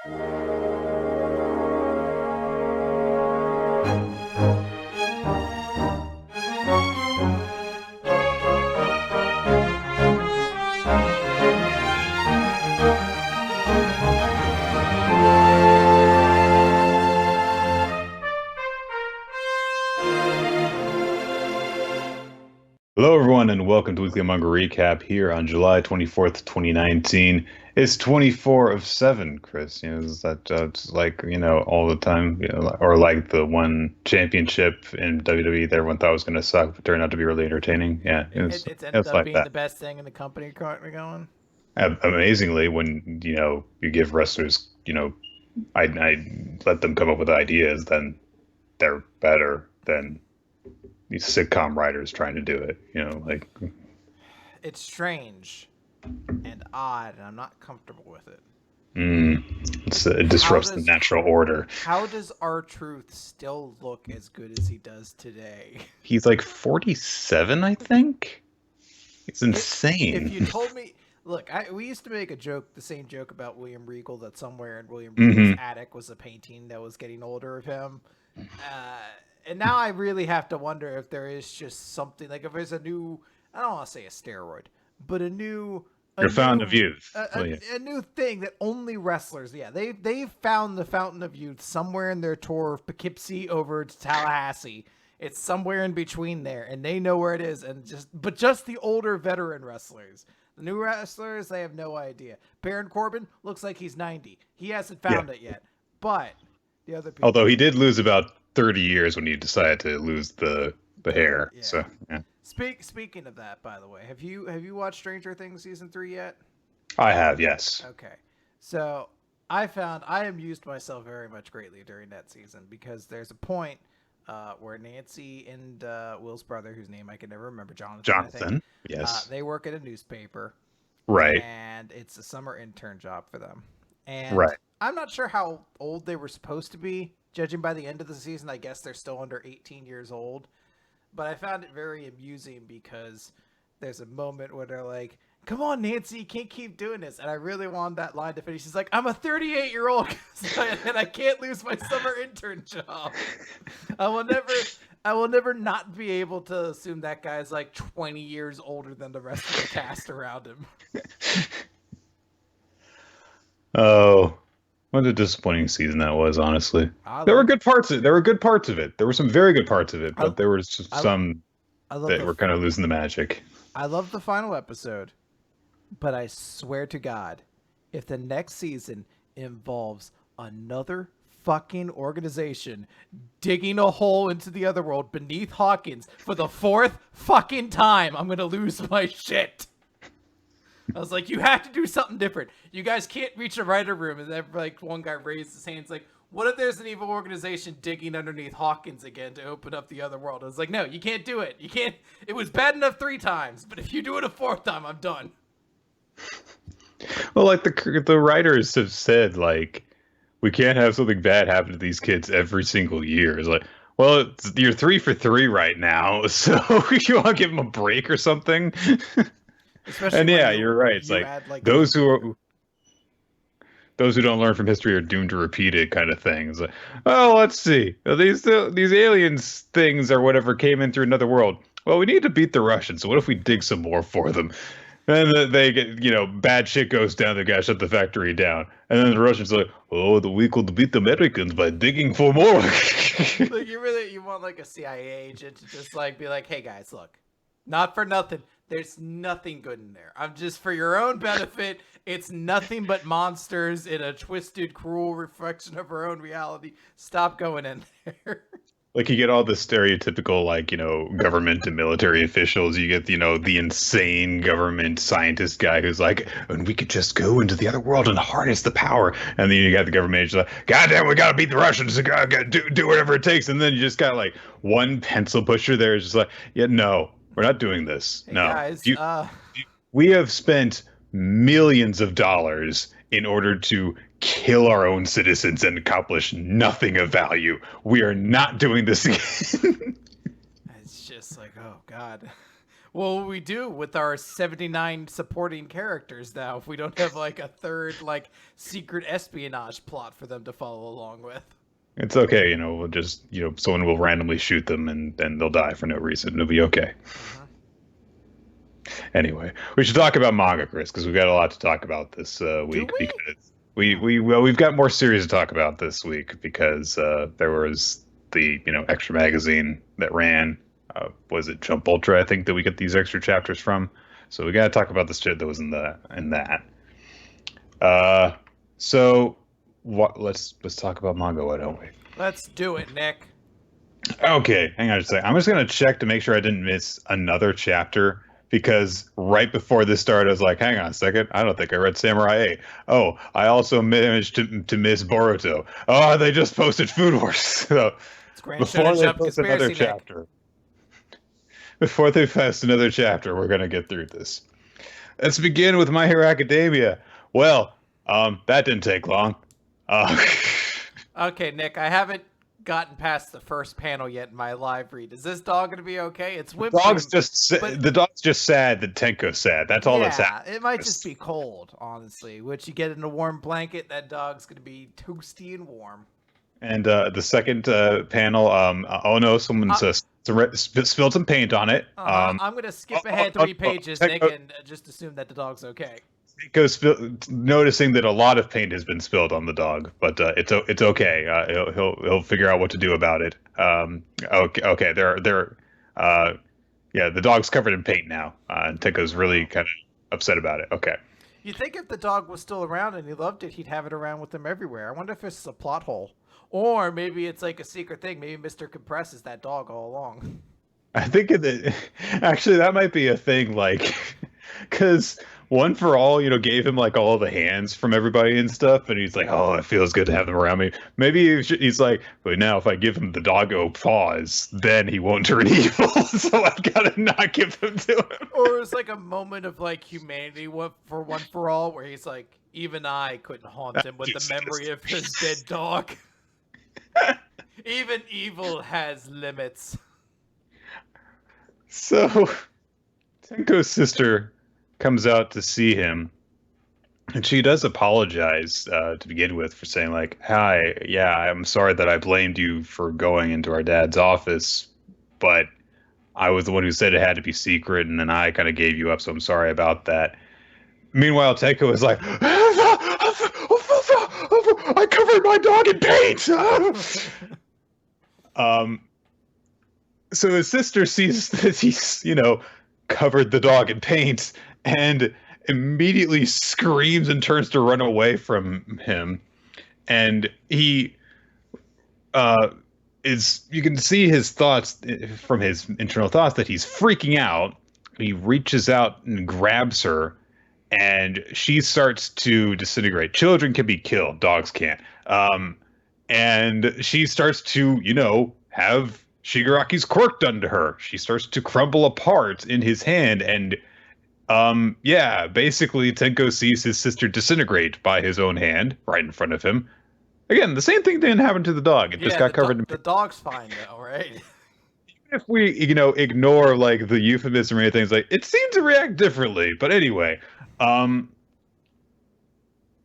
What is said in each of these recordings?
Hello, everyone, and welcome to Weekly Manga Recap here on July 24th, 2019. It's 24 of 7, Chris. Is that it's like, all the time, or like the one championship in WWE that everyone thought was going to suck, but turned out to be really entertaining. Yeah, It's ended it's up like being the that. best thing in the company currently going. Amazingly, when, you give wrestlers, I let them come up with ideas, then they're better than these sitcom writers trying to do it. It's strange and odd, and I'm not comfortable with it. Mm, it disrupts the natural order. How does R-Truth still look as good as he does today? He's like 47, I think. It's insane. If you told me, look, we used to make the same joke about William Regal, that somewhere in William Regal's attic was a painting that was getting older of him. And now I really have to wonder if there is just something, like if there's a new, I don't want to say a steroid, but a new fountain of youth. A new thing that only wrestlers, they've found the fountain of youth somewhere in their tour of Poughkeepsie over to Tallahassee. It's somewhere in between there, and they know where it is. But just the older veteran wrestlers, the new wrestlers, they have no idea. Baron Corbin looks like he's 90. He hasn't found it yet, but the other people. Although he did lose about 30 years when he decided to lose the hair. Yeah. So yeah. Speaking of that, by the way, have you watched Stranger Things season 3 yet? I have, yes. Okay, so I amused myself very much greatly during that season, because there's a point where Nancy and Will's brother, whose name I can never remember, Jonathan, yes, they work at a newspaper, right? And it's a summer intern job for them. And right. I'm not sure how old they were supposed to be. Judging by the end of the season, I guess they're still under 18 years old. But I found it very amusing because there's a moment where they're like, "Come on, Nancy, you can't keep doing this." And I really wanted that line to finish. She's like, "I'm a 38-year-old and I can't lose my summer intern job." I will never not be able to assume that guy's like 20 years older than the rest of the cast around him. Oh. What a disappointing season that was, honestly. There were good parts of it. There were good parts of it. There were some very good parts of it, but there was just some that were kind of losing the magic. I love the final episode, but I swear to God, if the next season involves another fucking organization digging a hole into the other world beneath Hawkins for the 4th fucking time, I'm gonna lose my shit. I was like, you have to do something different. You guys can't reach a writer room. And then, like, one guy raised his hand. It's like, what if there's an evil organization digging underneath Hawkins again to open up the other world? I was like, no, you can't do it. You can't. It was bad enough 3 times, but if you do it a 4th time, I'm done. Well, like the writers have said, like, we can't have something bad happen to these kids every single year. It's like, well, you're 3 for 3 right now, so you want to give them a break or something? Especially and yeah, you're right. It's like those who don't learn from history are doomed to repeat it, kind of thing. It's like, oh, let's see, these aliens things or whatever came in through another world. Well, we need to beat the Russians. So what if we dig some more for them? And they get, bad shit goes down. They gotta shut the factory down, and then the Russians are like, oh, we could beat the Americans by digging for more. Like you want like a CIA agent to just like be like, hey guys, look, not for nothing. There's nothing good in there. I'm just for your own benefit. It's nothing but monsters in a twisted, cruel reflection of our own reality. Stop going in there. Like you get all the stereotypical, like, government and military officials. You get, the insane government scientist guy who's like, and we could just go into the other world and harness the power. And then you got the government agent like, goddamn, we gotta beat the Russians. We gotta do whatever it takes. And then you just got like one pencil pusher there. It's just like, yeah, no. We're not doing this. Hey no. Guys, we have spent millions of dollars in order to kill our own citizens and accomplish nothing of value. We are not doing this again. It's just like, oh God. What will we do with our 79 supporting characters now if we don't have like a third like secret espionage plot for them to follow along with? It's okay, we'll just, someone will randomly shoot them and they'll die for no reason. It'll be okay. Uh-huh. Anyway, we should talk about manga, Chris, because we've got a lot to talk about this week. we? Because we've got more series to talk about this week because there was the extra magazine that ran. Was it Jump Ultra? I think that we get these extra chapters from. So we got to talk about the shit that was in that. So what? Let's talk about manga, why don't we? Let's do it, Nick. Okay, hang on a second. I'm just gonna check to make sure I didn't miss another chapter because right before this started, I was like, hang on a second, I don't think I read Samurai 8. Oh, I also managed to miss Boruto. Oh, they just posted Food Wars. So It's Grand before Shonen they Jump post another Conspiracy, Nick. chapter, before they post another chapter, we're gonna get through this. Let's begin with My Hero Academia. Well, that didn't take long. Okay, Nick, I haven't gotten past the first panel yet in my live read. Is this dog gonna be okay? It's whimpering. The dog's just sad that Tenko's sad. That's all that's happening. It might just be cold, honestly. Which you get in a warm blanket, that dog's gonna be toasty and warm. And the second panel, oh no, someone spilled some paint on it. I'm gonna skip ahead 3 pages, Nick, and just assume that the dog's okay. Tenko's noticing that a lot of paint has been spilled on the dog, but it's okay. He'll figure out what to do about it. Okay, the dog's covered in paint now, and Tenko's really kind of upset about it. Okay. You'd think if the dog was still around and he loved it, he'd have it around with him everywhere. I wonder if it's a plot hole. Or maybe it's like a secret thing. Maybe Mr. Compress is that dog all along. I think actually that might be a thing, like, because One for All, gave him like all the hands from everybody and stuff, and he's like, oh, it feels good to have them around me. Maybe he's like, but now if I give him the doggo paws, then he won't turn evil, so I've got to not give them to him. Or it's like a moment of like humanity for One for All, where he's like, even I couldn't haunt him with the memory of his dead dog. Even evil has limits. So, Tenko's sister comes out to see him, and she does apologize to begin with for saying like, hi, yeah, I'm sorry that I blamed you for going into our dad's office, but I was the one who said it had to be secret, and then I kind of gave you up, so I'm sorry about that. Meanwhile, Tenko is like, I covered my dog in paint! So his sister sees that he's, covered the dog in paint and immediately screams and turns to run away from him. And he you can see his thoughts from his internal thoughts that he's freaking out. He reaches out and grabs her, and she starts to disintegrate. Children can be killed, dogs can't. And she starts to, have Shigaraki's quirk done to her. She starts to crumble apart in his hand, and basically Tenko sees his sister disintegrate by his own hand right in front of him. Again, the same thing didn't happen to the dog. It just got covered in paint. The dog's fine though, right? If we, ignore like the euphemism or anything, like it seemed to react differently. But anyway,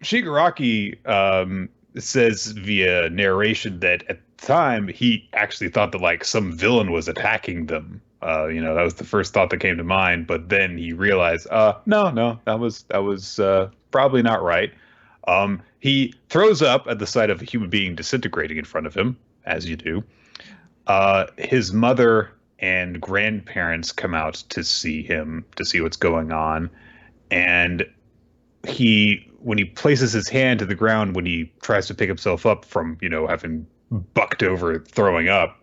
Shigaraki says via narration that at the time he actually thought that like some villain was attacking them. That was the first thought that came to mind. But then he realized, no, that was probably not right. He throws up at the sight of a human being disintegrating in front of him, as you do. His mother and grandparents come out to see him, to see what's going on. And when he places his hand to the ground, when he tries to pick himself up from, having bucked over, throwing up,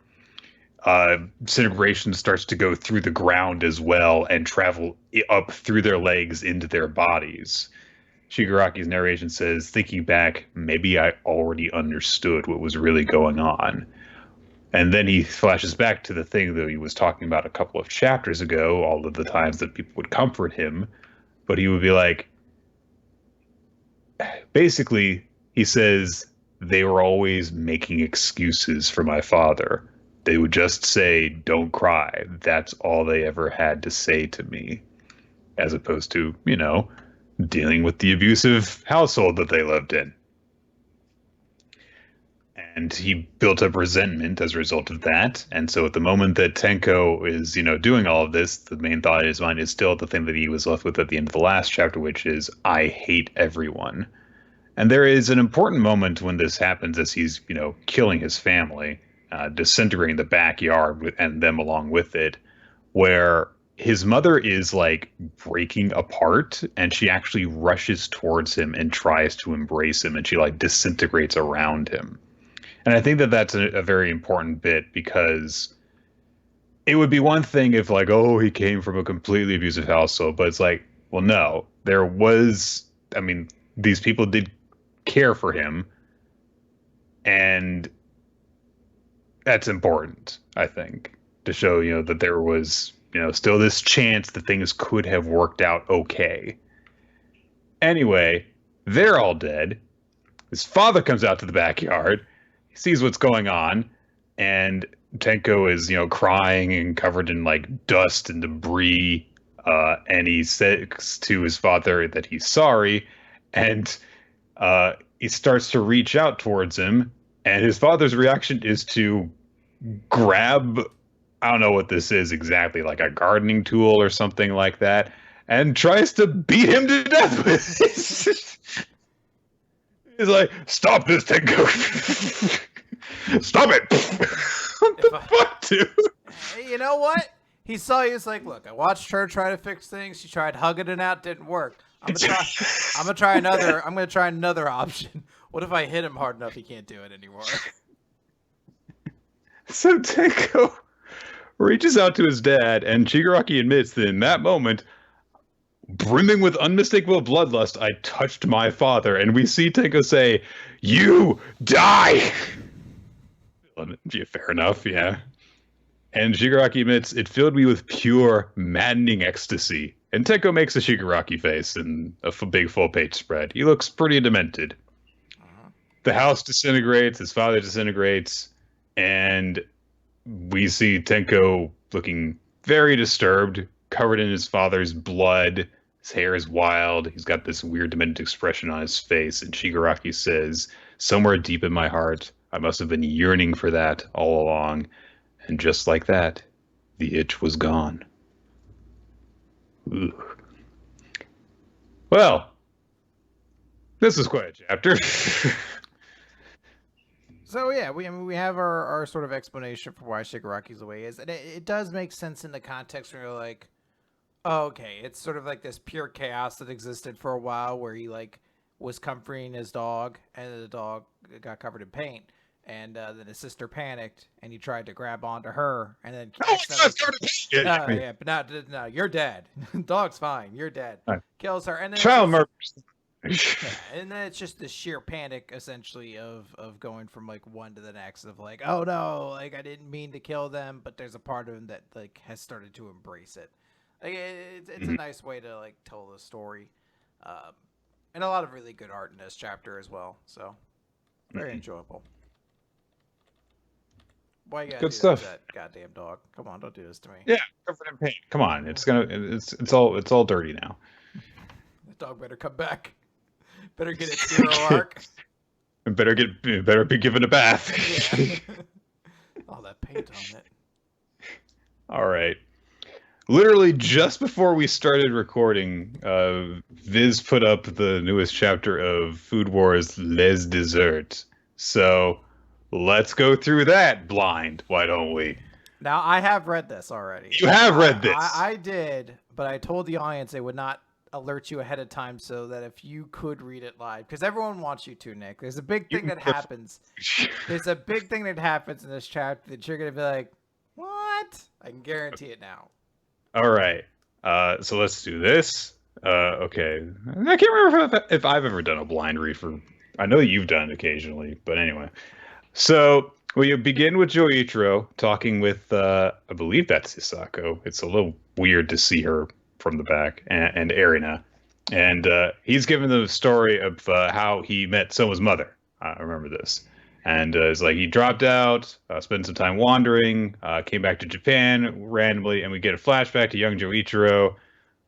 disintegration starts to go through the ground as well and travel up through their legs into their bodies. Shigaraki's narration says, thinking back, maybe I already understood what was really going on. And then he flashes back to the thing that he was talking about a couple of chapters ago, all of the times that people would comfort him. But he would be like, basically, he says, they were always making excuses for my father. They would just say, "Don't cry." That's all they ever had to say to me, as opposed to, dealing with the abusive household that they lived in. And he built up resentment as a result of that. And so at the moment that Tenko is, doing all of this, the main thought in his mind is still the thing that he was left with at the end of the last chapter, which is, I hate everyone. And there is an important moment when this happens as he's, killing his family, disintegrating the backyard and them along with it, where his mother is like breaking apart and she actually rushes towards him and tries to embrace him and she like disintegrates around him. And I think that that's a very important bit because it would be one thing if like, oh, he came from a completely abusive household, but it's like, well, no, there was, I mean, these people did care for him, and that's important, I think, to show, that there was, still this chance that things could have worked out okay. Anyway, they're all dead. His father comes out to the backyard. He sees what's going on, and Tenko is, crying and covered in like dust and debris. And he says to his father that he's sorry, and he starts to reach out towards him, and his father's reaction is to grab, I don't know what this is exactly, like a gardening tool or something like that, and tries to beat him to death with it. He's like, "Stop this, Tenko! Stop it!" What the fuck, dude? You know what? He saw you. He's like, "Look, I watched her try to fix things. She tried hugging it out, didn't work. I'm gonna try another. I'm gonna try another option. What if I hit him hard enough he can't do it anymore?" So Tenko reaches out to his dad, and Shigaraki admits that in that moment, brimming with unmistakable bloodlust, I touched my father, and we see Tenko say, "You die!" Yeah, fair enough, yeah. And Shigaraki admits, it filled me with pure, maddening ecstasy. And Tenko makes a Shigaraki face in a big full-page spread. He looks pretty demented. The house disintegrates, his father disintegrates, and we see Tenko looking very disturbed, covered in his father's blood. His hair is wild. He's got this weird demented expression on his face. And Shigaraki says, "Somewhere deep in my heart, I must have been yearning for that all along." And just like that, the itch was gone. Ooh. Well, this is quite a chapter. So yeah, we have our sort of explanation for why Shigaraki's the way he is, and it does make sense in the context where you're like, oh, okay, it's sort of like this pure chaos that existed for a while, where he like was comforting his dog, and the dog got covered in paint, and then his sister panicked, and he tried to grab onto her, and then yeah, but no, you're dead. Dog's fine, you're dead. Right. Kills her, and then child murder. Yeah, and then it's just the sheer panic, essentially, of going from like one to the next, of like, oh no, like I didn't mean to kill them, but there's a part of him that like has started to embrace it. Like it's a nice way to like tell the story, and a lot of really good art in this chapter as well. So very enjoyable. Why you gotta good stuff. That goddamn dog? Come on, don't do this to me. Yeah, covered in paint. Come on, it's all dirty now. The dog better come back. Better get its hero arc. Better be given a bath. Yeah. All that paint on it. All right. Literally just before we started recording, Viz put up the newest chapter of Food Wars Les Desserts. So let's go through that blind, why don't we? Now, I have read this already. You have read this? I did, but I told the audience they would not alert you ahead of time so that if you could read it live, because everyone wants you to, Nick. There's a big thing that happens. There's a big thing that happens in this chapter that you're going to be like, what? I can guarantee it now. All right. So let's do this. Okay. I can't remember if I've ever done a blind read for... I know you've done it occasionally, but anyway. So we begin with Joichiro talking with, I believe that's Hisako. It's a little weird to see her from the back, and Erina. And he's given the story of how he met Soma's mother. I remember this. And it's like he dropped out, spent some time wandering, came back to Japan randomly, and we get a flashback to young Joichiro,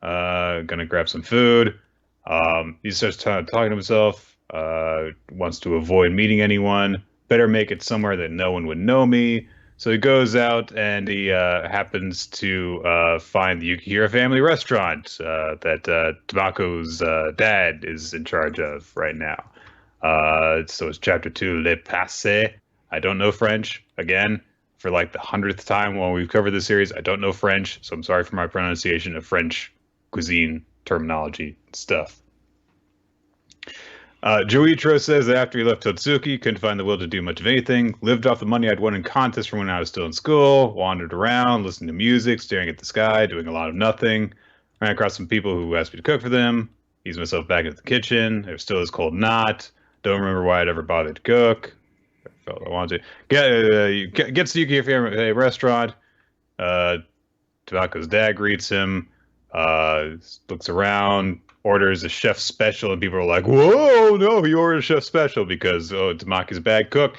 gonna grab some food. He starts talking to himself, wants to avoid meeting anyone, better make it somewhere that no one would know me. So he goes out and he happens to find the Yukihira family restaurant that Tamako's dad is in charge of right now. So it's chapter 2, Le Passé. I don't know French. Again, for like the 100th time while we've covered this series, I don't know French, so I'm sorry for my pronunciation of French cuisine terminology stuff. Joichiro says that after he left Totsuki, couldn't find the will to do much of anything, lived off the money I'd won in contests from when I was still in school, wandered around, listening to music, staring at the sky, doing a lot of nothing. Ran across some people who asked me to cook for them, eased myself back into the kitchen. There was still this cold knot. Don't remember why I'd ever bothered to cook. I felt I wanted to. Gets to Yuki family restaurant. Tabako's dad greets him. Looks around, orders a chef special, and people are like, "Whoa, no, he ordered a chef special because Tamaki's a bad cook,"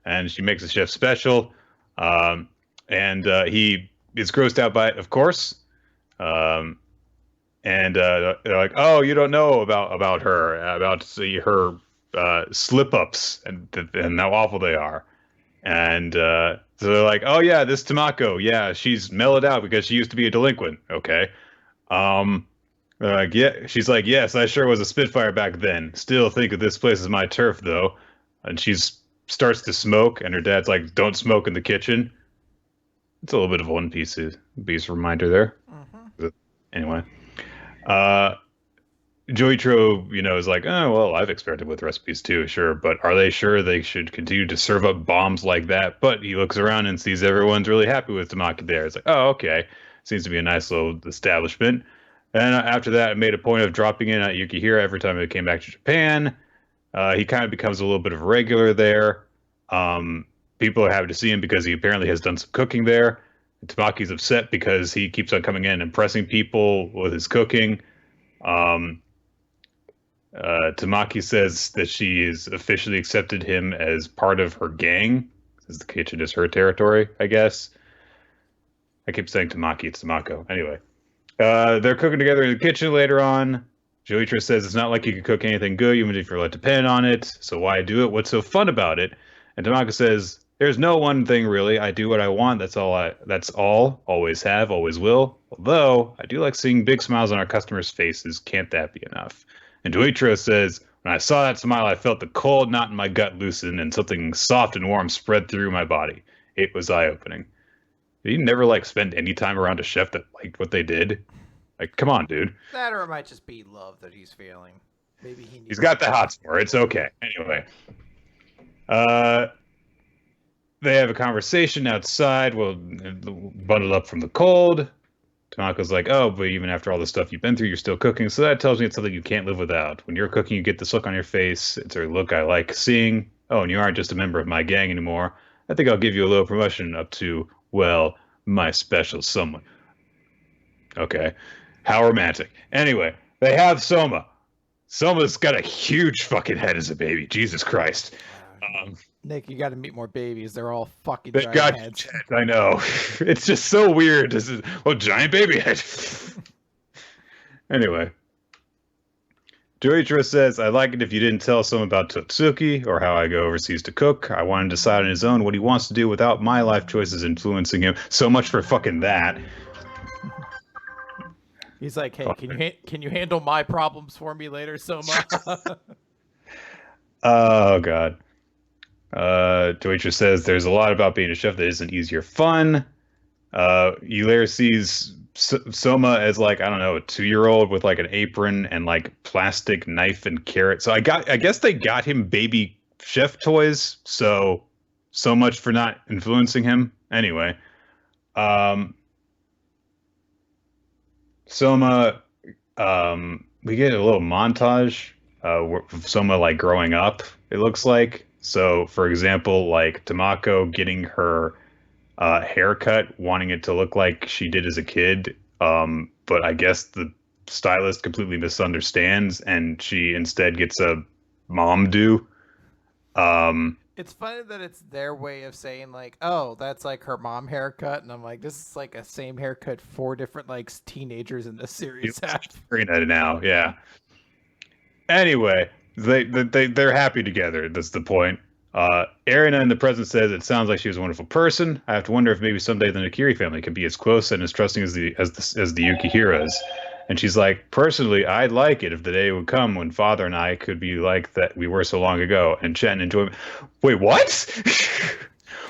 and she makes a chef special, and he is grossed out by it, of course. And they're like, "Oh, you don't know about her, about her slip ups and how awful they are." And so they're like, "Oh yeah, this Tamako, yeah, she's mellowed out because she used to be a delinquent." Okay. They're like, yeah, she's like, "Yes, I sure was a Spitfire back then. Still think of this place as my turf, though." And she starts to smoke, and her dad's like, "Don't smoke in the kitchen." It's a little bit of a One Piece reminder there. Mm-hmm. Anyway, Joichiro, is like, "Oh, well, I've experimented with recipes too, sure, but are they sure they should continue to serve up bombs like that?" But he looks around and sees everyone's really happy with Tamaki there. It's like, "Oh, okay. Seems to be a nice little establishment." And after that, I made a point of dropping in at Yukihira every time I came back to Japan. He kind of becomes a little bit of a regular there. People are happy to see him because he apparently has done some cooking there. Tamaki's upset because he keeps on coming in and impressing people with his cooking. Tamaki says that she has officially accepted him as part of her gang, since the kitchen is her territory, I guess. I keep saying Tamaki, it's Tamako. Anyway. They're cooking together in the kitchen later on. Joichiro says it's not like you can cook anything good, even if you're let depend on it. So why do it? What's so fun about it? And Tamako says, "There's no one thing really. I do what I want. That's all. Always have, always will. Although I do like seeing big smiles on our customers' faces. Can't that be enough?" And Joichiro says, "When I saw that smile, I felt the cold knot in my gut loosen and something soft and warm spread through my body. It was eye-opening." Did he never spend any time around a chef that liked what they did? Like, come on, dude. That or it might just be love that he's feeling. Maybe he's got the hots for it. It's okay. Anyway, they have a conversation outside. Well, bundled up from the cold. Tamako's like, "Oh, but even after all the stuff you've been through, you're still cooking. So that tells me it's something you can't live without. When you're cooking, you get this look on your face. It's a look I like seeing. Oh, and you aren't just a member of my gang anymore. I think I'll give you a little promotion up to, well, my special someone." Okay. How romantic. Anyway, they have Soma. Soma's got a huge fucking head as a baby. Jesus Christ. Nick, you got to meet more babies. They're all fucking giant heads. I know. It's just so weird. This is giant baby head. Anyway. Joichiro says, "I like it if you didn't tell someone about Totsuki or how I go overseas to cook. I want him to decide on his own what he wants to do without my life choices influencing him." So much for fucking that. He's like, "Hey, can you handle my problems for me later, Soma?" Oh, God. Joichiro says, "There's a lot about being a chef that isn't easy or fun." Hilaire sees Soma as I don't know, a 2-year-old with an apron and plastic knife and carrot. So I guess they got him baby chef toys. So much for not influencing him. Anyway, Soma, we get a little montage of Soma growing up. It looks like. So, for example, Tamako getting her haircut, wanting it to look like she did as a kid. But I guess the stylist completely misunderstands, and she instead gets a mom do. It's funny that it's their way of saying like, oh, that's like her mom haircut, and I'm like, this is like a same haircut 4 different like teenagers in this series have. Now, yeah. Anyway, they're happy together. That's the point. Erina in the present says it sounds like she was a wonderful person. I have to wonder if maybe someday the Nakiri family can be as close and as trusting as the Yukihiras. And she's like, personally, I'd like it if the day would come when father and I could be like that we were so long ago. And Chen enjoy. Wait, what?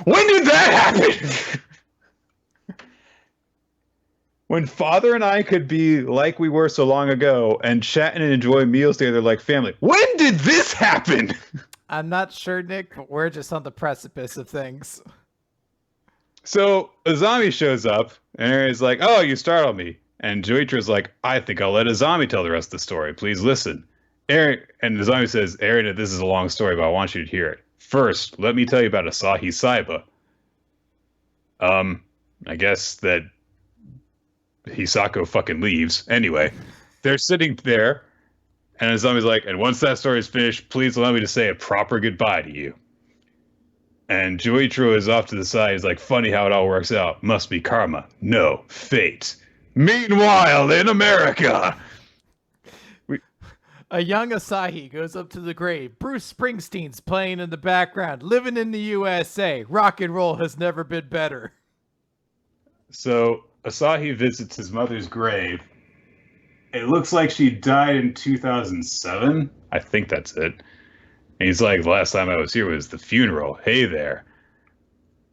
When did that happen? When father and I could be like we were so long ago and chat and enjoy meals together like family. When did this happen? I'm not sure, Nick, but we're just on the precipice of things. So Azami shows up and Erin's like, oh, you startled me. And Joichira's like, I think I'll let Azami tell the rest of the story. Please listen. And Azami says, Erina, this is a long story, but I want you to hear it. First, let me tell you about Asahi Saiba. I guess that Hisako fucking leaves. Anyway, they're sitting there, and Azami's like, and once that story is finished, please allow me to say a proper goodbye to you. And Joichiro is off to the side. He's like, funny how it all works out. Must be karma. No, fate. Meanwhile, in America... A young Asahi goes up to the grave. Bruce Springsteen's playing in the background. Living in the USA. Rock and roll has never been better. So Asahi visits his mother's grave. It looks like she died in 2007. I think that's it. And he's like, the last time I was here was the funeral. Hey there.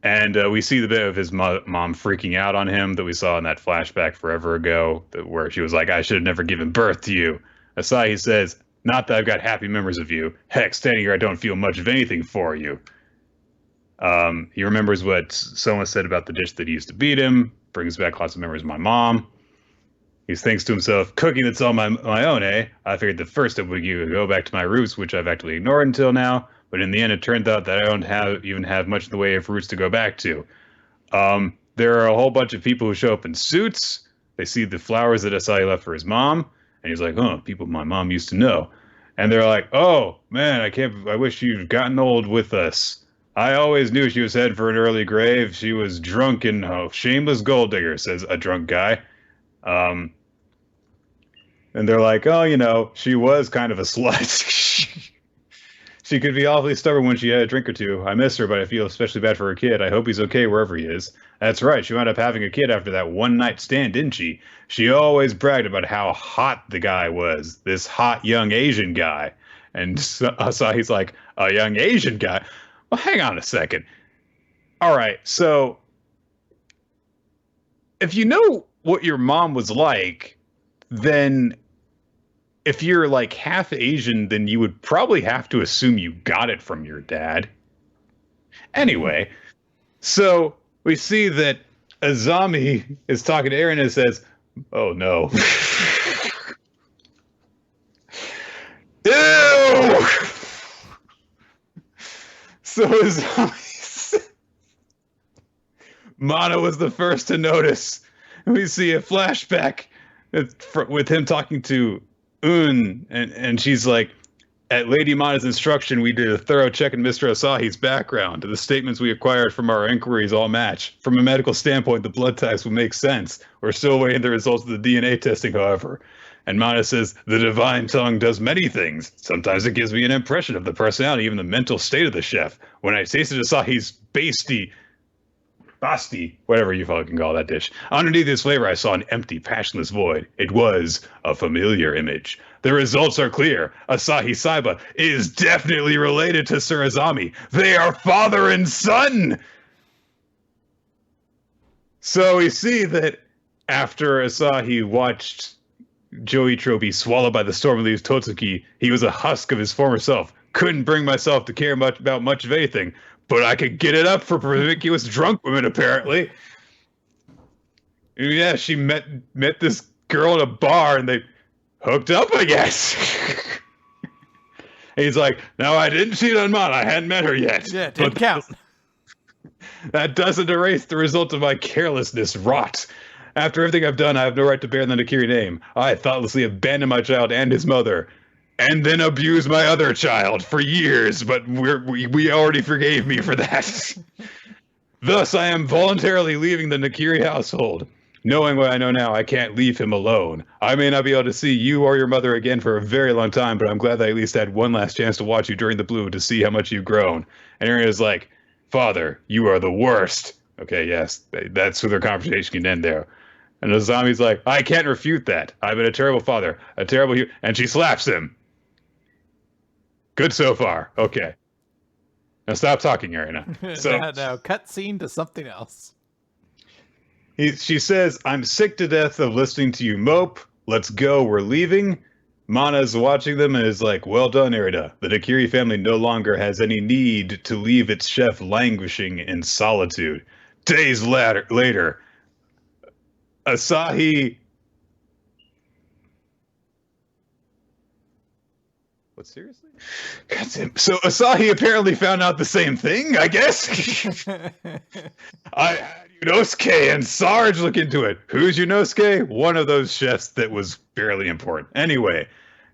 And we see the bit of his mom freaking out on him that we saw in that flashback forever ago, where she was like, I should have never given birth to you. Asahi says, not that I've got happy memories of you. Heck, standing here, I don't feel much of anything for you. He remembers what someone said about the dish that he used to beat him, brings back lots of memories of my mom. He thinks to himself, cooking that's all my own, eh? I figured the first step would go back to my roots, which I've actually ignored until now. But in the end, it turned out that I don't even have much in the way of roots to go back to. There are a whole bunch of people who show up in suits. They see the flowers that Asahi left for his mom. And he's like, oh, people my mom used to know. And they're like, oh, man, I wish you'd gotten old with us. I always knew she was headed for an early grave. She was drunk and shameless gold digger, says a drunk guy. And they're like, oh, she was kind of a slut. She could be awfully stubborn when she had a drink or two. I miss her, but I feel especially bad for her kid. I hope he's okay wherever he is. That's right. She wound up having a kid after that one-night stand, didn't she? She always bragged about how hot the guy was. This hot young Asian guy. And Asahi's like, a young Asian guy? Well, hang on a second. All right, so if you know what your mom was like, then if you're like half Asian, then you would probably have to assume you got it from your dad. Anyway, so we see that Azami is talking to Eren and says, oh no. Ew! So Azami Mana was the first to notice. We see a flashback with him talking to and she's like, at Lady Mana's instruction, we did a thorough check in Mr. Asahi's background. The statements we acquired from our inquiries all match. From a medical standpoint, the blood types would make sense. We're still waiting the results of the DNA testing, however. And Mana says, the divine tongue does many things. Sometimes it gives me an impression of the personality, even the mental state of the chef. When I tasted Asahi's Basti, whatever you fucking call that dish. Underneath this flavor, I saw an empty, passionless void. It was a familiar image. The results are clear. Asahi Saiba is definitely related to Sir Azami. They are father and son! So we see that after Asahi watched Joichiro be swallowed by the storm and leaves Totsuki, he was a husk of his former self. Couldn't bring myself to care much of anything. But I could get it up for promiscuous drunk women, apparently. Yeah, she met this girl at a bar, and they hooked up, I guess. And he's like, no, I didn't cheat on Mana. I hadn't met her yet. Yeah, it didn't count. That doesn't erase the result of my carelessness. Rot. After everything I've done, I have no right to bear the Nakiri name. I thoughtlessly abandoned my child and his mother. and then abuse my other child for years, but we already forgave me for that. Thus, I am voluntarily leaving the Nakiri household. Knowing what I know now, I can't leave him alone. I may not be able to see you or your mother again for a very long time, but I'm glad that I at least had one last chance to watch you during the blue to see how much you've grown. And Eren is like, Father, you are the worst. Okay, yes, that's where their conversation can end there. And the zombie's like, I can't refute that. I've been a terrible father, a terrible and she slaps him. Good so far. Okay. Now stop talking, Arena. So no, cut scene to something else. She says, I'm sick to death of listening to you mope. Let's go. We're leaving. Mana's watching them and is like, well done, Irida. The Nakiri family no longer has any need to leave its chef languishing in solitude. Days later, Asahi... What, seriously? So Asahi apparently found out the same thing, I guess? I had Yunosuke and Sarge look into it. Who's Yunosuke? One of those chefs that was fairly important. Anyway,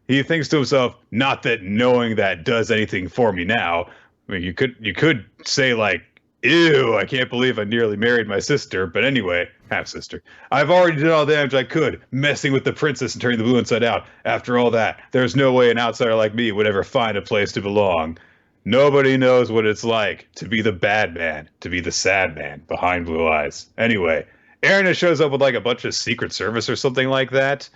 he thinks to himself, not that knowing that does anything for me now. I mean, you could say like, ew, I can't believe I nearly married my sister. But anyway, half-sister. I've already done all the damage I could, messing with the princess and turning the blue inside out. After all that, there's no way an outsider like me would ever find a place to belong. Nobody knows what it's like to be the bad man, to be the sad man behind blue eyes. Anyway, Erina shows up with like a bunch of Secret Service or something like that.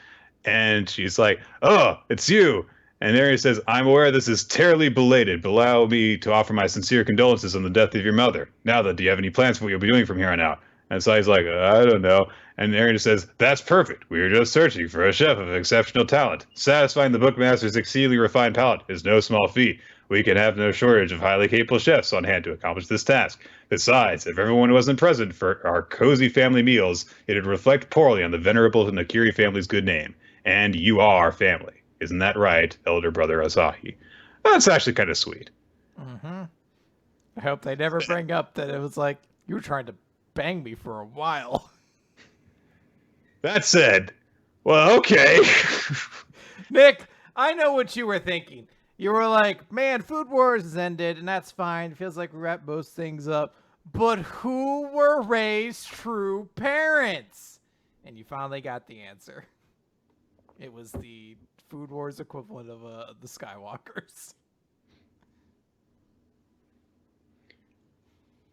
And she's like, oh, it's you. And Arya says, I'm aware this is terribly belated, but allow me to offer my sincere condolences on the death of your mother. Now then, do you have any plans for what you'll be doing from here on out? And so he's like, I don't know. And Arya says, that's perfect. We were just searching for a chef of exceptional talent. Satisfying the bookmaster's exceedingly refined palate is no small feat. We can have no shortage of highly capable chefs on hand to accomplish this task. Besides, if everyone wasn't present for our cozy family meals, it'd reflect poorly on the venerable Nakiri family's good name. And you are family. Isn't that right, elder brother Asahi? That's actually kind of sweet. Mm-hmm. I hope they never bring up that it was like, you were trying to bang me for a while. That said, well, okay. Nick, I know what you were thinking. You were like, man, Food Wars has ended, and that's fine. It feels like we wrapped most things up. But who were Ray's true parents? And you finally got the answer. It was the Food Wars equivalent of the Skywalkers.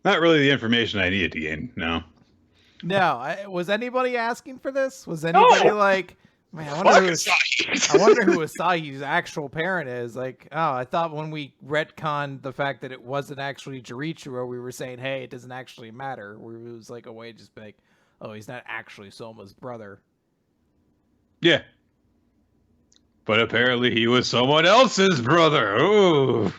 Not really the information I needed to gain, no. No, was anybody asking for this? Was anybody like, man, I wonder who Asahi's actual parent is. Like, oh, I thought when we retconned the fact that it wasn't actually Jirichiro, we were saying, hey, it doesn't actually matter. It was like a way to just be like, oh, he's not actually Soma's brother. Yeah. But apparently he was someone else's brother. Ooh.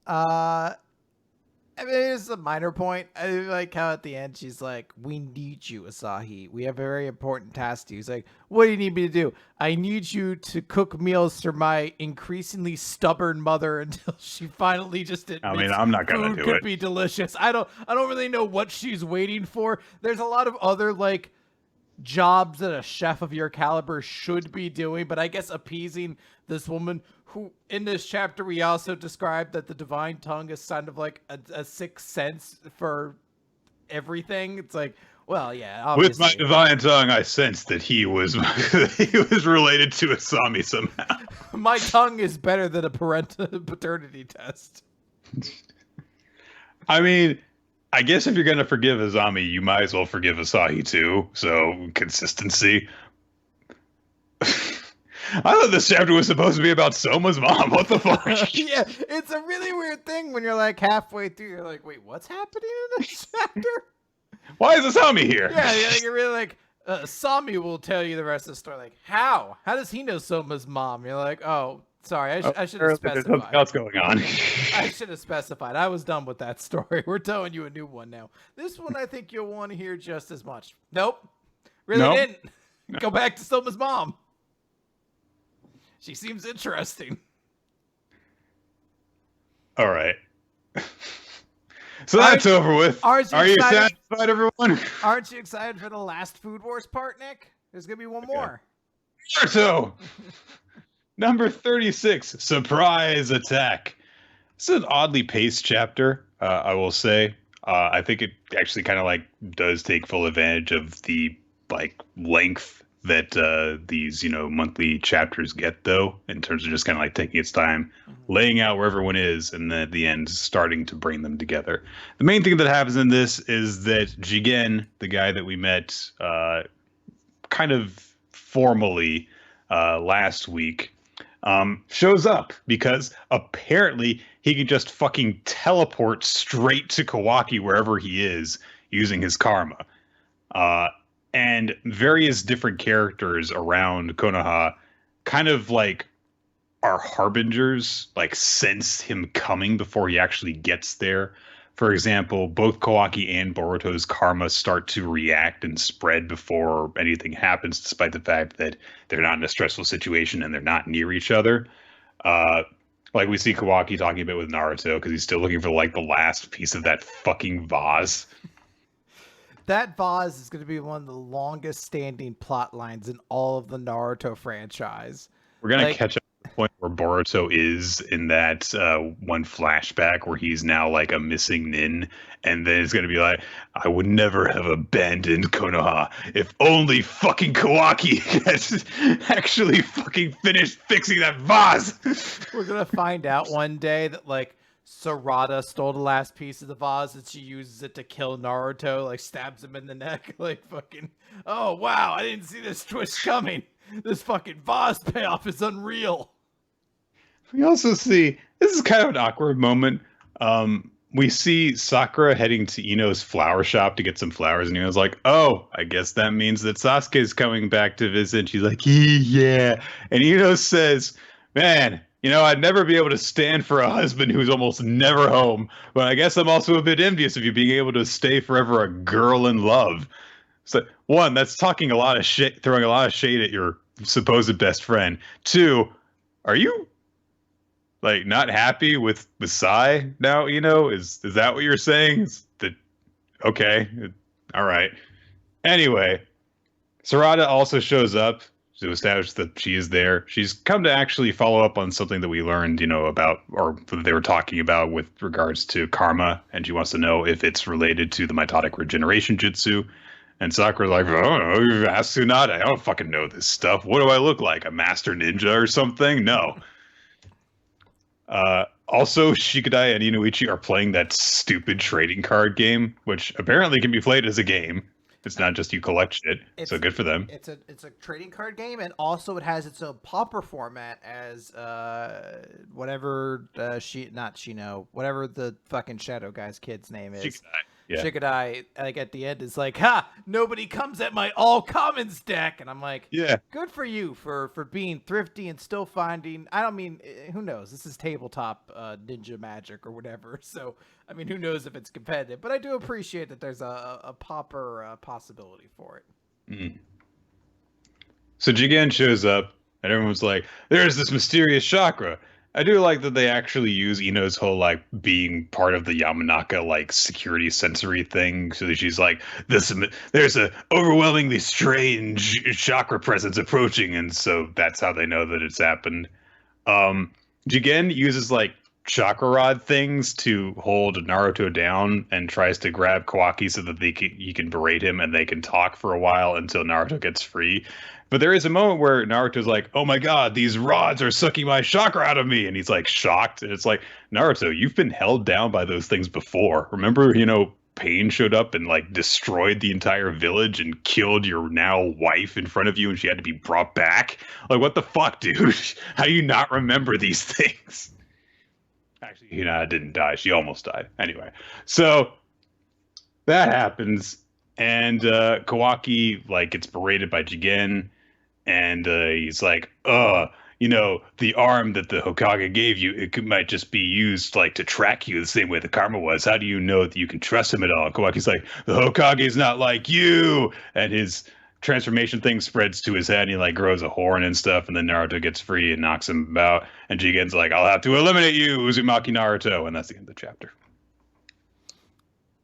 I mean, it's a minor point. I like how at the end she's like, we need you, Asahi. We have a very important task to you. He's like, what do you need me to do? I need you to cook meals for my increasingly stubborn mother until she finally just admits, I mean, I'm not gonna do it. Could be delicious. I don't really know what she's waiting for. There's a lot of other like jobs that a chef of your caliber should be doing, but I guess appeasing this woman who in this chapter we also described that the divine tongue is kind of like a sixth sense for everything. It's like, well, yeah, obviously. With my divine tongue, I sensed that he was related to Asami somehow. My tongue is better than a paternity test. I mean, I guess if you're going to forgive Azami, you might as well forgive Asahi too. So, consistency. I thought this chapter was supposed to be about Soma's mom. What the fuck? Yeah, it's a really weird thing when you're like halfway through, you're like, wait, what's happening in this chapter? Why is Asami here? Yeah, you're really like, Asami will tell you the rest of the story. Like, how? How does he know Soma's mom? You're like, oh, sorry, I should have specified. There's something else going on. I should have specified. I was done with that story. We're telling you a new one now. This one I think you'll want to hear just as much. Nope. Really didn't. No. Go back to Soma's mom. She seems interesting. All right. So that's over with. Are you satisfied, everyone? Aren't you excited for the last Food Wars part, Nick? There's going to be one more. Naruto! Number 36, Surprise Attack. It's an oddly paced chapter, I will say. I think it actually kind of like does take full advantage of the like length that these monthly chapters get, though, in terms of just kind of like taking its time, laying out where everyone is, and then at the end starting to bring them together. The main thing that happens in this is that Jigen, the guy that we met kind of formally last week, shows up because apparently he can just fucking teleport straight to Kawaki wherever he is using his karma. And various different characters around Konoha kind of like are harbingers, like sense him coming before he actually gets there. For example, both Kawaki and Boruto's karma start to react and spread before anything happens, despite the fact that they're not in a stressful situation and they're not near each other. Like we see Kawaki talking a bit with Naruto because he's still looking for like the last piece of that fucking vase. That vase is going to be one of the longest standing plot lines in all of the Naruto franchise. We're going to catch up to the point where Boruto is in that one flashback where he's now like a missing nin. And then it's going to be like, I would never have abandoned Konoha if only fucking Kawaki had actually fucking finished fixing that vase. We're going to find out one day that like Sarada stole the last piece of the vase and she uses it to kill Naruto, like stabs him in the neck, like fucking, oh wow, I didn't see this twist coming. This fucking vase payoff is unreal. We also see, this is kind of an awkward moment. We see Sakura heading to Ino's flower shop to get some flowers, and Ino's like, oh, I guess that means that Sasuke's coming back to visit. And she's like, yeah. And Ino says, man, I'd never be able to stand for a husband who's almost never home, but I guess I'm also a bit envious of you being able to stay forever a girl in love. So, one, that's talking a lot of shit, throwing a lot of shade at your supposed best friend. Two, are you like not happy with Sai now? Is that what you're saying? Okay, all right. Anyway, Sarada also shows up to establish that she is there. She's come to actually follow up on something that we learned, about, or they were talking about with regards to karma, and she wants to know if it's related to the mitotic regeneration jutsu. And Sakura's like, oh, you asked Tsunade. I don't fucking know this stuff. What do I look like? A master ninja or something? No. Also, Shikadai and Inoichi are playing that stupid trading card game, which apparently can be played as a game. It's not just you collect shit, so good for them. It's a trading card game, and also it has its own popper format as whatever whatever the fucking Shadow Guy's kid's name is. Shikadai. Yeah. Shikadai, like at the end, is like, ha! Nobody comes at my all commons deck, and I'm like, yeah, good for you for being thrifty and still finding. I don't mean, who knows? This is tabletop ninja magic or whatever, so I mean, who knows if it's competitive? But I do appreciate that there's a popper possibility for it. Mm. So Jigen shows up, and everyone's like, "There's this mysterious chakra." I do like that they actually use Ino's whole like being part of the Yamanaka like security sensory thing. So she's like, there's a overwhelmingly strange chakra presence approaching, and so that's how they know that it's happened. Jigen uses like chakra rod things to hold Naruto down and tries to grab Kawaki so that he can berate him and they can talk for a while until Naruto gets free. But there is a moment where Naruto's like, oh my god, these rods are sucking my chakra out of me. And he's like shocked. And it's like, Naruto, you've been held down by those things before. Remember, Pain showed up and like destroyed the entire village and killed your now wife in front of you and she had to be brought back? Like, what the fuck, dude? How do you not remember these things? Actually, Hinata didn't die. She almost died. Anyway, so that happens. And Kawaki like gets berated by Jigen. And he's like, the arm that the Hokage gave you, might just be used like to track you the same way the karma was. How do you know that you can trust him at all? And Kawaki's like, the Hokage's not like you. And his transformation thing spreads to his head and he like grows a horn and stuff. And then Naruto gets free and knocks him about. And Jigen's like, I'll have to eliminate you, Uzumaki Naruto. And that's the end of the chapter.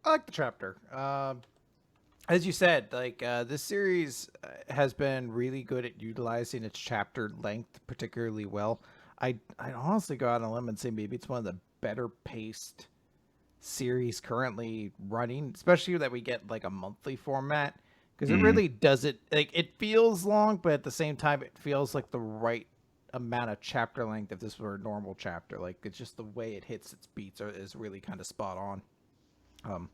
I like the chapter. As you said, like this series has been really good at utilizing its chapter length particularly well. I honestly go out on a limb and say maybe it's one of the better paced series currently running, especially that we get like a monthly format, because it Mm. really does it like it feels long, but at the same time it feels like the right amount of chapter length if this were a normal chapter. Like it's just the way it hits its beats is really kind of spot on. Um,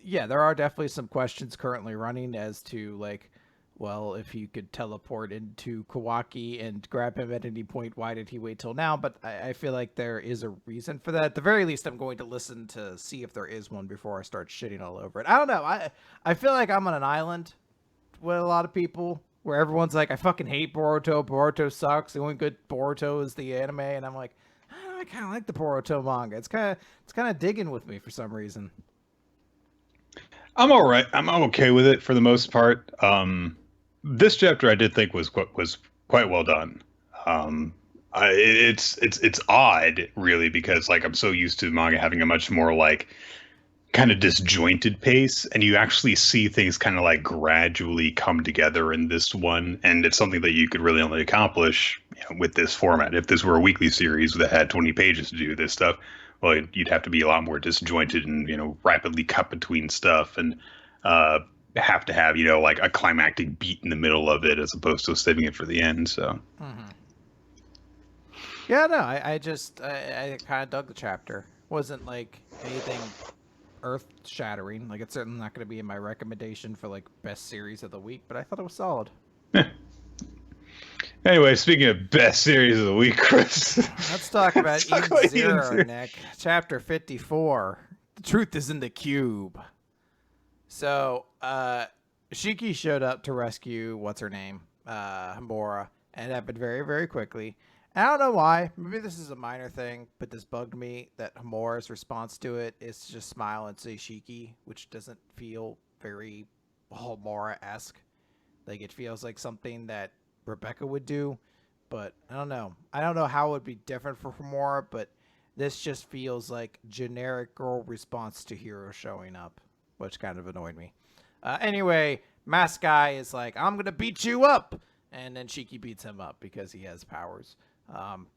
yeah, there are definitely some questions currently running as to like, well, if you could teleport into Kawaki and grab him at any point, why did he wait till now? But I feel like there is a reason for that. At the very least, I'm going to listen to see if there is one before I start shitting all over it. I don't know. I feel like I'm on an island with a lot of people where everyone's like, I fucking hate Boruto. Boruto sucks. The only good Boruto is the anime, and I'm like, I kind of like the Boruto manga. It's kind of digging with me for some reason. I'm all right. I'm okay with it for the most part. This chapter I did think was quite well done. Um, it's odd really because like I'm so used to manga having a much more like kind of disjointed pace, and you actually see things kind of like gradually come together in this one, and it's something that you could really only accomplish, with this format. If this were a weekly series that had 20 pages to do this stuff, well, you'd have to be a lot more disjointed and rapidly cut between stuff, and uh, have to have like a climactic beat in the middle of it as opposed to saving it for the end. So Mm-hmm. Yeah, no, I kind of dug the chapter. Wasn't like anything earth shattering. Like it's certainly not going to be in my recommendation for like best series of the week, but I thought it was solid. anyway, speaking of best series of the week, Chris, Let's talk about let's talk Eden about Eden Zero, Zero. Nick. Chapter 54. The truth is in the cube. So, Shiki showed up to rescue what's her name, Hamura, and it happened very, very quickly. And I don't know why. Maybe this is a minor thing, but this bugged me that Hamura's response to it is to just smile and say Shiki, which doesn't feel very Hamura esque. Like it feels like something that Rebecca would do, but I don't know. I don't know how it would be different for Hamura, but this just feels like generic girl response to Hero showing up, which kind of annoyed me. Anyway, Mask Guy is like, I'm going to beat you up. And then Shiki beats him up because he has powers. Um,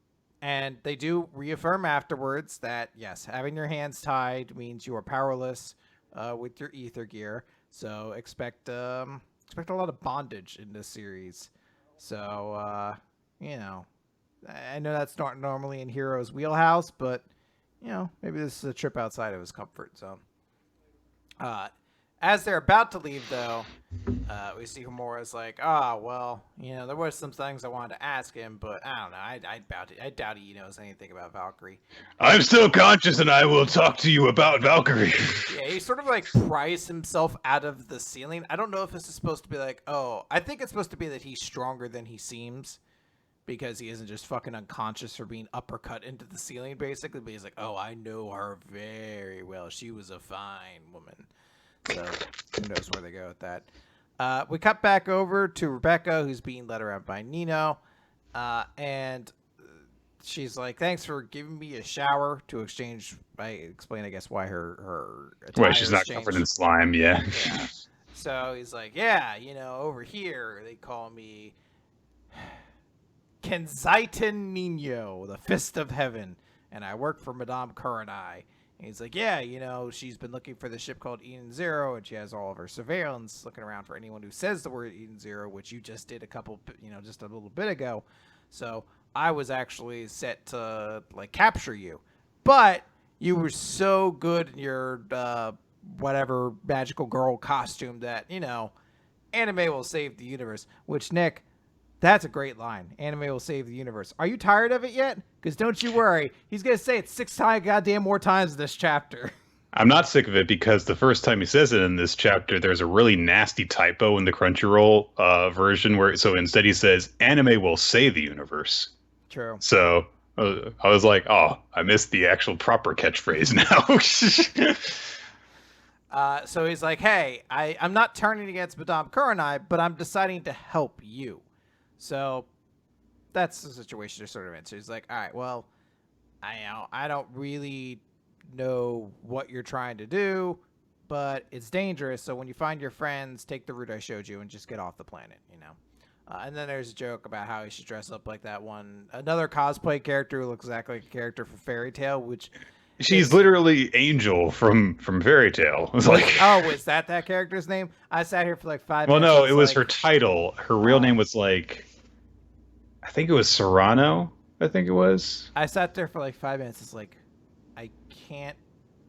and they do reaffirm afterwards that, yes, having your hands tied means you are powerless with your ether gear. So expect a lot of bondage in this series. So, you know, I know that's not normally in Hero's wheelhouse, but, maybe this is a trip outside of his comfort zone. Uh, as they're about to leave, though, we see Homura's like, well, there were some things I wanted to ask him, but I don't know. I doubt he knows anything about Valkyrie. I'm And still conscious, and I will talk to you about Valkyrie. yeah, he sort of like pries himself out of the ceiling. I don't know if this is supposed to be like, oh, I think it's supposed to be that he's stronger than he seems because he isn't just fucking unconscious for being uppercut into the ceiling, basically. But he's like, oh, I know her very well. She was a fine woman. So who knows where they go with that. We cut back over to Rebecca, who's being led around by Nino. And she's like, thanks for giving me a shower to exchange. I explain, I guess, why her attire Wait, she's not covered in changed. slime, yeah. Yeah. So he's like, yeah, over here they call me Kenzaitan Nino, the Fist of Heaven, and I work for Madame Kurenai. And he's like, yeah, she's been looking for the ship called Eden Zero, and she has all of her surveillance looking around for anyone who says the word Eden Zero, which you just did just a little bit ago. So I was actually set to like capture you, but you were so good in your whatever magical girl costume that anime will save the universe. Which, Nick, that's a great line. Anime will save the universe. Are you tired of it yet? Because don't you worry, he's gonna say it 6 goddamn more times this chapter. I'm not sick of it because the first time he says it in this chapter, there's a really nasty typo in the Crunchyroll version so instead he says, anime will save the universe. True. So I was like, oh, I missed the actual proper catchphrase now. So he's like, hey, I'm not turning against Madame Kurenai, but I'm deciding to help you. So that's the situation they're sort of in. So he's like, all right, well, I don't really know what you're trying to do, but it's dangerous. So when you find your friends, take the route I showed you and just get off the planet, you know. And then there's a joke about how he should dress up like that another cosplay character who looks exactly like a character from Fairy Tail, which She's literally Angel from Fairy Tail. It's like, oh, is that character's name? I sat here for like 5 well, minutes. no, it was her title. Her real name was like, I think it was Serrano. I think it was. I sat there for like 5 minutes. It's like,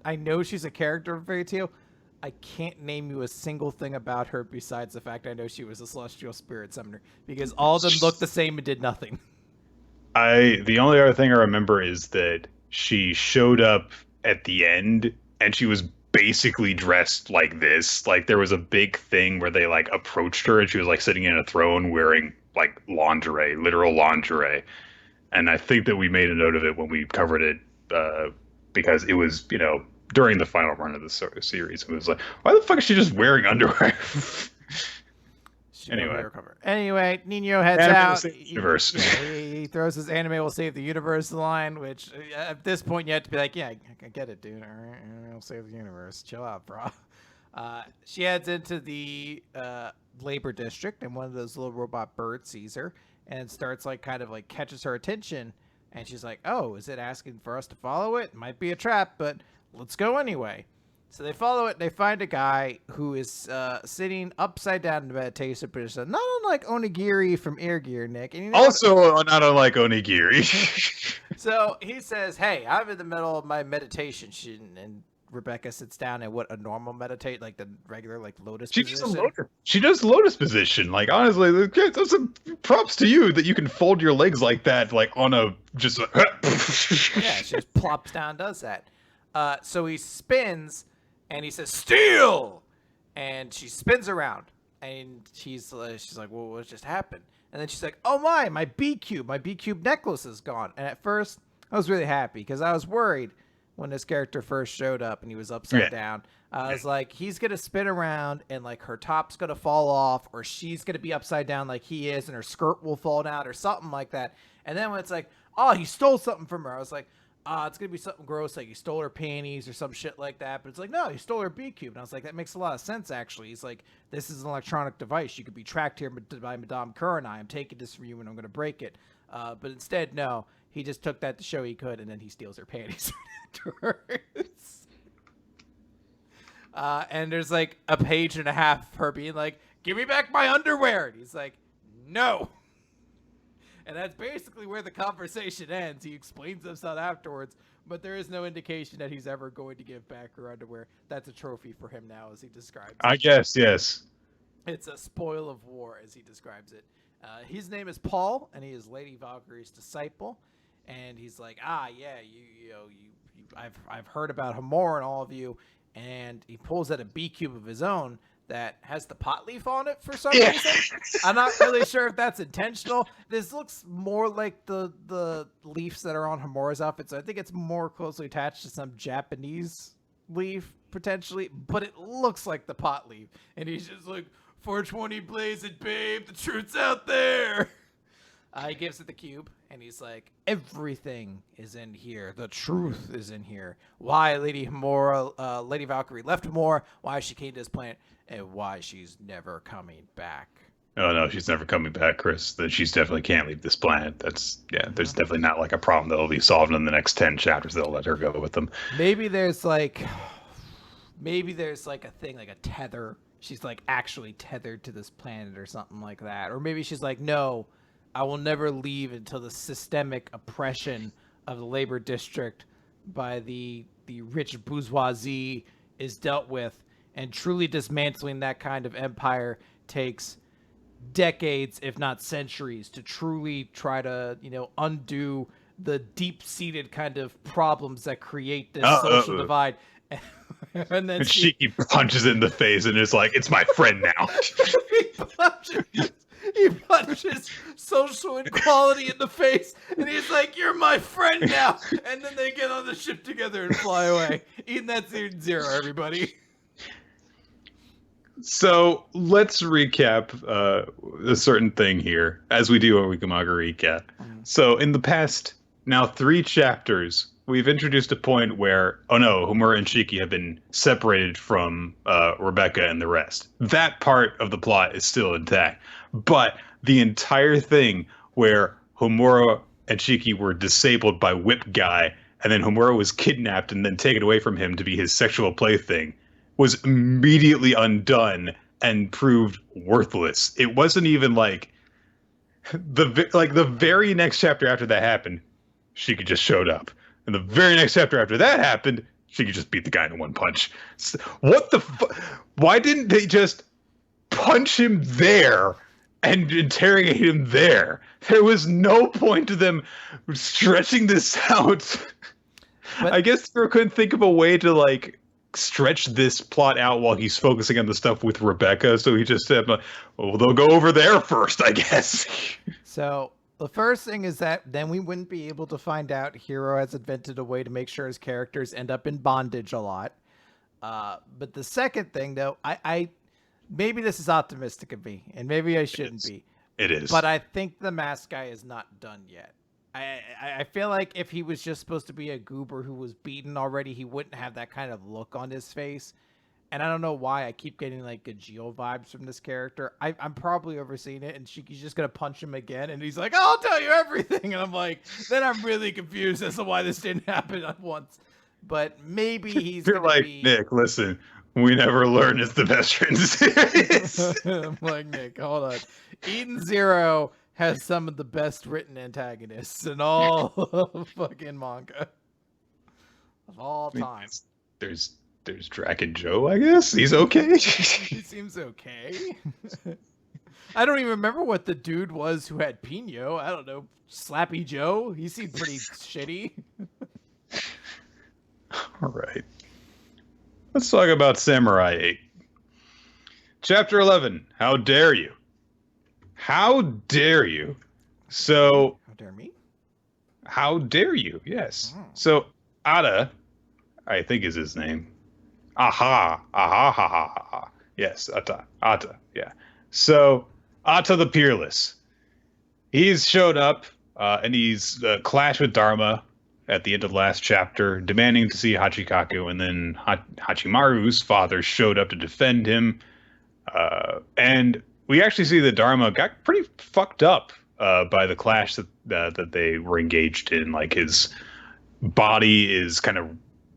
I know she's a character of Fairy Tail. I can't name you a single thing about her besides the fact I know she was a celestial spirit summoner, because all of them looked the same and did nothing. The only other thing I remember is that she showed up at the end and she was basically dressed like this. Like there was a big thing where they like approached her and she was like sitting in a throne wearing like lingerie, literal lingerie. And I think that we made a note of it when we covered it because it was, during the final run of the series. It was like, why the fuck is she just wearing underwear? Anyway, Nino heads out. Universe. He throws his anime will save the universe line, which at this point you have to be like, yeah, I get it, dude. All right, I'll save the universe. Chill out, bro. She heads into the labor district, and one of those little robot birds sees her and starts catches her attention. And she's like, oh, is it asking for us to follow it? Might be a trap, but let's go anyway. So they follow it. They find a guy who is sitting upside down in meditation position, not unlike Onigiri from Air Gear, Nick. And also not unlike Onigiri. So he says, hey, I'm in the middle of my meditation. And Rebecca sits down in what a normal meditate, like the regular lotus position. She does lotus position. Like, honestly, those are props to you that you can fold your legs like that, like on a just. Yeah, she just plops down and does that. So he spins. And he says, steal! And she spins around. And she's like, well, what just happened? And then she's like, oh my B-Cube necklace is gone. And at first, I was really happy because I was worried when this character first showed up and he was upside down. I was like, he's going to spin around and like her top's going to fall off, or she's going to be upside down like he is and her skirt will fall down or something like that. And then when it's like, oh, he stole something from her, I was like, it's going to be something gross, like he stole her panties or some shit like that. But it's like, no, he stole her B-Cube. And I was like, that makes a lot of sense, actually. He's like, this is an electronic device. You could be tracked here by Madame Kurenai. I'm taking this from you and I'm going to break it. But instead, no, he just took that to show he could, and then he steals her panties afterwards. And there's like a page and a half of her being like, give me back my underwear. And he's like, no. And that's basically where the conversation ends. He explains himself afterwards, but there is no indication that he's ever going to give back her underwear. That's a trophy for him now, as he describes it. I guess, yes. It's a spoil of war, as he describes it. His name is Paul, and he is Lady Valkyrie's disciple. And he's like, I've heard about Hamor and all of you. And he pulls out a B-Cube of his own that has the pot leaf on it for some reason. I'm not really sure if that's intentional. This looks more like the leaves that are on Hamura's outfit, so I think it's more closely attached to some Japanese leaf, potentially, but it looks like the pot leaf. And he's just like, 420 blaze it, babe, the truth's out there. He gives it the cube, and he's like, everything is in here. The truth is in here. Why Lady Valkyrie left Hamor, why she came to this planet, and why she's never coming back. Oh, no, she's never coming back, Chris. She definitely can't leave this planet. There's definitely not like a problem that'll be solved in the next 10 chapters. They'll let her go with them. Maybe there's like a thing, like a tether. She's like actually tethered to this planet or something like that. Or maybe she's like, no, I will never leave until the systemic oppression of the labor district by the rich bourgeoisie is dealt with. And truly dismantling that kind of empire takes decades, if not centuries, to truly try to, undo the deep-seated kind of problems that create this social divide. And then she punches it in the face and is like, it's my friend now. He punches social inequality in the face, and he's like, you're my friend now. And then they get on the ship together and fly away. Eating that zero, everybody. So let's recap a certain thing here, as we do our Wikimanga recap. So in the past, now 3 chapters, we've introduced a point where, oh no, Homura and Shiki have been separated from Rebecca and the rest. That part of the plot is still intact. But the entire thing where Homura and Shiki were disabled by Whip Guy, and then Homura was kidnapped and then taken away from him to be his sexual plaything, was immediately undone and proved worthless. It wasn't even like the very next chapter after that happened, Shiki just showed up. And the very next chapter after that happened, Shiki just beat the guy in one punch. What the why didn't they just punch him there and interrogate him there? There was no point to them stretching this out. But I guess they couldn't think of a way to like stretch this plot out while he's focusing on the stuff with Rebecca, so he just said, well, they'll go over there first, I guess. So the first thing is that then we wouldn't be able to find out Hiro has invented a way to make sure his characters end up in bondage a lot. But the second thing, though, I maybe this is optimistic of me, and maybe I shouldn't be. It is. But I think the mask guy is not done yet. I feel like if he was just supposed to be a goober who was beaten already, he wouldn't have that kind of look on his face. And I don't know why I keep getting like Gajeel vibes from this character. I'm probably overseeing it, and Shiki's just gonna punch him again, and he's like, "I'll tell you everything," and I'm like, then I'm really confused as to why this didn't happen at once. But maybe he's You're like, Nick, listen, we never learn is the best friend series. I'm like, Nick, hold on. Eden Zero has some of the best written antagonists in all of fucking manga of all time. There's Dragon Joe, I guess. He's okay. He seems okay. I don't even remember what the dude was who had Pino. I don't know. Slappy Joe? He seemed pretty shitty. All right. Let's talk about Samurai 8. Chapter 11. How dare you? How dare you? So... How dare me? How dare you? Yes. So, Ada, I think is his name. Aha. Aha, ha, ha, ha, ha. Yes, Ata, yeah. So, Ata the Peerless. He's showed up, and he's clashed with Dharma at the end of the last chapter, demanding to see Hachikaku, and then Hachimaru's father showed up to defend him. And we actually see that Dharma got pretty fucked up by the clash that they were engaged in. Like, his body is kind of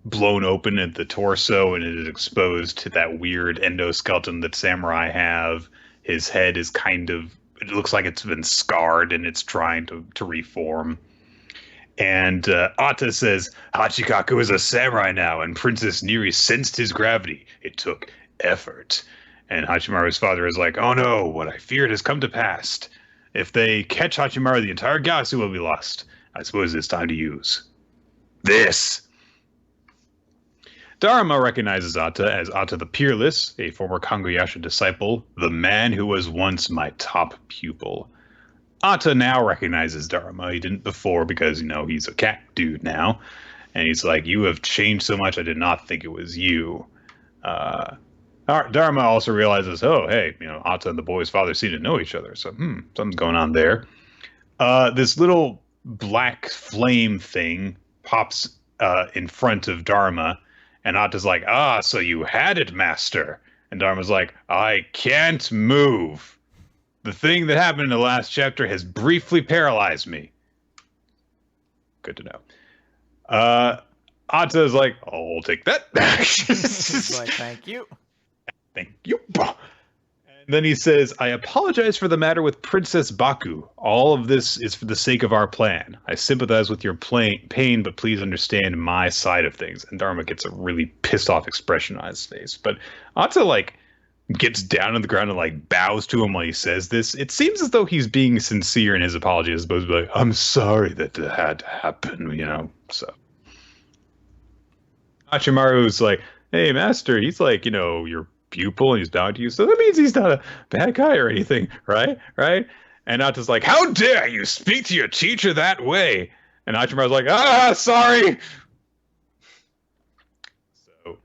blown open at the torso, and it is exposed to that weird endoskeleton that samurai have. His head is kind of, it looks like it's been scarred, and it's trying to reform. And Ata says, Hachikaku is a samurai now, and Princess Neri sensed his gravity. It took effort. And Hachimaru's father is like, oh no, what I feared has come to pass. If they catch Hachimaru, the entire galaxy will be lost. I suppose it's time to use this. Dharma recognizes Ata as Ata the Peerless, a former Kanguyasha disciple, the man who was once my top pupil. Ata now recognizes Dharma. He didn't before because, he's a cat dude now. And he's like, you have changed so much, I did not think it was you. Dharma also realizes, oh, hey, Ata and the boy's father seem to know each other. So, something's going on there. This little black flame thing pops in front of Dharma. And Ata's like, so you had it, master. And Dharma's like, I can't move. The thing that happened in the last chapter has briefly paralyzed me. Good to know. Ata's like, I'll take that. He's like, thank you. Thank you. And then he says, I apologize for the matter with Princess Baku. All of this is for the sake of our plan. I sympathize with your pain, but please understand my side of things. And Dharma gets a really pissed off expression on his face. But Ata, gets down on the ground and, bows to him while he says this. It seems as though he's being sincere in his apology as opposed to I'm sorry that it had to happen, so. Hachimaru's like, hey, master, he's your pupil and he's down to you, so that means he's not a bad guy or anything, right? And Ata's like, how dare you speak to your teacher that way? And Hachimaru's like, sorry. So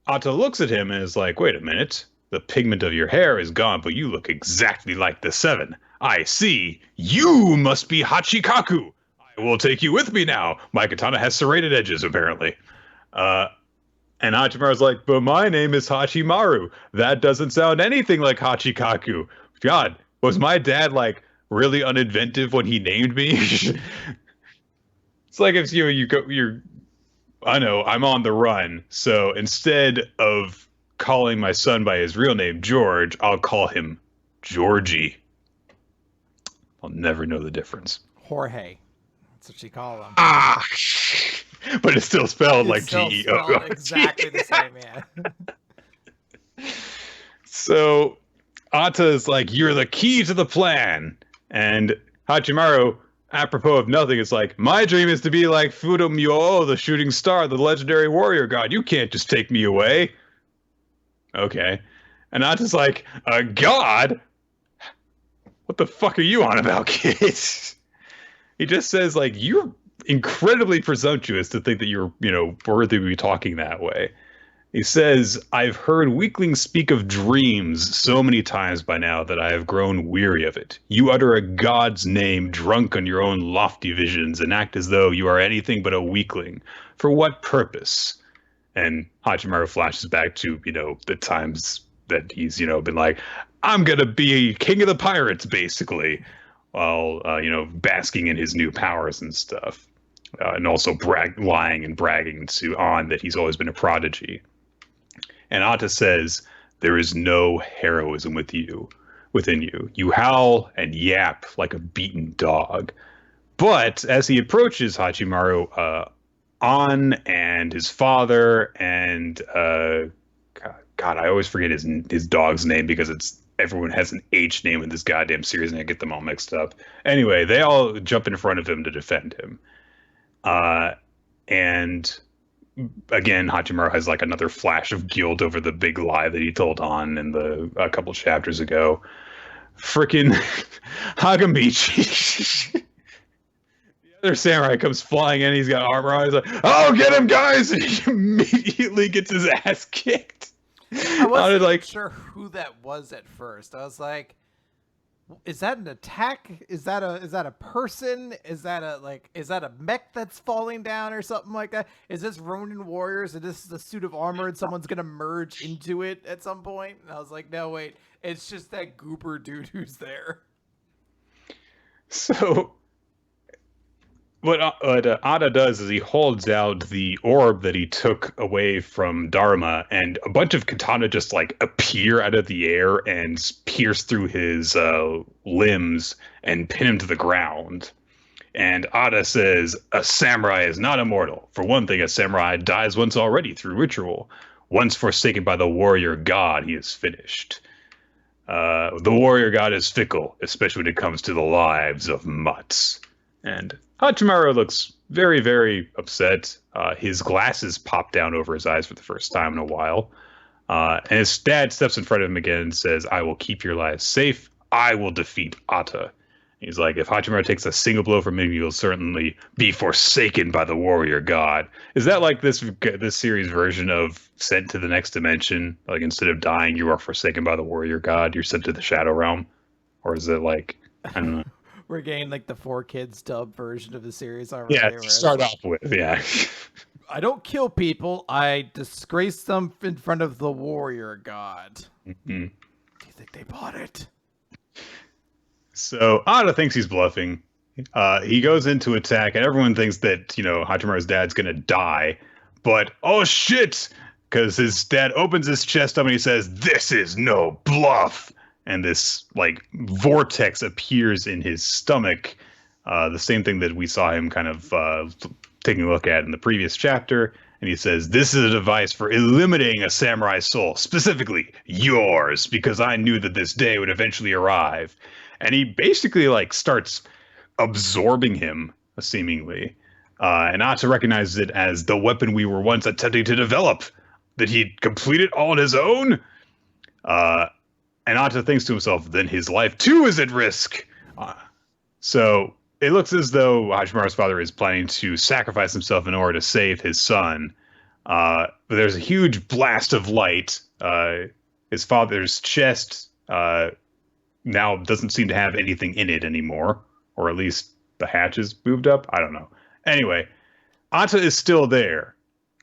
Ata looks at him and is like, wait a minute, the pigment of your hair is gone, but you look exactly like the Seven. I see, you must be Hachikaku. I I will take you with me now. My katana has serrated edges, apparently. Uh, and Hachimaru's like, but my name is Hachimaru. That doesn't sound anything like Hachikaku. God, was my dad like really uninventive when he named me? It's like if you go you're I know I'm on the run, so instead of calling my son by his real name George, I'll call him Georgie. I'll never know the difference. Jorge. That's what you call him. Ah, but it's still spelled like It's still Geo. spelled exactly the same, man. So Ata is like, "You're the key to the plan," and Hachimaru, apropos of nothing, is like, "My dream is to be like Fudomyo, the shooting star, the legendary warrior god. You can't just take me away." Okay, and Ata's like, "A god? What the fuck are you on about, kid?" He just says like, "You're incredibly presumptuous to think that you're, worthy to be talking that way." He says, "I've heard weaklings speak of dreams so many times by now that I have grown weary of it. You utter a god's name drunk on your own lofty visions and act as though you are anything but a weakling. For what purpose?" And Hachimaru flashes back to, the times that he's, been like, "I'm going to be king of the pirates," basically, while, basking in his new powers and stuff. And also lying and bragging to On that he's always been a prodigy. And Ata says, "There is no heroism within you. You howl and yap like a beaten dog." But as he approaches Hachimaru, On and his father and God, I always forget his dog's name because everyone has an H name in this goddamn series and I get them all mixed up. Anyway, they all jump in front of him to defend him. And again, Hachimaru has like another flash of guilt over the big lie that he told On in a couple chapters ago. Frickin' Hagamichi. The other samurai comes flying in. He's got armor on. He's like, "Oh, get him, guys!" And he immediately gets his ass kicked. I wasn't sure who that was at first. I was like, is that an attack? Is that a person? Is that a mech that's falling down or something like that? Is this Ronin Warriors? And this is a suit of armor and someone's gonna merge into it at some point? And I was like, no, wait, it's just that goober dude who's there. So what Ada does is he holds out the orb that he took away from Dharma, and a bunch of katana just like appear out of the air and pierce through his limbs and pin him to the ground. And Ada says, "A samurai is not immortal. For one thing, a samurai dies once already through ritual. Once forsaken by the warrior god, he is finished. The warrior god is fickle, especially when it comes to the lives of mutts." And Hachimaru looks very, very upset. His glasses pop down over his eyes for the first time in a while. And his dad steps in front of him again and says, "I will keep your lives safe. I will defeat Ata." He's like, "If Hachimaru takes a single blow from me, he will certainly be forsaken by the warrior god." Is that like this series version of sent to the next dimension? Like instead of dying, you are forsaken by the warrior god. You're sent to the shadow realm, or is it like, I don't know? We're getting like the 4Kids dub version of the series already. Yeah, to start off with, yeah. I don't kill people. I disgrace them in front of the warrior god. Mm-hmm. Do you think they bought it? So Ada thinks he's bluffing. He goes in to attack, and everyone thinks that, Hachimaru's dad's gonna die. But, oh shit! Because his dad opens his chest up and he says, "This is no bluff!" And this, like, vortex appears in his stomach. The same thing that we saw him kind of taking a look at in the previous chapter. And he says, "This is a device for eliminating a samurai's soul, specifically yours, because I knew that this day would eventually arrive." And he basically, like, starts absorbing him, seemingly. And Ata recognizes it as the weapon we were once attempting to develop, that he'd completed all on his own. And Ata thinks to himself, then his life too is at risk. So it looks as though Hachimaru's father is planning to sacrifice himself in order to save his son. But there's a huge blast of light. His father's chest now doesn't seem to have anything in it anymore, or at least the hatches moved up. I don't know. Anyway, Ata is still there,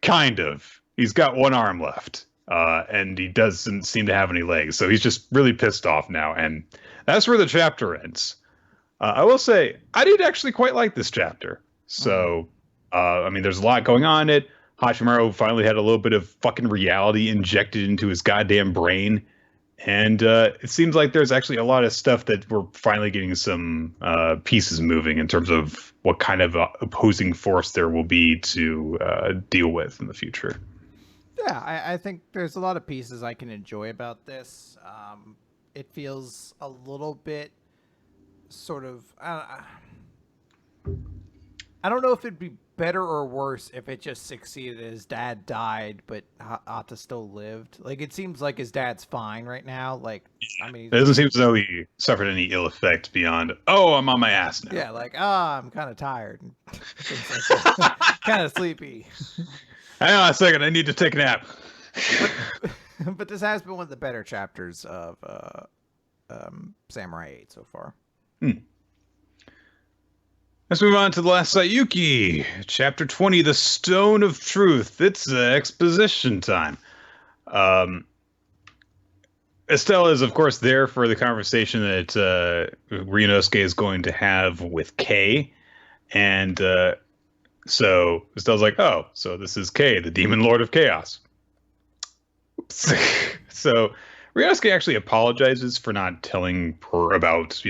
kind of. He's got one arm left, and he doesn't seem to have any legs, so he's just really pissed off now. And that's where the chapter ends. I will say, I did actually quite like this chapter. So, I mean, there's a lot going on in it. Hachimaru finally had a little bit of fucking reality injected into his goddamn brain. And it seems like there's actually a lot of stuff that we're finally getting some pieces moving in terms of what kind of opposing force there will be to deal with in the future. Yeah, I think there's a lot of pieces I can enjoy about this. It feels a little bit sort of... I don't know if it'd be better or worse if it just succeeded. His dad died, but Ata still lived. Like, it seems like his dad's fine right now. Like, I mean, it doesn't seem as though he suffered any ill effects beyond, oh, I'm on my ass now. Yeah, like, I'm kind of tired. Kind of sleepy. Hang on a second, I need to take a nap. But this has been one of the better chapters of Samurai 8 so far. Let's move on to the Last Saiyuki, Chapter 20, The Stone of Truth. It's exposition time. Estelle is, of course, there for the conversation that Ryunosuke is going to have with Kei. And so Estelle's like, oh, so this is Kei, the Demon Lord of Chaos. Oops. So Ryunosuke actually apologizes for not telling her about,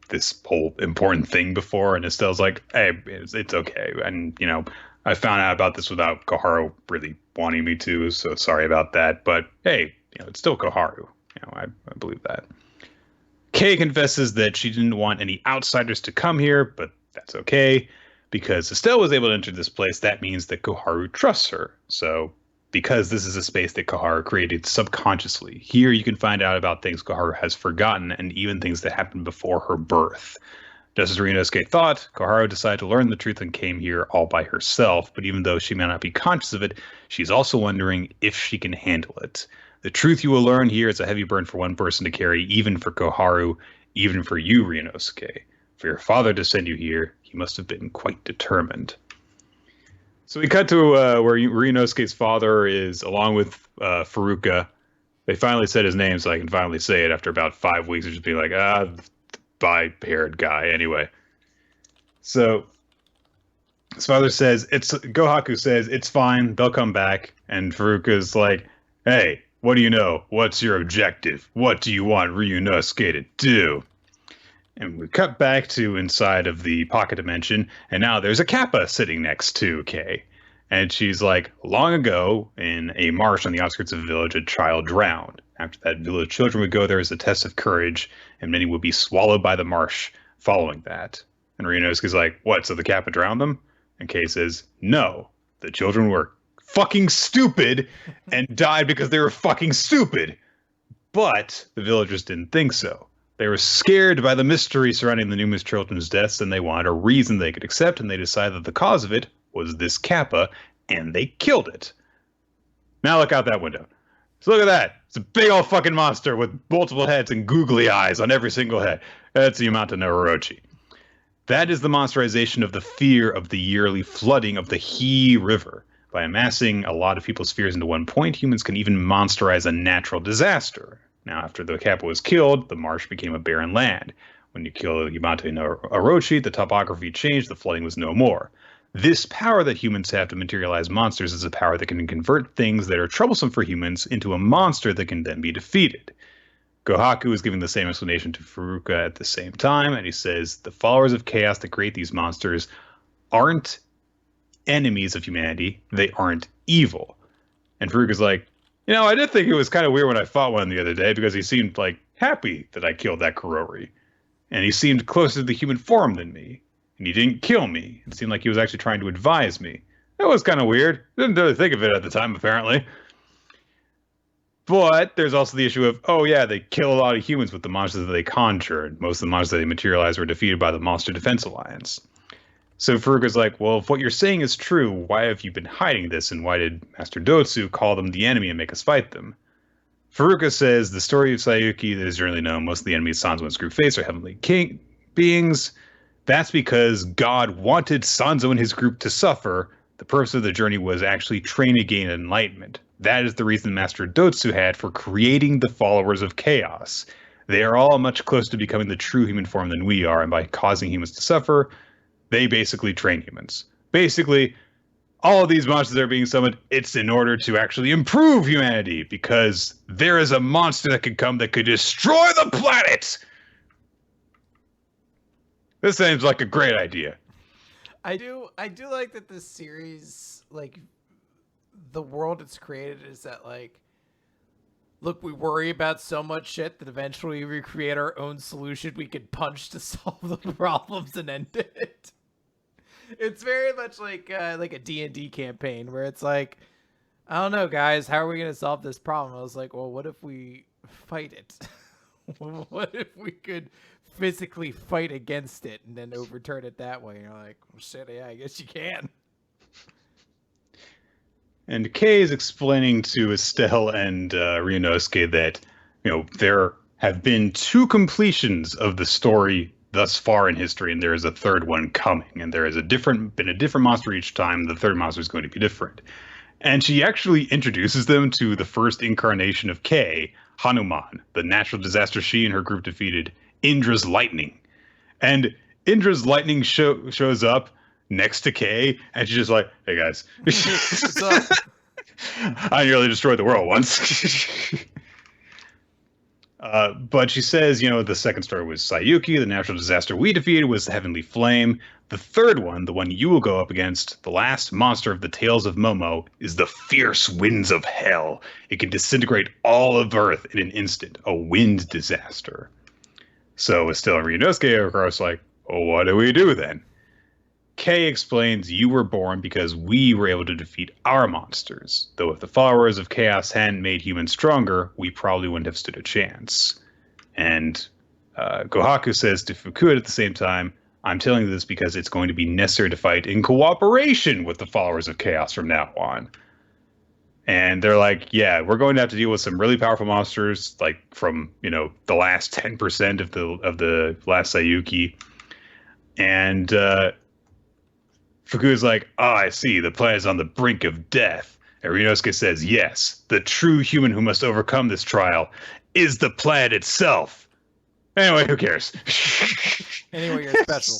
this whole important thing before. And Estelle's like, hey, it's okay. And, I found out about this without Koharu really wanting me to. So sorry about that. But hey, it's still Koharu. I believe that. Kei confesses that she didn't want any outsiders to come here, but that's okay. Because Estelle was able to enter this place, that means that Koharu trusts her. So because this is a space that Koharu created subconsciously. Here you can find out about things Koharu has forgotten and even things that happened before her birth. Just as Ryunosuke thought, Koharu decided to learn the truth and came here all by herself, but even though she may not be conscious of it, she's also wondering if she can handle it. The truth you will learn here is a heavy burden for one person to carry, even for Koharu, even for you, Ryunosuke. For your father to send you here, he must have been quite determined. So we cut to where Ryunosuke's father is, along with Furuka. They finally said his name, so I can finally say it after about 5 weeks of just being like, bye-haired guy. Anyway. So his father says, Gohaku says, it's fine, they'll come back. And Furuka's like, hey, what do you know? What's your objective? What do you want Ryunosuke to do? And we cut back to inside of the pocket dimension, and now there's a Kappa sitting next to Kei. And she's like, long ago, in a marsh on the outskirts of a village, a child drowned. After that, village children would go there as a test of courage, and many would be swallowed by the marsh following that. And Ryunosuke's like, what, so the Kappa drowned them? And Kei says, no, the children were fucking stupid and died because they were fucking stupid. But the villagers didn't think so. They were scared by the mystery surrounding the numerous children's deaths, and they wanted a reason they could accept, and they decided that the cause of it was this Kappa, and they killed it. Now look out that window. So look at that. It's a big old fucking monster with multiple heads and googly eyes on every single head. That's the Yamato no Orochi. That is the monsterization of the fear of the yearly flooding of the He River. By amassing a lot of people's fears into one point, humans can even monsterize a natural disaster. Now, after the Kappa was killed, the marsh became a barren land. When you kill Yamato no Orochi, the topography changed, the flooding was no more. This power that humans have to materialize monsters is a power that can convert things that are troublesome for humans into a monster that can then be defeated. Gohaku is giving the same explanation to Furuka at the same time, and he says the followers of chaos that create these monsters aren't enemies of humanity, they aren't evil. And Furuka's like, I did think it was kind of weird when I fought one the other day because he seemed like happy that I killed that Kurori. And he seemed closer to the human form than me. And he didn't kill me. It seemed like he was actually trying to advise me. That was kind of weird. Didn't really think of it at the time, apparently. But there's also the issue of, they kill a lot of humans with the monsters that they conjured. Most of the monsters that they materialized were defeated by the Monster Defense Alliance. So Furuka's like, well, if what you're saying is true, why have you been hiding this? And why did Master Dotsu call them the enemy and make us fight them? Furuka says the story of Saiyuki that is generally known, most of the enemies Sanzo and Screwface are heavenly beings. That's because God wanted Sanzo and his group to suffer. The purpose of the journey was actually training to gain enlightenment. That is the reason Master Dotsu had for creating the followers of chaos. They are all much closer to becoming the true human form than we are, and by causing humans to suffer, they basically train humans. Basically, all of these monsters that are being summoned, it's in order to actually improve humanity, because there is a monster that could come that could destroy the planet! This seems like a great idea. I do like that this series, like, the world it's created is that, like, look, we worry about so much shit that eventually we create our own solution we could punch to solve the problems and end it. It's very much like a D&D campaign where it's like, I don't know, guys, how are we going to solve this problem? I was like, well, what if we fight it? What if we could physically fight against it and then overturn it that way? And you're like, well, shit, yeah, I guess you can. And Kay is explaining to Estelle and Ryunosuke that, there have been 2 completions of the story thus far in history, and there is a 3rd one coming, and there is been a different monster each time. The 3rd monster is going to be different. And she actually introduces them to the first incarnation of Kay, Hanuman, the natural disaster she and her group defeated, Indra's lightning. And Indra's lightning shows up next to Kay, and she's just like, hey guys. What's up? I nearly destroyed the world once. But she says, the 2nd story was Saiyuki, the natural disaster we defeated was the Heavenly Flame. The 3rd one, the one you will go up against, the last monster of the Tales of Momo, is the fierce winds of hell. It can disintegrate all of Earth in an instant, a wind disaster. So Estelle and Ryunosuke are, of course, like, well, what do we do then? Kay explains you were born because we were able to defeat our monsters. Though if the followers of Chaos hadn't made humans stronger, we probably wouldn't have stood a chance. And Gohaku says to Fukuda at the same time, I'm telling you this because it's going to be necessary to fight in cooperation with the followers of Chaos from now on. And they're like, yeah, we're going to have to deal with some really powerful monsters, like from, the last 10% of the Last Saiyuki. And Fukuda's like, I see, the planet is on the brink of death. And Ryunosuke says, yes, the true human who must overcome this trial is the planet itself. Anyway, who cares? Anyway, you're special.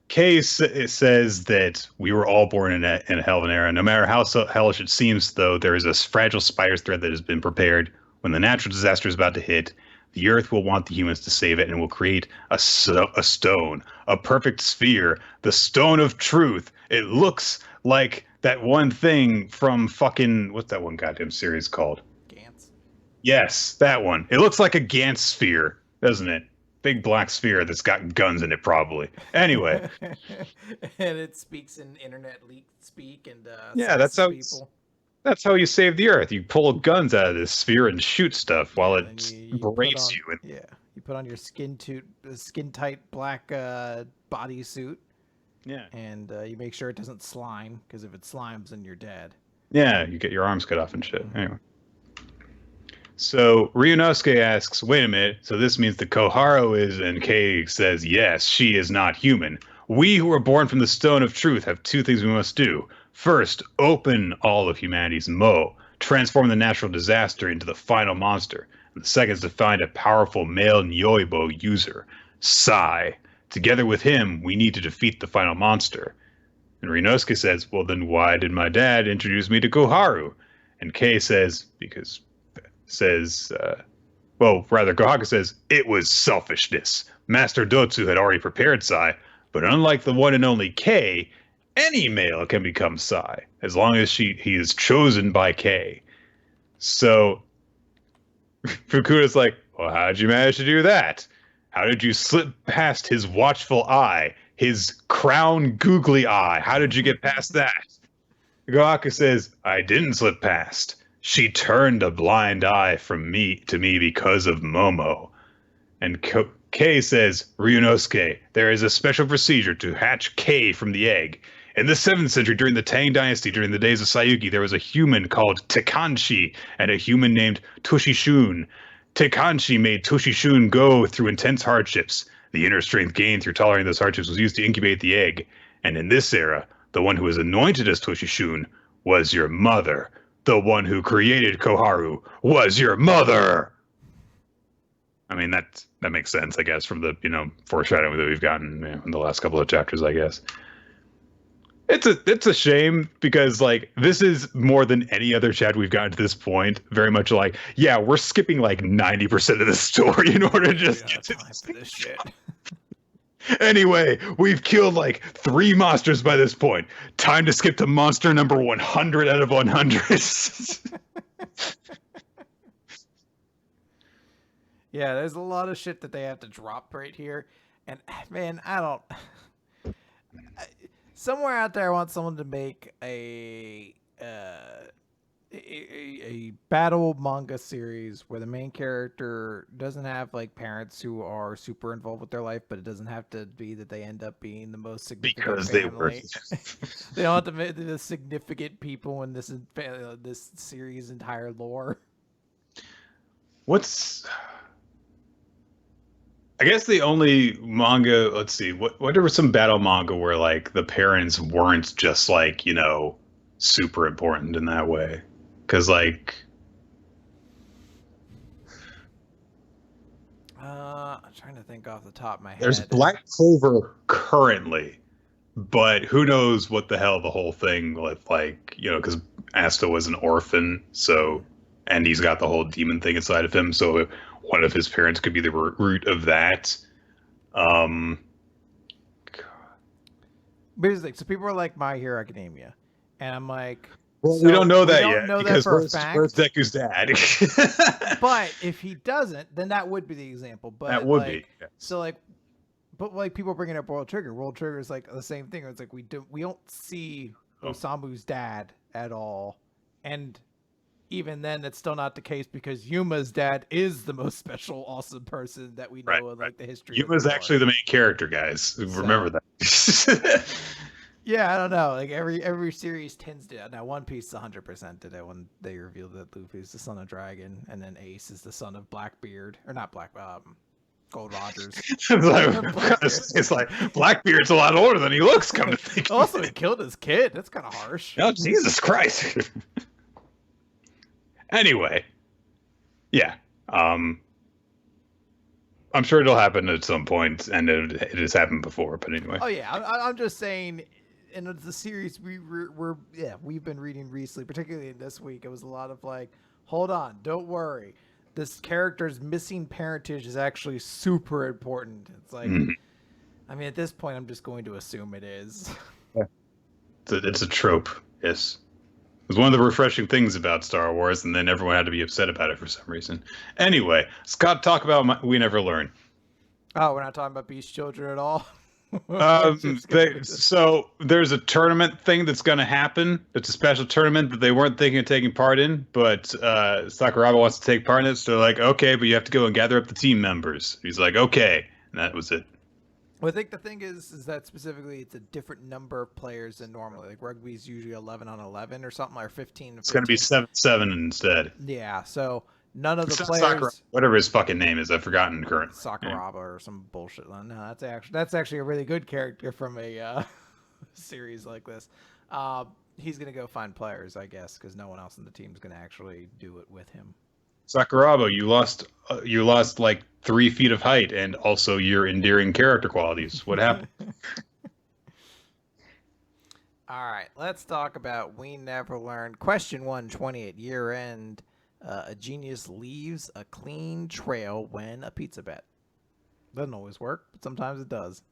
Kay says that we were all born in a hell of an era. No matter how hellish it seems, though, there is a fragile spider's thread that has been prepared. When the natural disaster is about to hit, the Earth will want the humans to save it and will create a stone, a perfect sphere, the stone of truth. It looks like that one thing from fucking, what's that one goddamn series called? Gantz. Yes, that one. It looks like a Gantz sphere, doesn't it? Big black sphere that's got guns in it, probably. Anyway. And it speaks in internet leak speak and yeah, that's how people. That's how you save the Earth. You pull guns out of this sphere and shoot stuff while it berates you. Yeah, you put on your skin tight black bodysuit. Yeah, and you make sure it doesn't slime, because if it slimes, then you're dead. Yeah, you get your arms cut off and shit. Anyway. So Ryunosuke asks, wait a minute, so this means that Koharu is, and Kei says, yes, she is not human. We who are born from the Stone of Truth have 2 things we must do. First, open all of humanity's Mo, transform the natural disaster into the final monster. And the second is to find a powerful male Nyoibo user, Sai. Together with him, we need to defeat the final monster. And Ryunosuke says, well, then why did my dad introduce me to Koharu? And Kei says, Kohaku says, it was selfishness. Master Dotsu had already prepared Sai, but unlike the one and only Kei, any male can become Sai, as long as he is chosen by Kei. So Fukuda's like, well, how did you manage to do that? How did you slip past his watchful eye, his crown googly eye? How did you get past that? Gohaku says, I didn't slip past. She turned a blind eye from me to me because of Momo. And Kei says, Ryunosuke, there is a special procedure to hatch Kei from the egg. In the 7th century, during the Tang Dynasty, during the days of Saiyuki, there was a human called Tekanshi and a human named Toshishun. Tekanshi made Toshishun go through intense hardships. The inner strength gained through tolerating those hardships was used to incubate the egg. And in this era, the one who was anointed as Toshishun was your mother. The one who created Koharu was your mother. I mean, that makes sense, I guess, from the foreshadowing that we've gotten in the last couple of chapters, I guess. It's a shame because like this is more than any other chat we've gotten to this point. Very much like, yeah, we're skipping like 90% of the story in order to just get to this shit. Anyway, we've killed like 3 monsters by this point. Time to skip to monster number 100 out of 100. Yeah, there's a lot of shit that they have to drop right here, and man, I don't. Somewhere out there, I want someone to make a battle manga series where the main character doesn't have like parents who are super involved with their life, but it doesn't have to be that they end up being the most significant because family. they were. They don't have to be the significant people in this series' entire lore. I guess the only manga, let's see, what were some battle manga where like the parents weren't just like, super important in that way? Because like I'm trying to think off the top of my head. There's Black Clover currently, but who knows what the hell the whole thing with like, because Asta was an orphan, so, and he's got the whole demon thing inside of him, so one of his parents could be the root of that. But here's the thing, so people are like My Hero Academia, and I'm like, well, we don't know that yet because where's Deku's dad? But if he doesn't, then that would be the example. But that would be. Yes. So like, but like people bringing up World Trigger. World Trigger is like the same thing. It's like we don't see Osamu's dad at all, and even then, it's still not the case because Yuma's dad is the most special, awesome person that we know in like the history. Yuma's actually the main character, guys. Remember that. Yeah, I don't know. Like every series tends to. Now, One Piece 100% did it when they revealed that Luffy's the son of Dragon, and then Ace is the son of Blackbeard, or not Gold Rogers. It's like Blackbeard's a lot older than he looks. Come to think. Also, he killed his kid. That's kind of harsh. Oh, Jesus Christ. Anyway, yeah. I'm sure it'll happen at some point, and it has happened before. But anyway. Oh yeah, I'm just saying. In the series we've been reading recently, particularly this week, it was a lot of like, hold on, don't worry, this character's missing parentage is actually super important. It's like, I mean, at this point, I'm just going to assume it is. Yeah. It's a trope. Yes. It was one of the refreshing things about Star Wars, and then everyone had to be upset about it for some reason. Anyway, Scott, talk about We Never Learn. Oh, we're not talking about Beast Children at all? So there's a tournament thing that's going to happen. It's a special tournament that they weren't thinking of taking part in, but Sakuraba wants to take part in it, so they're like, okay, but you have to go and gather up the team members. He's like, okay, and that was it. Well, I think the thing is that specifically it's a different number of players than normally. Like rugby is usually 11 on 11 or something, or 15. It's going to be 7-7 instead. Yeah, so none of the players, whatever his fucking name is, I've forgotten currently. Sakuraba or some bullshit. No, that's actually a really good character from a series like this. He's gonna go find players, I guess, because no one else in the team is gonna actually do it with him. Sakuraba, you lost like 3 feet of height and also your endearing character qualities. What happened? All right, let's talk about We Never Learned. Question 120 at year end. A genius leaves a clean trail when a pizza bet. Doesn't always work, but sometimes it does.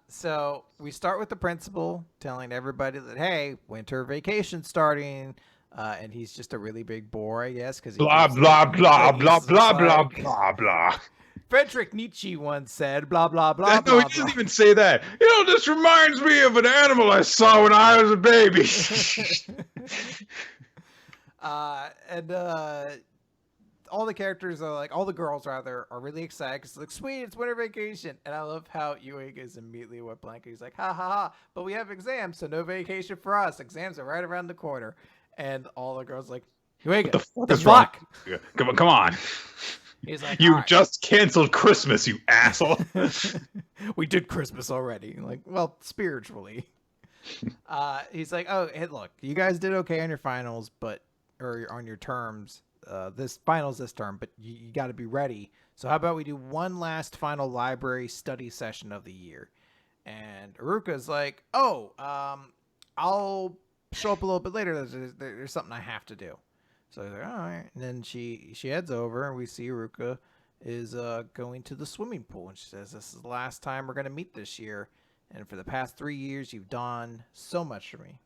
So we start with the principal telling everybody that, hey, winter vacation starting. And he's just a really big bore, I guess. Cause blah, blah, blah, blah, blah, blah, blah, blah. Friedrich Nietzsche once said, blah, blah, blah, no, blah, he doesn't even say that. This reminds me of an animal I saw when I was a baby. All the characters are like, all the girls rather, are really excited because it's like, sweet, it's winter vacation. And I love how Yuiga is immediately wet blanket. He's like, ha ha ha, but we have exams, so no vacation for us. Exams are right around the corner. And all the girls are like, Yuiga, the fuck the is wrong? fuck? Come on. He's like, You all right. just canceled Christmas, you asshole. We did Christmas already. Like, well, spiritually. He's like, oh, hey, look, you guys did okay on your finals, or on your terms. This finals this term, but you got to be ready. So how about we do one last final library study session of the year? And Aruka's like, oh, I'll show up a little bit later. There's something I have to do. So he's like, all right. And then she heads over, and we see Aruka is going to the swimming pool, and she says, this is the last time we're going to meet this year. And for the past 3 years, you've done so much for me.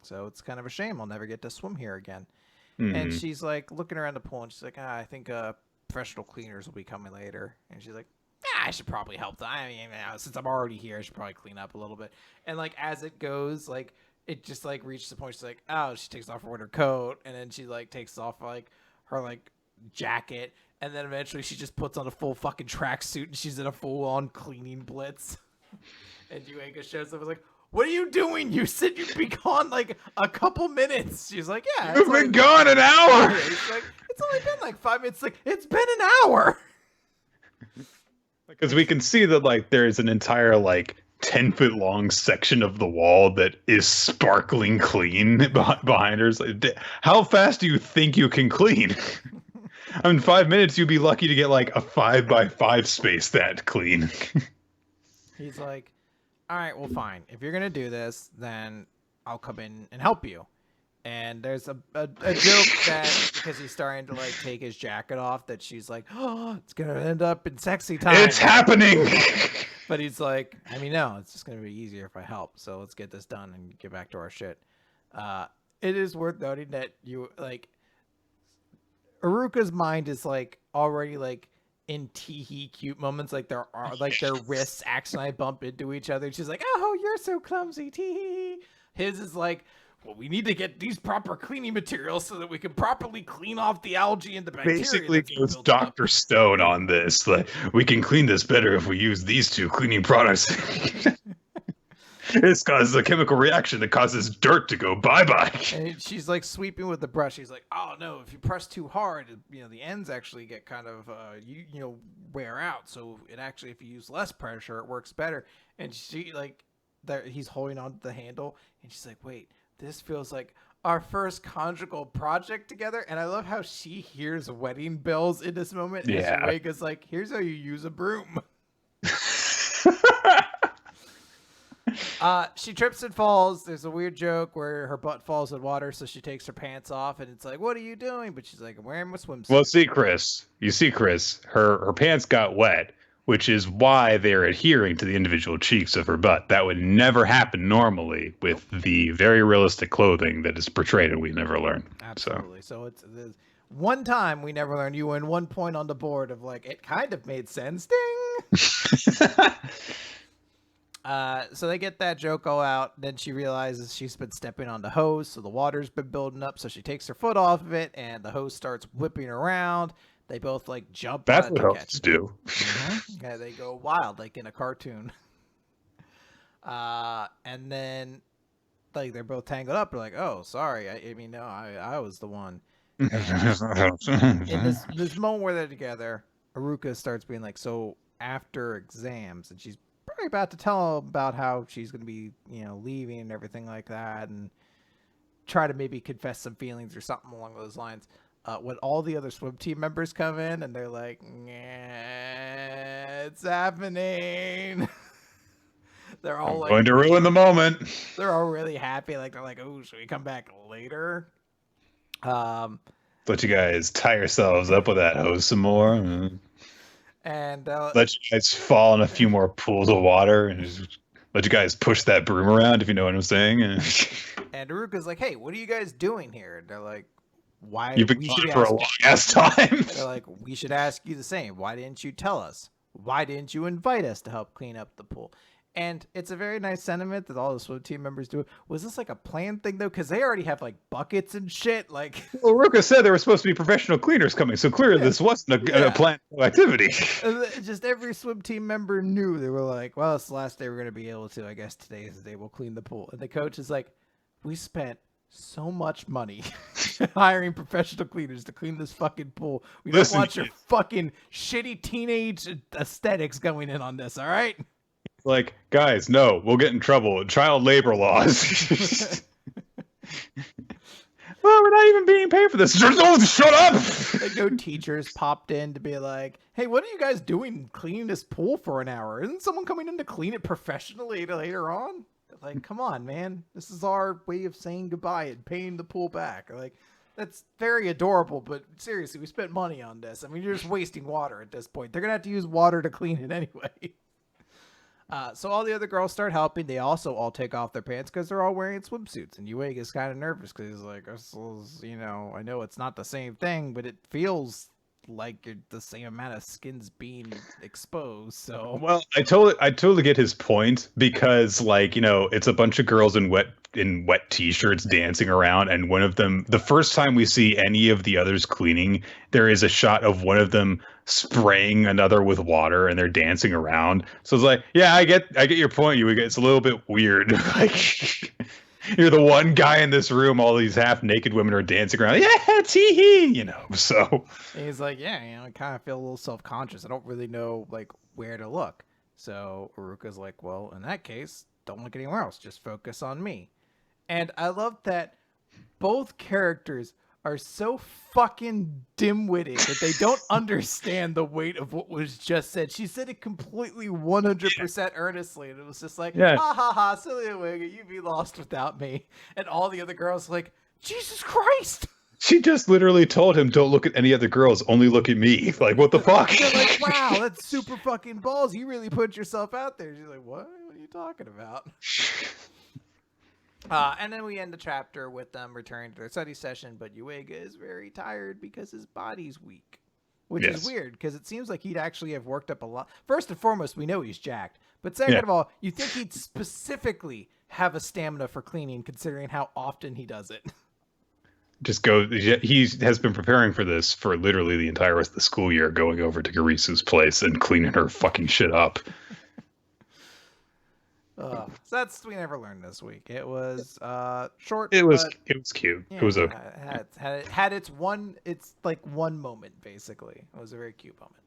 So it's kind of a shame I'll never get to swim here again. Mm-hmm. And she's like looking around the pool, and she's like, I think professional cleaners will be coming later. And she's like, I should probably help them. I mean, since I'm already here, I should probably clean up a little bit. And like as it goes, like it just like reaches the point she's like, oh, she takes off her winter coat, and then she like takes off like her like jacket, and then eventually she just puts on a full fucking tracksuit, and she's in a full on cleaning blitz. And Yuiga shows up and is like, what are you doing? You said you'd be gone like a couple minutes. She's like, yeah. You've been gone an hour. He's like, it's only been like 5 minutes. Like, it's been an hour. Because we can see that like there's an entire like 10-foot long section of the wall that is sparkling clean behind her. Like, how fast do you think you can clean? I mean, 5 minutes, you'd be lucky to get like a 5x5 space that clean. He's like, all right, well, fine. If you're going to do this, then I'll come in and help you. And there's a joke that because he's starting to like take his jacket off, that she's like, oh, it's going to end up in sexy time. It's happening. But he's like, I mean, no, it's just going to be easier if I help. So let's get this done and get back to our shit. It is worth noting that you like Aruka's mind is like already like in teehee cute moments, like there are like their wrists accidentally bump into each other. She's like, oh, you're so clumsy, teehee. His is like, well, we need to get these proper cleaning materials so that we can properly clean off the algae and the bacteria. Basically goes Dr. Stone on this. Like, we can clean this better if we use these two cleaning products. This causes a chemical reaction that causes dirt to go bye-bye. And she's like sweeping with the brush. She's like, oh no, if you press too hard, the ends actually get kind of, wear out. So it actually, if you use less pressure, it works better. And she he's holding on to the handle, and she's like, wait, this feels like our first conjugal project together. And I love how she hears wedding bells in this moment. Yeah. And Shuega's like, here's how you use a broom. She trips and falls. There's a weird joke where her butt falls in water, so she takes her pants off, and it's like, what are you doing? But she's like, I'm wearing my swimsuit. Well, Chris, her pants got wet, which is why they're adhering to the individual cheeks of her butt. That would never happen normally with the very realistic clothing that is portrayed in We Never Learn. Absolutely. So it's one time We Never Learn. You win 1 point on the board of like, it kind of made sense. Ding! So they get that joke all out. Then she realizes she's been stepping on the hose, so the water's been building up. So she takes her foot off of it, and the hose starts whipping around. They both like jump. That's what hoses do. Mm-hmm. Yeah, they go wild like in a cartoon. And then like they're both tangled up. They're like, "Oh, sorry. I was the one." In this moment where they're together, Aruka starts being like, "So after exams," and she's probably about to tell about how she's going to be, leaving and everything like that, and try to maybe confess some feelings or something along those lines. When all the other swim team members come in and they're like, it's happening. They're all like, going to ruin the moment. They're all really happy. Like, they're like, oh, should we come back later? Let you guys tie yourselves up with that hose some more. And let you guys fall in a few more pools of water, and just let you guys push that broom around, if you know what I'm saying. And Aruka's like, hey, what are you guys doing here? And they're like, why? You've been gone for a long ass time. They're like, we should ask you the same. Why didn't you tell us? Why didn't you invite us to help clean up the pool? And it's a very nice sentiment that all the swim team members do. Was this like a planned thing though? Because they already have like buckets and shit. Like, well, Ruka said there were supposed to be professional cleaners coming, so clearly this wasn't a planned activity. Just every swim team member knew. They were like, well, it's the last day we're going to be able to. I guess today is the day we'll clean the pool. And the coach is like, we spent so much money hiring professional cleaners to clean this fucking pool. We don't Listen, want your fucking shitty teenage aesthetics going in on this, all right? like, guys, no, we'll get in trouble. Child labor laws. Well, we're not even being paid for this. No, shut up! Like, no teachers popped in to be like, hey, what are you guys doing cleaning this pool for an hour? Isn't someone coming in to clean it professionally later on? Like, come on, man. This is our way of saying goodbye and paying the pool back. Like, that's very adorable, but seriously, we spent money on this. I mean, you're just wasting water at this point. They're going to have to use water to clean it anyway. So all the other girls start helping. They also all take off their pants because they're all wearing swimsuits. And Yueg is kind of nervous because he's like, you know, I know it's not the same thing, but it feels like the same amount of skin's being exposed. So well, I totally get his point because, like, you know, it's a bunch of girls in wet t-shirts dancing around, and one of them, the first time we see any of the others cleaning, there is a shot of one of them spraying another with water, and they're dancing around. So it's like, yeah, I get your point. It's a little bit weird. Like, you're the one guy in this room. All these half naked women are dancing around. Yeah, tee, you know. So and he's like, yeah, you know, I kind of feel a little self-conscious. I don't really know like where to look. So Uruka's like, well, in that case, don't look anywhere else. Just focus on me. And I love that both characters are so fucking dim-witted that they don't understand the weight of what was just said. She said it completely 100% earnestly, and it was just like, ha ha ha, silly Omega, you'd be lost without me. And all the other girls like, Jesus Christ! She just literally told him, don't look at any other girls, only look at me. Like, what the fuck? They're like, wow, that's super fucking balls. You really put yourself out there. She's like, what? What are you talking about? And then we end the chapter with them returning to their study session, but Yuega is very tired because his body's weak, which is weird because it seems like he'd actually have worked up a lot. First and foremost, we know he's jacked, but second of all, you think he'd specifically have a stamina for cleaning considering how often he does it. Just go. He has been preparing for this for literally the entire rest of the school year, going over to Garisu's place and cleaning her fucking shit up. So that's We Never Learned this week. It was short. It was cute. Yeah, it was okay. Had its like one moment basically. It was a very cute moment.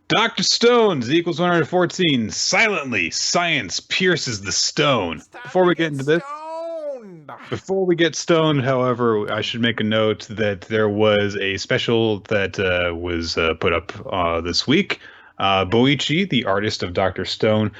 Dr. Stones equals 114. Silently, science pierces the stone. Before we get into this, before we get stoned, however, I should make a note that there was a special that was put up this week. Boichi, the artist of Dr. Stone,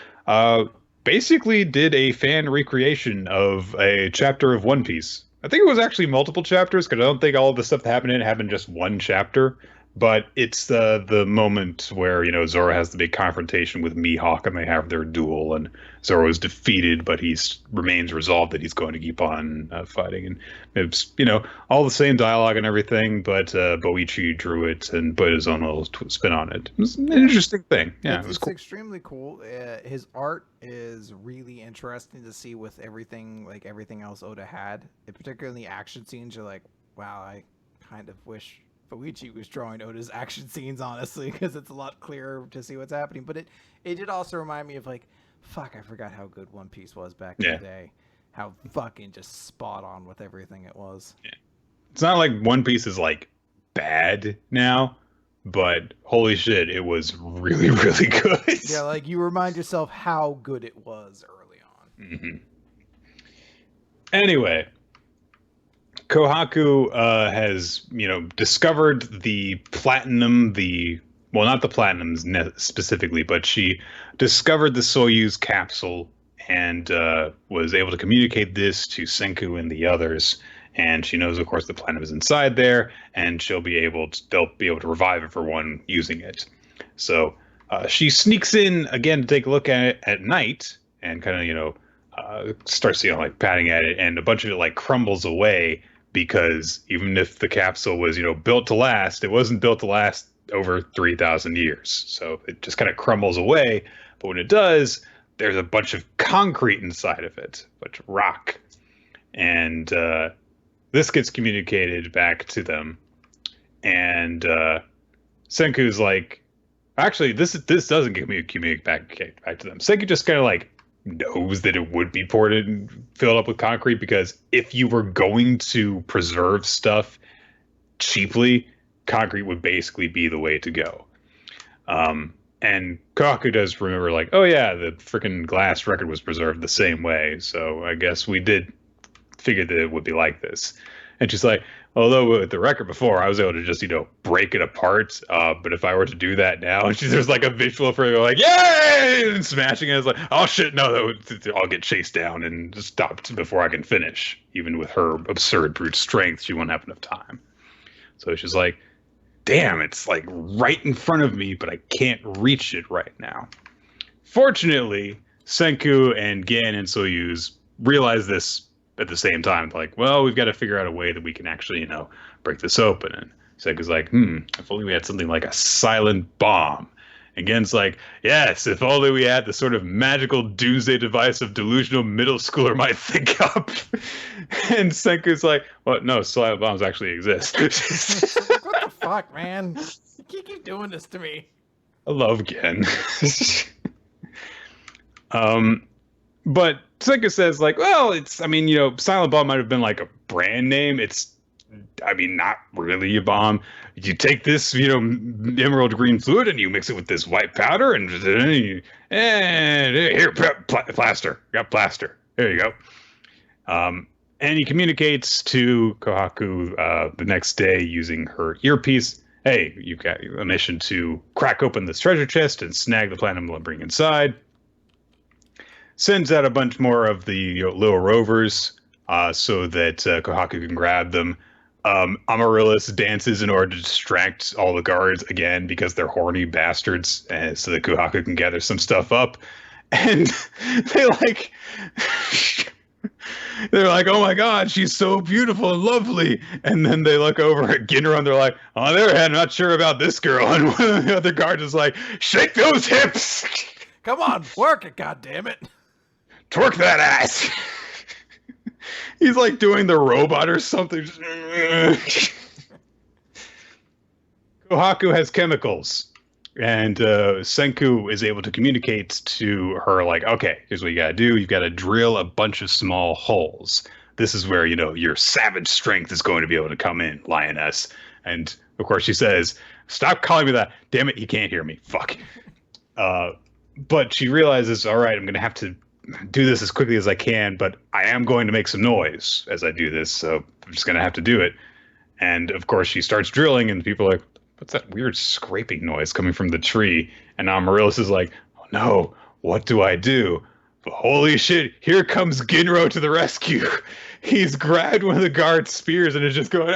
basically did a fan recreation of a chapter of One Piece. I think it was actually multiple chapters because I don't think all of the stuff that happened in it happened just one chapter. But it's the moment where, you know, Zoro has the big confrontation with Mihawk and they have their duel, and Zoro is defeated, but he remains resolved that he's going to keep on fighting. And it's, you know, all the same dialogue and everything, but Boichi drew it and put his own little spin on it. It was an interesting thing. Yeah, it was cool. Extremely cool. His art is really interesting to see with everything else Oda had. Particularly in the action scenes, you're like, wow, I kind of wish Boichi was drawing Oda's action scenes, honestly, because it's a lot clearer to see what's happening. But it did also remind me of like, fuck, I forgot how good One Piece was back in the day. How fucking just spot on with everything it was. Yeah. It's not like One Piece is like bad now, but holy shit, it was really, really good. Yeah, like you remind yourself how good it was early on. Mm-hmm. Anyway, Kohaku has, you know, discovered the platinum, well, not the platinums specifically, but she discovered the Soyuz capsule and was able to communicate this to Senku and the others. And she knows, of course, the platinum is inside there, and they'll be able to revive it for one using it. So she sneaks in again to take a look at it at night and kind of, you know, starts, you know, like patting at it, and a bunch of it like crumbles away. Because even if the capsule was, you know, built to last, it wasn't built to last over 3,000 years. So it just kind of crumbles away. But when it does, there's a bunch of concrete inside of it, a bunch of rock. And this gets communicated back to them. And Senku's like, actually, this doesn't communicate back to them. Senku just kind of like knows that it would be poured and filled up with concrete, because if you were going to preserve stuff cheaply, concrete would basically be the way to go. And Kaku does remember, like, oh yeah, the freaking glass record was preserved the same way, so I guess we did figure that it would be like this. And she's like, although with the record before, I was able to just, break it apart. But if I were to do that now, and there's like a visual of her like, yay! And smashing it. It's like, oh shit, no, I'll get chased down and stopped before I can finish. Even with her absurd brute strength, she won't have enough time. So she's like, damn, it's like right in front of me, but I can't reach it right now. Fortunately, Senku and Gen and Soyuz realize this at the same time. Like, well, we've got to figure out a way that we can actually, break this open. And Senku's like, if only we had something like a silent bomb. And Gen's like, yes, if only we had the sort of magical doomsday device of delusional middle schooler might think up. And Senku's like, well, no, silent bombs actually exist. What the fuck, man? You keep doing this to me. I love Gen. But Senku says, like, well, silent bomb might have been like a brand name. It's, not really a bomb. You take this, emerald green fluid and you mix it with this white powder and here, plaster. Got plaster. There you go. And he communicates to Kohaku the next day using her earpiece. Hey, you've got a mission to crack open this treasure chest and snag the platinum and bring inside. Sends out a bunch more of the little rovers so that Kohaku can grab them. Amaryllis dances in order to distract all the guards again because they're horny bastards, so that Kohaku can gather some stuff up. And they're like, oh my god, she's so beautiful and lovely. And then they look over at Ginro and they're like, on the other hand, I'm not sure about this girl. And one of the other guards is like, shake those hips! Come on, work it, goddammit. Twerk that ass! He's like doing the robot or something. Kohaku has chemicals, and Senku is able to communicate to her, like, okay, here's what you gotta do. You've got to drill a bunch of small holes. This is where, your savage strength is going to be able to come in, lioness. And, of course, she says, stop calling me that. Damn it, he can't hear me. Fuck. But she realizes, all right, I'm going to have to do this as quickly as I can, but I am going to make some noise as I do this, so I'm just going to have to do it. And, of course, she starts drilling, and people are like, what's that weird scraping noise coming from the tree? And Amaryllis is like, oh no, what do I do? But holy shit, here comes Ginro to the rescue. He's grabbed one of the guard's spears and is just going,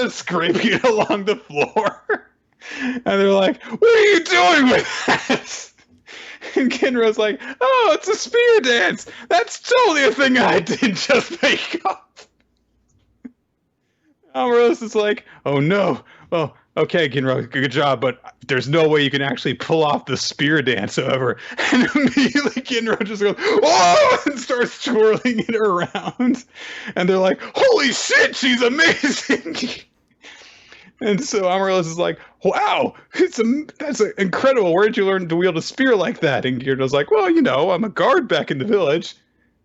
scraping it along the floor. And they're like, what are you doing with that? And Kinro's like, oh, it's a spear dance. That's totally a thing I didn't just make up. Amaryllis is like, oh no. Well, okay, Ginro, good job, but there's no way you can actually pull off the spear dance, however. And immediately Ginro just goes, oh, and starts twirling it around. And they're like, holy shit, she's amazing. And so Amaryllis is like, wow, that's incredible. Where did you learn to wield a spear like that? And Gyarados like, well, I'm a guard back in the village.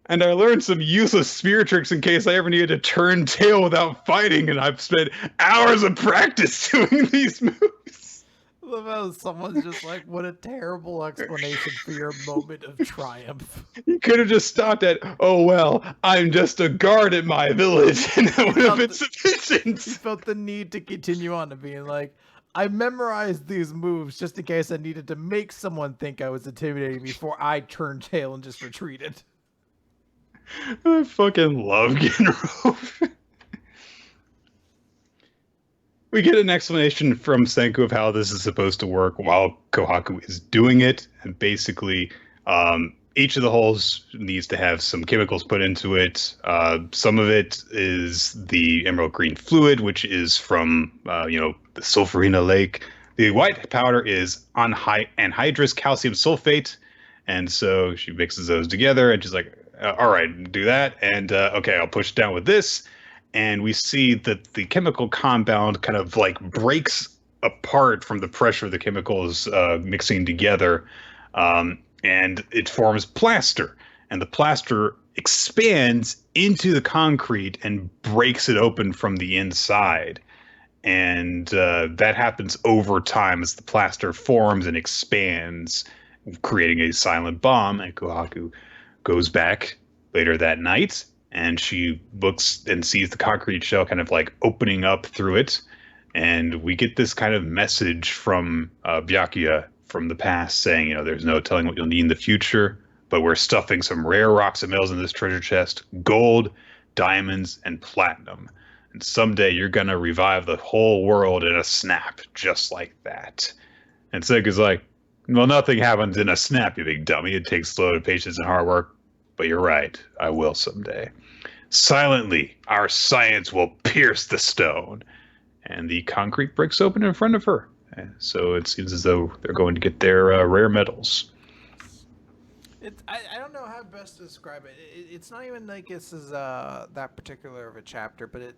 And I learned some useless spear tricks in case I ever needed to turn tail without fighting. And I've spent hours of practice doing these moves. I love how someone's just like, what a terrible explanation for your moment of triumph. You could have just stopped at, oh, well, I'm just a guard at my village, and that would have been sufficient. He felt the need to continue on to being like, I memorized these moves just in case I needed to make someone think I was intimidating before I turned tail and just retreated. I fucking love Ginro. We get an explanation from Senku of how this is supposed to work while Kohaku is doing it. And basically, each of the holes needs to have some chemicals put into it. Some of it is the emerald green fluid, which is from, the Sulphurina Lake. The white powder is anhydrous calcium sulfate. And so she mixes those together and she's like, all right, do that. And, okay, I'll push down with this. And we see that the chemical compound kind of like breaks apart from the pressure of the chemicals mixing together. And and it forms plaster, and the plaster expands into the concrete and breaks it open from the inside. And that happens over time as the plaster forms and expands, creating a silent bomb. And Kohaku goes back later that night, and she looks and sees the concrete shell kind of like opening up through it. And we get this kind of message from Byakuya from the past saying, there's no telling what you'll need in the future, but we're stuffing some rare rocks and metals in this treasure chest: gold, diamonds, and platinum. And someday you're going to revive the whole world in a snap, just like that. And Sega's like, well, nothing happens in a snap, you big dummy. It takes slow patience and hard work. But you're right, I will someday. Silently, our science will pierce the stone. And the concrete breaks open in front of her. So it seems as though they're going to get their rare metals. I don't know how best to describe it. It's not even like this is that particular of a chapter, but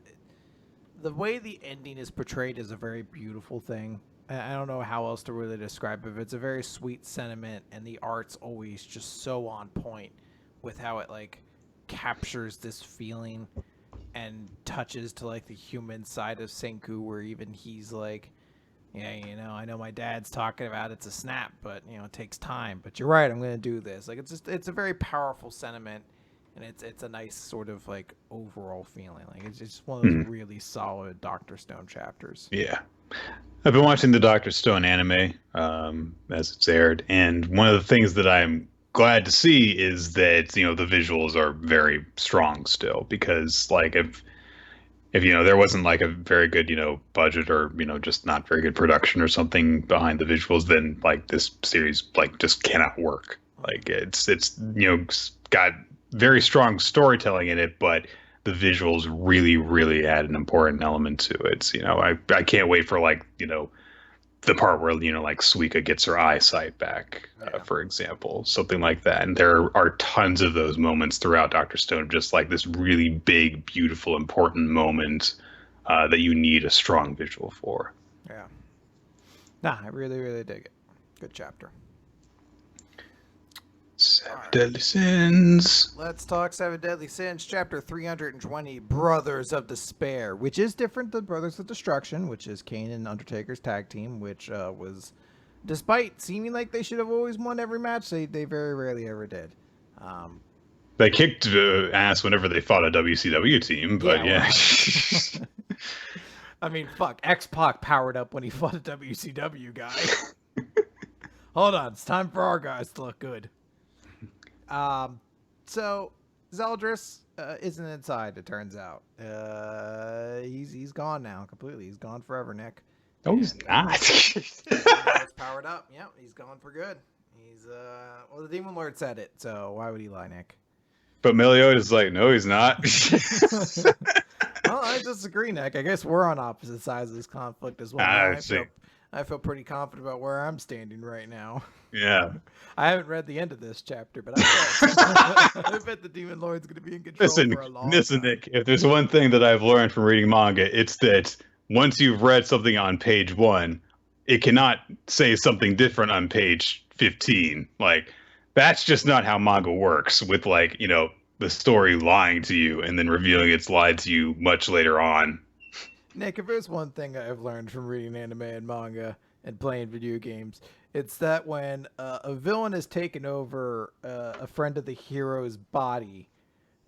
the way the ending is portrayed is a very beautiful thing. I don't know how else to really describe it. It's a very sweet sentiment, and the art's always just so on point with how it like captures this feeling and touches to like the human side of Senku, where even he's like, yeah, I know my dad's talking about it's a snap, but it takes time. But you're right, I'm gonna do this. Like it's a very powerful sentiment, and it's a nice sort of like overall feeling. Like it's just one of those really solid Dr. Stone chapters. Yeah. I've been watching the Dr. Stone anime as it's aired, and one of the things that I'm glad to see is that the visuals are very strong still, because like if there wasn't like a very good budget or just not very good production or something behind the visuals, then like this series like just cannot work. Like it's got very strong storytelling in it, but the visuals really add an important element to it. I can't wait for like the part where like Suika gets her eyesight back, for example, something like that. And there are tons of those moments throughout Dr. Stone, just like this really big, beautiful, important moment that you need a strong visual for. Yeah. Nah, I really dig it. Good chapter. Seven Deadly Sins. Let's talk Seven Deadly Sins, chapter 320, Brothers of Despair, which is different than Brothers of Destruction, which is Kane and Undertaker's tag team, which was, despite seeming like they should have always won every match, they very rarely ever did. They kicked ass whenever they fought a WCW team, but yeah. I mean, fuck, X-Pac powered up when he fought a WCW guy. Hold on, it's time for our guys to look good. So Zeldris isn't inside, it turns out. He's gone now completely. He's gone forever, Nick. No, he's not. He's powered up. Yep, he's gone for good. He's well, the Demon Lord said it, so why would he lie, Nick? But Meliodas like, no, he's not. Well, I disagree, Nick. I guess we're on opposite sides of this conflict as well. I feel pretty confident about where I'm standing right now. Yeah. I haven't read the end of this chapter, but I bet the Demon Lord's going to be in control for a long time. Nick, if there's one thing that I've learned from reading manga, it's that once you've read something on page 1, it cannot say something different on page 15. Like, that's just not how manga works, with like, the story lying to you and then revealing it's lied to you much later on. Nick, if there's one thing I've learned from reading anime and manga and playing video games, it's that when a villain has taken over a friend of the hero's body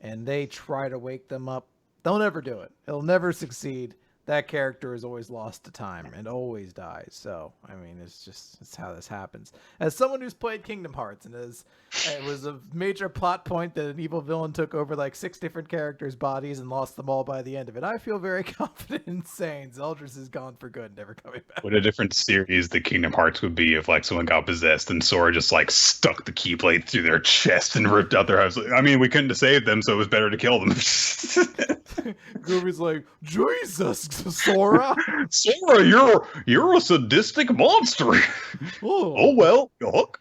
and they try to wake them up, they'll never do it. It'll never succeed. That character is always lost to time and always dies. So, I mean, it's how this happens. As someone who's played Kingdom Hearts and it was a major plot point that an evil villain took over like 6 different characters' bodies and lost them all by the end of it, I feel very confident in saying Zeldris is gone for good, never coming back. What a different series the Kingdom Hearts would be if like someone got possessed and Sora just like stuck the keyblade through their chest and ripped out their eyes. I mean, we couldn't have saved them, so it was better to kill them. Goofy's like, Jesus, Sora. Sora, you're a sadistic monster. Oh well, yuck.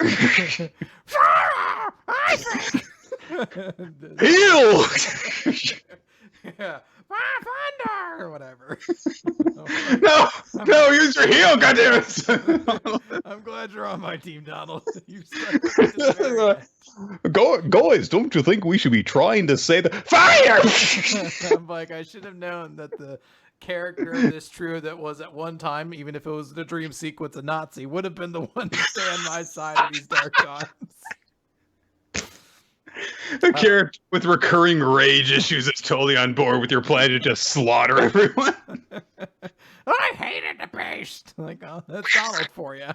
Heal. Yeah. Thunder or whatever. No, use your heel, goddammit! I'm glad you're on my team, Donald. You stuck with me to the very end. Guys, don't you think we should be trying to say the fire? I'm like, I should have known that the character of this trio that was at one time, even if it was the dream sequence, a Nazi, would have been the one to stay on my side in these dark times. A character with recurring rage issues is totally on board with your plan to just slaughter everyone. I hated the beast. Like, oh, that's Donald for you.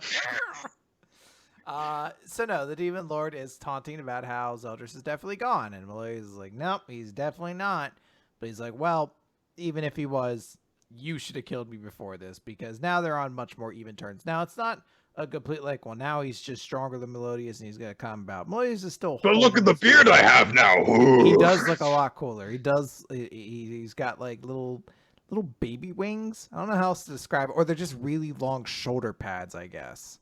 So no, the Demon Lord is taunting about how Zeldris is definitely gone, and Melodius is like, nope, he's definitely not. But he's like, well, even if he was, you should have killed me before this, because now they're on much more even terms. Now it's not a complete like, well, now he's just stronger than Melodius and he's gonna come about. Melodius is still. But look at the beard I have now. He does look a lot cooler. He does. He's got like little baby wings. I don't know how else to describe it, or they're just really long shoulder pads, I guess.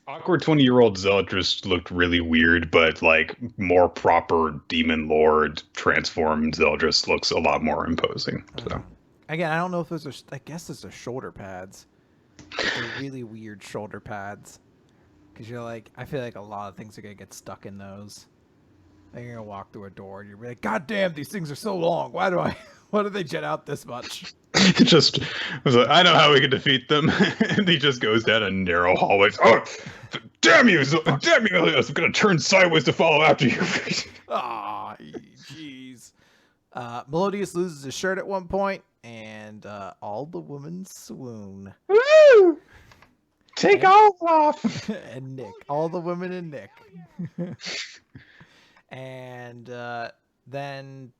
Awkward 20-year-old Zeldris looked really weird, but like more proper Demon Lord transformed Zeldris looks a lot more imposing. So again, I don't know if those are. I guess those are shoulder pads. They're really weird shoulder pads. Because you're like, I feel like a lot of things are going to get stuck in those. Like you're going to walk through a door and you're like, God damn, these things are so long. Why do they jet out this much? Just, was like, I know how we can defeat them. And he just goes down a narrow hallway. Oh, damn you, Melodius, I'm going to turn sideways to follow after you. Aw, jeez. Melodius loses his shirt at one point, and all the women swoon. Woo! Take all off! And Nick. All the women and Nick. And then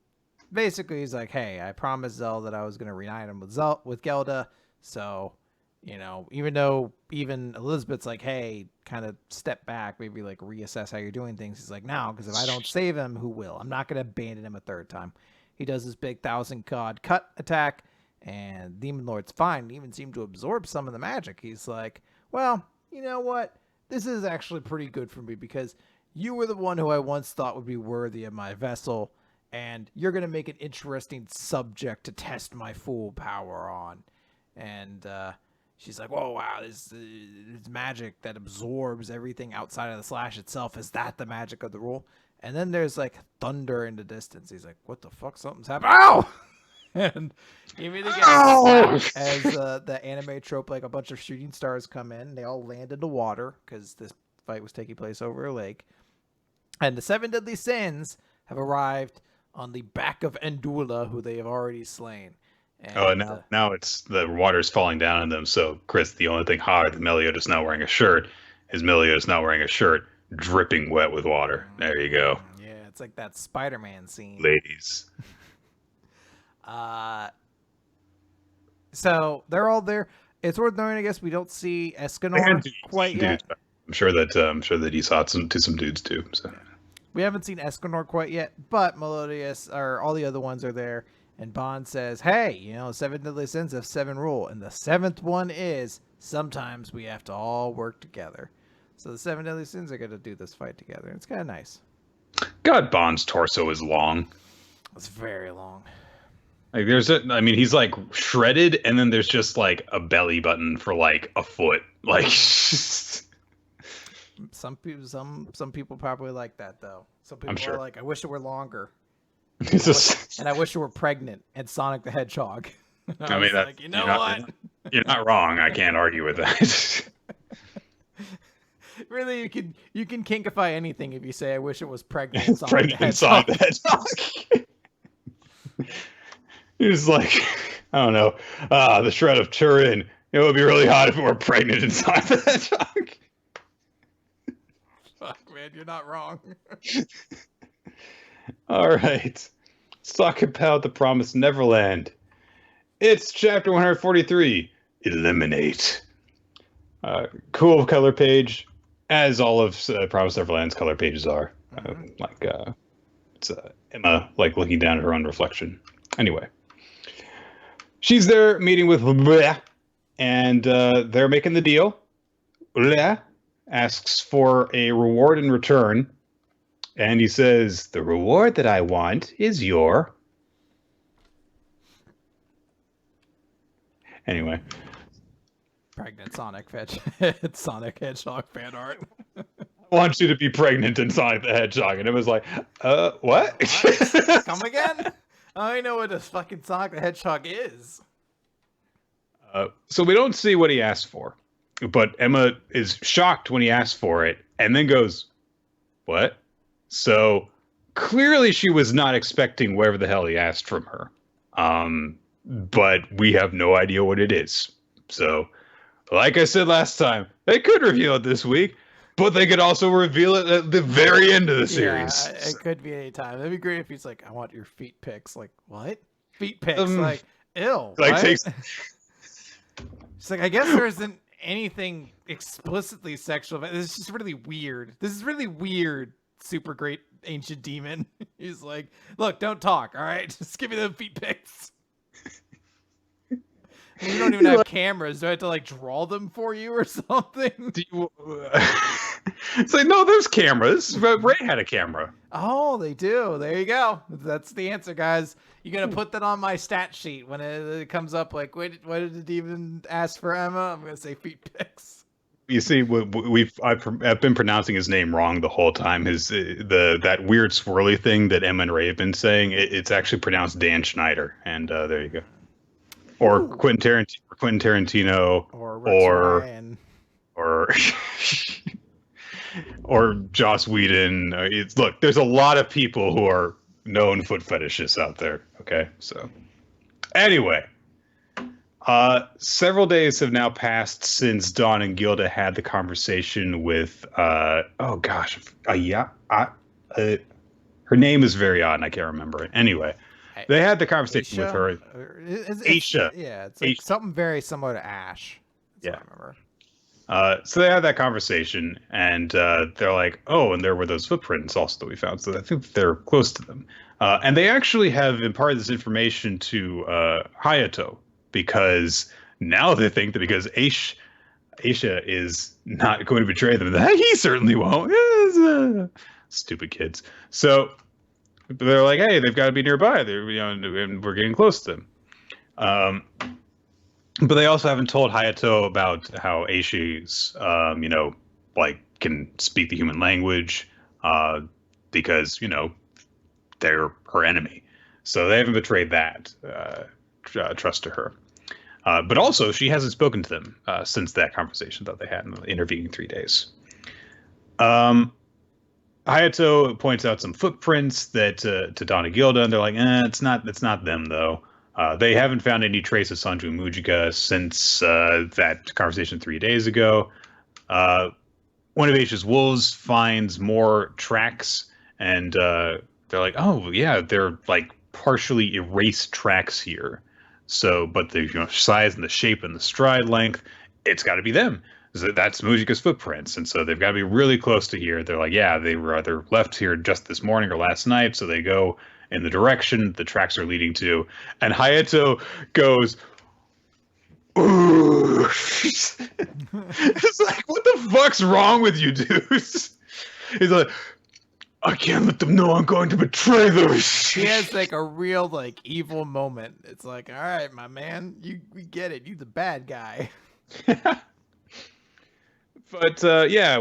basically he's like, hey, I promised Zell that I was going to reunite him with Gelda. So, you know, even though even Elizabeth's like, hey, kind of step back, maybe like reassess how you're doing things. He's like, no, because if I don't save him, who will? I'm not going to abandon him a third time. He does this big 1,000 COD cut attack, and Demon Lord's fine. He even seemed to absorb some of the magic. He's like, well, you know what? This is actually pretty good for me because you were the one who I once thought would be worthy of my vessel, and you're going to make an interesting subject to test my full power on. And she's like, whoa, wow, this magic that absorbs everything outside of the slash itself. Is that the magic of the rule? And then there's like thunder in the distance. He's like, what the fuck? Something's happening. Ow! And he immediately gets slapped as the anime trope, like a bunch of shooting stars come in. They all land in the water because this fight was taking place over a lake. And the 7 deadly sins have arrived on the back of Endula, who they have already slain. And, now it's the water's falling down on them. So, Chris, the only thing hard that Meliodas not wearing a shirt is Meliodas not wearing a shirt, dripping wet with water. There you go. Yeah, it's like that Spider-Man scene. Ladies. So they're all there. It's worth knowing, I guess, we don't see Escanor quite yet. I'm sure that he's hot to some dudes too. So yeah. We haven't seen Escanor quite yet, but Melodius or all the other ones are there. And Bond says, hey, you know, 7 deadly sins have 7 rule. And the 7th one is sometimes we have to all work together. So the 7 deadly sins are going to do this fight together. It's kind of nice. God, Bond's torso is long. It's very long. Like he's like shredded, and then there's just like a belly button for like a foot. Like some people probably like that though. Some people are like, I wish it were longer. And I wish you were pregnant and Sonic the Hedgehog. I mean, like, you know what? You're not wrong. I can't argue with that. Really, you can kinkify anything if you say I wish it was pregnant and Sonic the Hedgehog. He's like, I don't know, the Shred of Turin. It would be really hot if it were pregnant and Sonic the Hedgehog. Fuck, man, you're not wrong. All right, let's talk about the Promised Neverland. It's chapter 143, Eliminate. Cool color page, as all of Promised Neverland's color pages are. It's Emma like looking down at her own reflection. Anyway, she's there meeting with Bleh, and they're making the deal. Bleh asks for a reward in return. And he says, the reward that I want is your Anyway, Pregnant Sonic Fetch Sonic Hedgehog fan art. I want you to be pregnant in Sonic the Hedgehog. And it was like, what? What? Come again? I know what a fucking Sonic the Hedgehog is. So we don't see what he asked for, but Emma is shocked when he asks for it and then goes, what? So clearly she was not expecting whatever the hell he asked from her. But we have no idea what it is. So, like I said last time, they could reveal it this week, but they could also reveal it at the very end of the series. Yeah, it could be any time. That'd be great if he's like, I want your feet pics. Like, what? Feet pics? Like, ew. Like what? takes. She's like, I guess there isn't anything explicitly sexual, but this is just really weird. This is really weird. Super great ancient demon. He's like, look, don't talk. All right, just give me the feet pics. You don't even have cameras. Do I have to like draw them for you or something? It's like, no, there's cameras. Ray had a camera. Oh, they do. There you go. That's the answer, guys. You're gonna put that on my stat sheet when it comes up. Like, wait, what did it even ask for, Emma? I'm gonna say feet pics. You see, I've been pronouncing his name wrong the whole time. That weird swirly thing that Emma and Ray have been saying. It's actually pronounced Dan Schneider, and there you go. Or Quentin Tarantino, or Joss Whedon. Look, there's a lot of people who are known foot fetishists out there. Okay, so anyway, several days have now passed since Dawn and Gilda had the conversation with her name is very odd and I can't remember it. Anyway, they had the conversation with her. Aisha. Yeah, it's like something very similar to Ash. That's what I remember. So they had that conversation, and they're like, oh, and there were those footprints also that we found. So I think they're close to them. And they actually have imparted this information to Hayato, because now they think that because Aisha is not going to betray them, that he certainly won't. Stupid kids. So they're like, hey, they've got to be nearby. They're, and we're getting close to them. But they also haven't told Hayato about how Aishi's, can speak the human language, because, they're her enemy. So they haven't betrayed that trust to her. But also, she hasn't spoken to them since that conversation that they had in the intervening 3 days. Hayato points out some footprints that to Dawn and Gilda, and they're like, it's not them, though. They haven't found any trace of Sanju and Mujica since that conversation 3 days ago. One of Aisha's wolves finds more tracks, and they're like, oh, yeah, they're like partially erased tracks here. So, but the size and the shape and the stride length, it's got to be them. So that's Mujica's footprints, and so they've got to be really close to here. They're like, yeah, they were either left here just this morning or last night, so they go in the direction the tracks are leading to. And Hayato goes, ooh. It's like, what the fuck's wrong with you, dudes? He's like, I can't let them know I'm going to betray them. He has like a real like evil moment. It's like, all right, my man, we get it. You the bad guy. But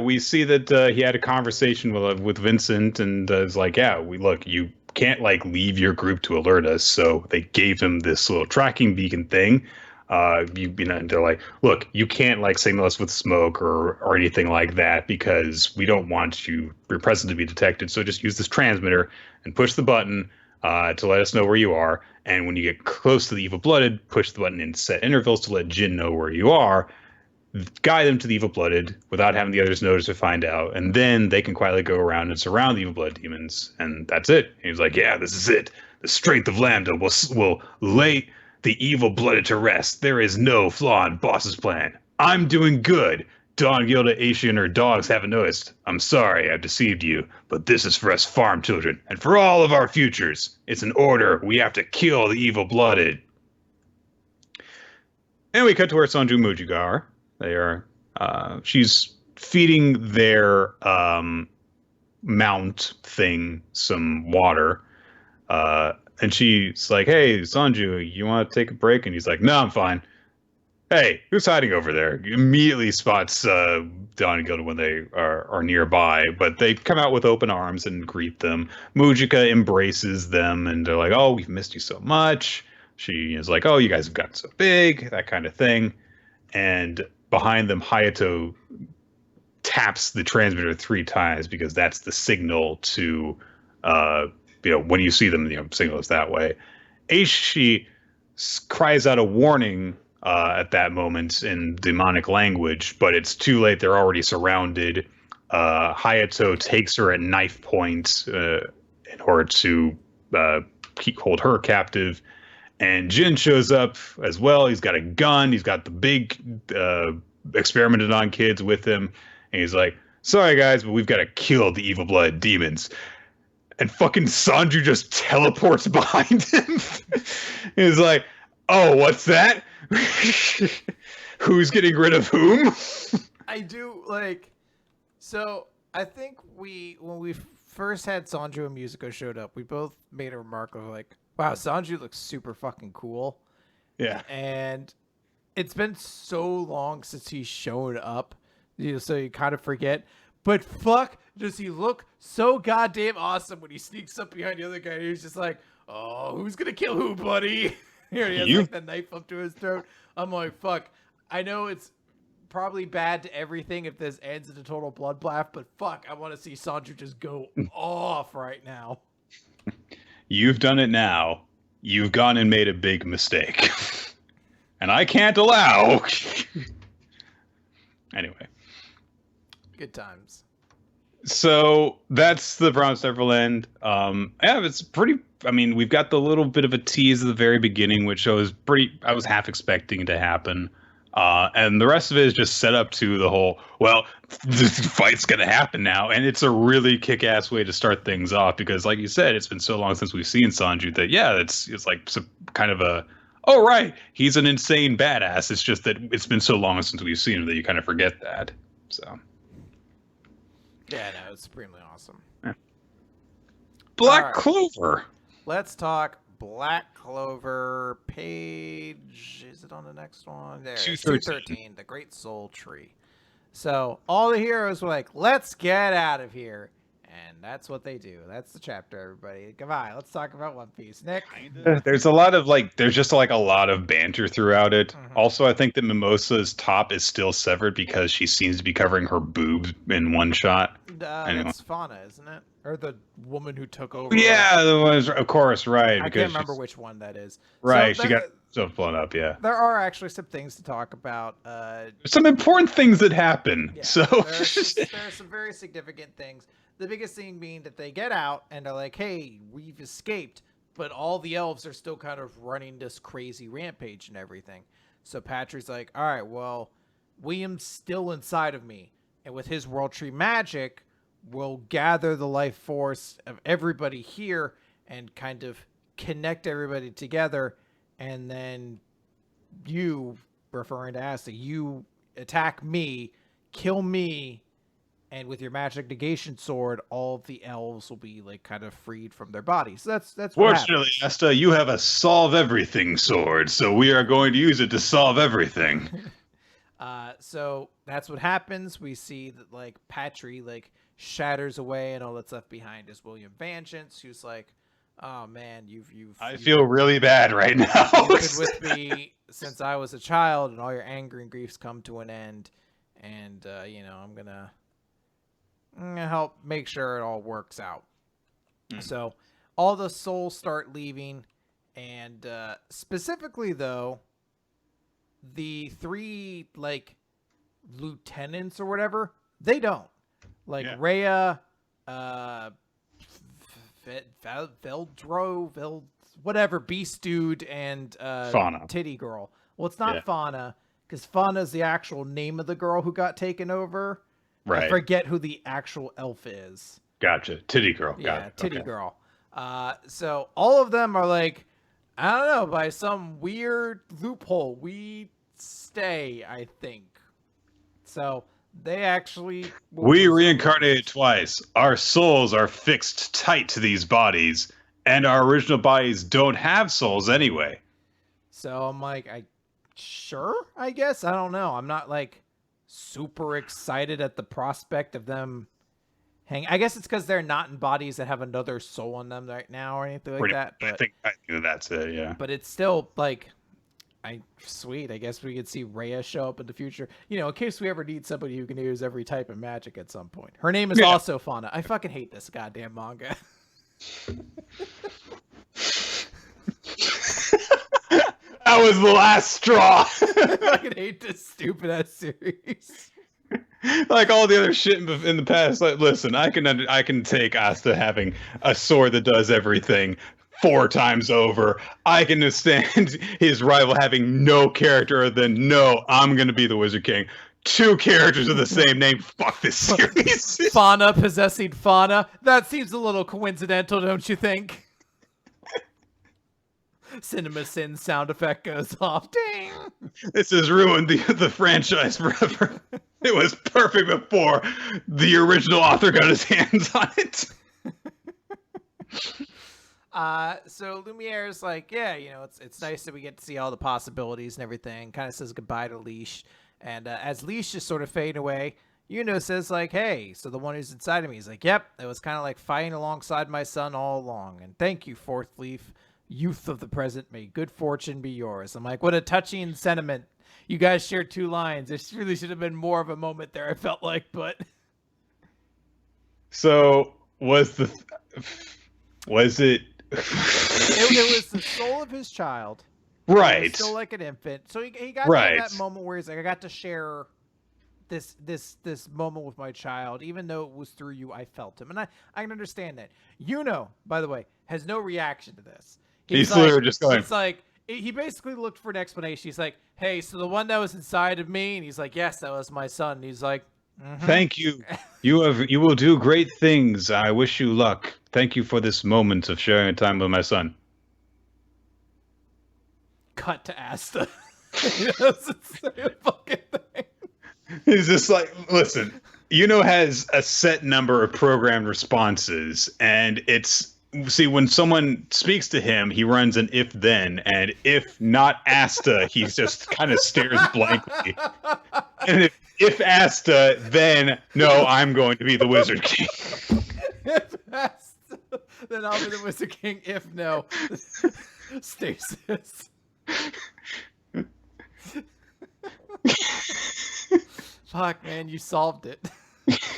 we see that he had a conversation with Vincent, and is like, yeah, you can't like leave your group to alert us. So they gave him this little tracking beacon thing. And they're like, look, you can't like signal us with smoke or anything like that, because we don't want your presence to be detected. So just use this transmitter and push the button to let us know where you are. And when you get close to the evil blooded, push the button in set intervals to let Jin know where you are. Guide them to the evil blooded without having the others notice or find out, and then they can quietly go around and surround the evil blood demons, and that's it. And he's like, yeah, this is it. The strength of Lambda will lay the evil blooded to rest. There is no flaw in Boss's plan. I'm doing good. Dawn, Gilda, Aisha, and her dogs haven't noticed. I'm sorry I've deceived you, but this is for us farm children and for all of our futures. It's an order. We have to kill the evil blooded. And we cut to where Sanju and Mujica are. They are. She's feeding their mount thing some water, and she's like, "Hey, Sanju, you want to take a break?" And he's like, "No, I'm fine." hey, who's hiding over there? Immediately spots Don and Gilda when they are nearby, but they come out with open arms and greet them. Mujika embraces them, and they're like, "Oh, we've missed you so much." She is like, "Oh, you guys have gotten so big," that kind of thing. And behind them, Hayato taps the transmitter 3 times because that's the signal to, uh, when you see them, signals that way. Aishi cries out a warning at that moment in demonic language, but it's too late. They're already surrounded. Hayato takes her at knife point in order to hold her captive. And Jin shows up as well. He's got a gun. He's got the big experimented on kids with him. And he's like, sorry, guys, but we've got to kill the evil blood demons. And fucking Sanju just teleports behind him. He's like, oh, what's that? Who's getting rid of whom? I do, like... So, I think when we first had Sanju and Musico showed up, we both made a remark of like, wow, Sanju looks super fucking cool. Yeah. And it's been so long since he's shown up, so you kind of forget. But fuck, does he look so goddamn awesome when he sneaks up behind the other guy and he's just like, oh, who's gonna kill who, buddy? Here he has like the knife up to his throat. I'm like, fuck. I know it's probably bad to everything if this ends in a total bloodbath, but fuck, I want to see Sanju just go off right now. You've done it now. You've gone and made a big mistake. And I can't allow. Anyway. Good times. So that's the Promised Neverland. Yeah, it's pretty. I mean, we've got the little bit of a tease at the very beginning, which I was half expecting to happen. And the rest of it is just set up to the whole, well, the fight's going to happen now. And it's a really kick-ass way to start things off because, like you said, it's been so long since we've seen Sanju that, yeah, it's like some kind of a, oh, right, he's an insane badass. It's just that it's been so long since we've seen him that you kind of forget that. So. Yeah, no, it's supremely awesome. Yeah. Black Clover. Let's talk Black Clover. Page, is it on the next one? There, 213, the Great Soul Tree. So all the heroes were like, let's get out of here. And that's what they do. That's the chapter, everybody. Goodbye. Let's talk about One Piece. Nick? There's a lot of there's just like a lot of banter throughout it. Mm-hmm. Also, I think that Mimosa's top is still severed because she seems to be covering her boobs in one shot. Anyway. That's Fauna, isn't it? Or the woman who took over. Yeah, the one, of course, right. I can't remember which one that is. Right, so she got stuff blown up, yeah. There are actually some things to talk about. Some important things that happen. Yeah, so there are some very significant things. The biggest thing being that they get out and are like, hey, we've escaped, but all the elves are still kind of running this crazy rampage and everything. So Patrick's like, all right, well, William's still inside of me. And with his World Tree magic, we'll gather the life force of everybody here and kind of connect everybody together. And then you, referring to Asta, you attack me, kill me, and with your magic negation sword, all of the elves will be like kind of freed from their bodies. So that's fortunately, Asta, you have a solve everything sword, so we are going to use it to solve everything. So that's what happens. We see that like Patry like shatters away, and all that's left behind is William Vengeance, who's like, "Oh man, I feel really bad right now. You've been with me since I was a child, and all your anger and griefs come to an end. And I'm gonna help make sure it all works out." So all the souls start leaving, and specifically though, the 3 like lieutenants or whatever, they don't. Like Rhea, Veldro, whatever, Beast Dude, and Fauna. Titty Girl. Well, it's not Fauna, because Fauna is the actual name of the girl who got taken over. Right. I forget who the actual elf is. Gotcha. Titty Girl. Yeah, Titty Girl. So all of them are like, I don't know, by some weird loophole, we stay, I think. So they actually... We reincarnated twice. Our souls are fixed tight to these bodies, and our original bodies don't have souls anyway. So I'm like, I Sure, I guess. I don't know. I'm not like super excited at the prospect of them hang. I guess it's because they're not in bodies that have another soul in them right now or anything like Pretty that. much. I think that's it. Yeah. But it's still like, sweet. I guess we could see Rhea show up in the future. In case we ever need somebody who can use every type of magic at some point. Her name is also Fauna. I fucking hate this goddamn manga. That was the last straw. I fucking hate this stupid ass series. Like all the other shit in the past. Like, listen, I can take Asta having a sword that does everything 4 times over. I can understand his rival having no character other than, no, I'm gonna be the Wizard King. 2 characters of the same name. Fuck this series. Fauna possessing Fauna. That seems a little coincidental, don't you think? Cinema Sin sound effect goes off. Ding! This has ruined the franchise forever. It was perfect before the original author got his hands on it. So Lumiere's like, yeah, it's nice that we get to see all the possibilities and everything. Kind of says goodbye to Leash. And as Leash is sort of fading away, says like, hey, so the one who's inside of me. He's like, yep, it was kind of like fighting alongside my son all along. And thank you, Fourth Leaf. Youth of the present, may good fortune be yours. I'm like, what a touching sentiment. You guys shared 2 lines. There really should have been more of a moment there, I felt like, but... So, was it... it was the soul of his child. Right. Still like an infant. So he got that moment where he's like, I got to share this moment with my child. Even though it was through you, I felt him. And I can understand that. By the way, has no reaction to this. He's literally just going... It's like, he basically looked for an explanation. He's like, hey, so the one that was inside of me? And he's like, yes, that was my son. And he's like, thank you. You will do great things. I wish you luck. Thank you for this moment of sharing time with my son. Cut to Asta. He doesn't say a fucking thing. He's just like, listen, has a set number of programmed responses, and it's... See, when someone speaks to him, he runs an if-then, and if not Asta, he just kind of stares blankly. And if Asta, then, no, I'm going to be the Wizard King. If Asta, then I'll be the Wizard King. If no, stasis. Fuck, man, you solved it.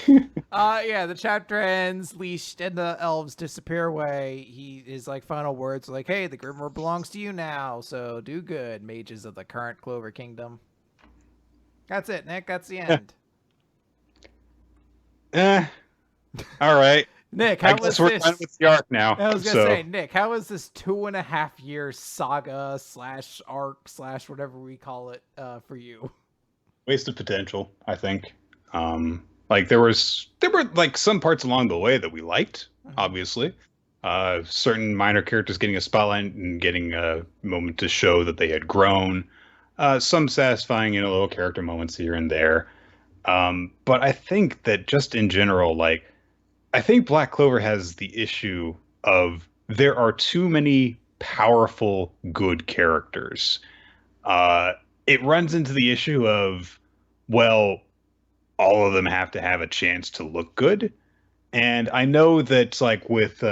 The chapter ends. Leash and the elves disappear away. His final words are like, hey, the Grimoire belongs to you now, so do good, mages of the current Clover Kingdom. That's it, Nick. That's the end. All right. Nick, how was we're this? done with the arc now. I was gonna say, Nick, how was this 2.5 year saga / arc / whatever we call it for you? Wasted potential, I think. There were some parts along the way that we liked, obviously. Certain minor characters getting a spotlight and getting a moment to show that they had grown. Some satisfying, little character moments here and there. But I think that just in general, I think Black Clover has the issue of there are too many powerful, good characters. It runs into the issue of, well, all of them have to have a chance to look good. And I know that with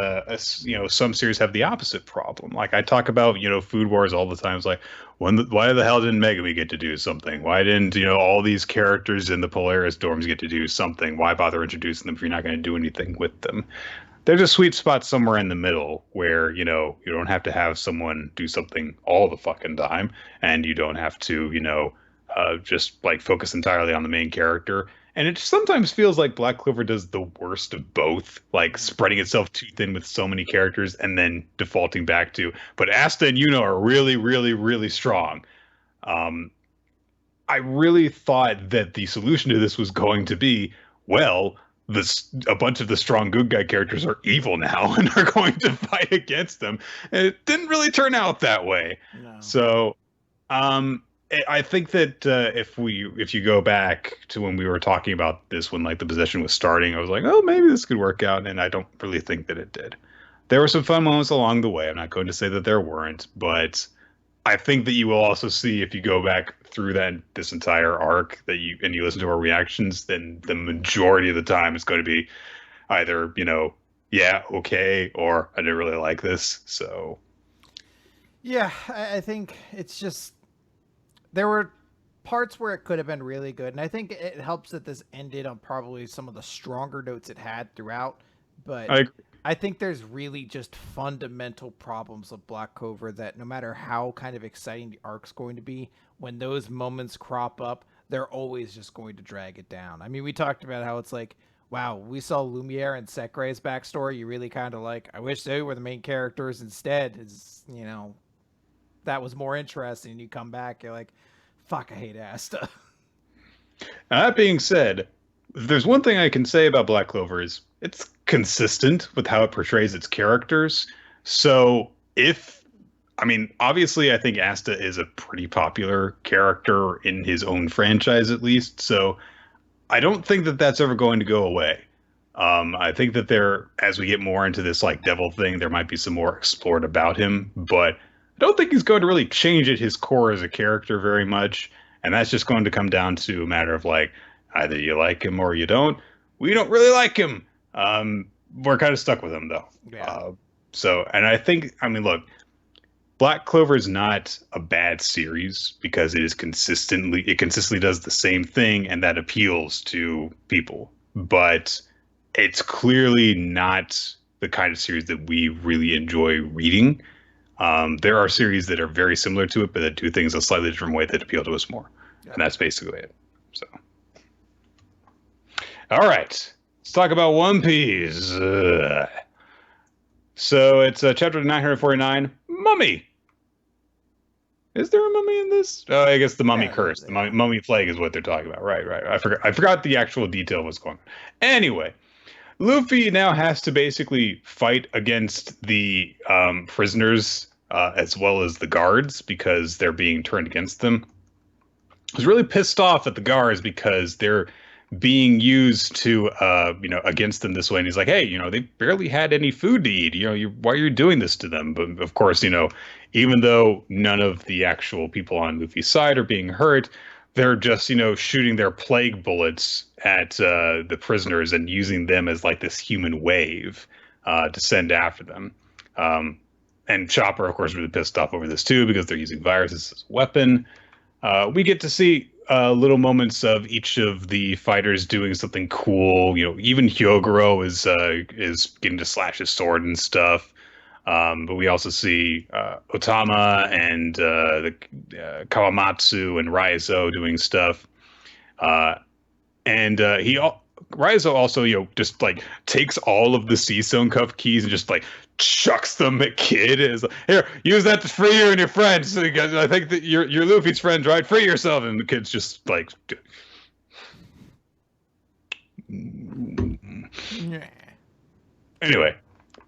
some series have the opposite problem. I talk about Food Wars all the time. It's like, why the hell didn't Megami get to do something? Why didn't all these characters in the Polaris dorms get to do something? Why bother introducing them if you're not going to do anything with them? There's a sweet spot somewhere in the middle where you don't have to have someone do something all the fucking time, and you don't have to just focus entirely on the main character. And it sometimes feels like Black Clover does the worst of both, spreading itself too thin with so many characters and then defaulting back to, but Asta and Yuno are really, really, really strong. I really thought that the solution to this was going to be, well, a bunch of the strong good guy characters are evil now and are going to fight against them. And it didn't really turn out that way. No. So, I think that if you go back to when we were talking about this, when the possession was starting, I was like, oh, maybe this could work out, and I don't really think that it did. There were some fun moments along the way. I'm not going to say that there weren't, but I think that you will also see if you go back through this entire arc that you listen to our reactions, then the majority of the time it's going to be either, yeah, okay, or I didn't really like this. So Yeah, I think it's just there were parts where it could have been really good, and I think it helps that this ended on probably some of the stronger notes it had throughout. But I I think there's really just fundamental problems of Black Clover that no matter how kind of exciting the arc's going to be, when those moments crop up, they're always just going to drag it down. I mean, we talked about how it's like, wow, we saw Lumiere and Sekre's backstory. You really kind of like, I wish they were the main characters instead. Is that was more interesting. You come back, you're like, fuck, I hate Asta. That being said, if there's one thing I can say about Black Clover is it's consistent with how it portrays its characters. So I mean, obviously, I think Asta is a pretty popular character in his own franchise, at least. So I don't think that that's ever going to go away. I think that as we get more into this like devil thing, there might be some more explored about him, but I don't think he's going to really change at his core as a character very much. And that's just going to come down to a matter of like either you like him or you don't. We don't really like him. We're kind of stuck with him though. Yeah. And I mean, look, Black Clover is not a bad series because it consistently does the same thing and that appeals to people. But it's clearly not the kind of series that we really enjoy reading. There are series that are very similar to it, but that do things a slightly different way that appeal to us more. Yeah. And that's basically it. So, all right, let's talk about One Piece. So it's chapter 949, Mummy. Is there a mummy in this? Oh, I guess the mummy curse, the mummy plague is what they're talking about. Right. I forgot the actual detail of what's going on. Anyway, Luffy now has to basically fight against the prisoners as well as the guards because they're being turned against them. I was really pissed off at the guards because they're being used to, against them this way. And he's like, hey, they barely had any food to eat. Why are you doing this to them? But of course, even though none of the actual people on Luffy's side are being hurt, they're just, shooting their plague bullets at the prisoners and using them as like this human wave to send after them. And Chopper, of course, really pissed off over this too because they're using viruses as a weapon. We get to see little moments of each of the fighters doing something cool. Even Hyogoro is getting to slash his sword and stuff. But we also see Otama and the Kawamatsu and Raizo doing stuff. Raizo also, just like takes all of the Sea Stone Cuff keys and just like chucks them at Kid. Is like, here, use that to free you and your friends. So I think that you're Luffy's friends, right? Free yourself. And the Kid's just like. Anyway,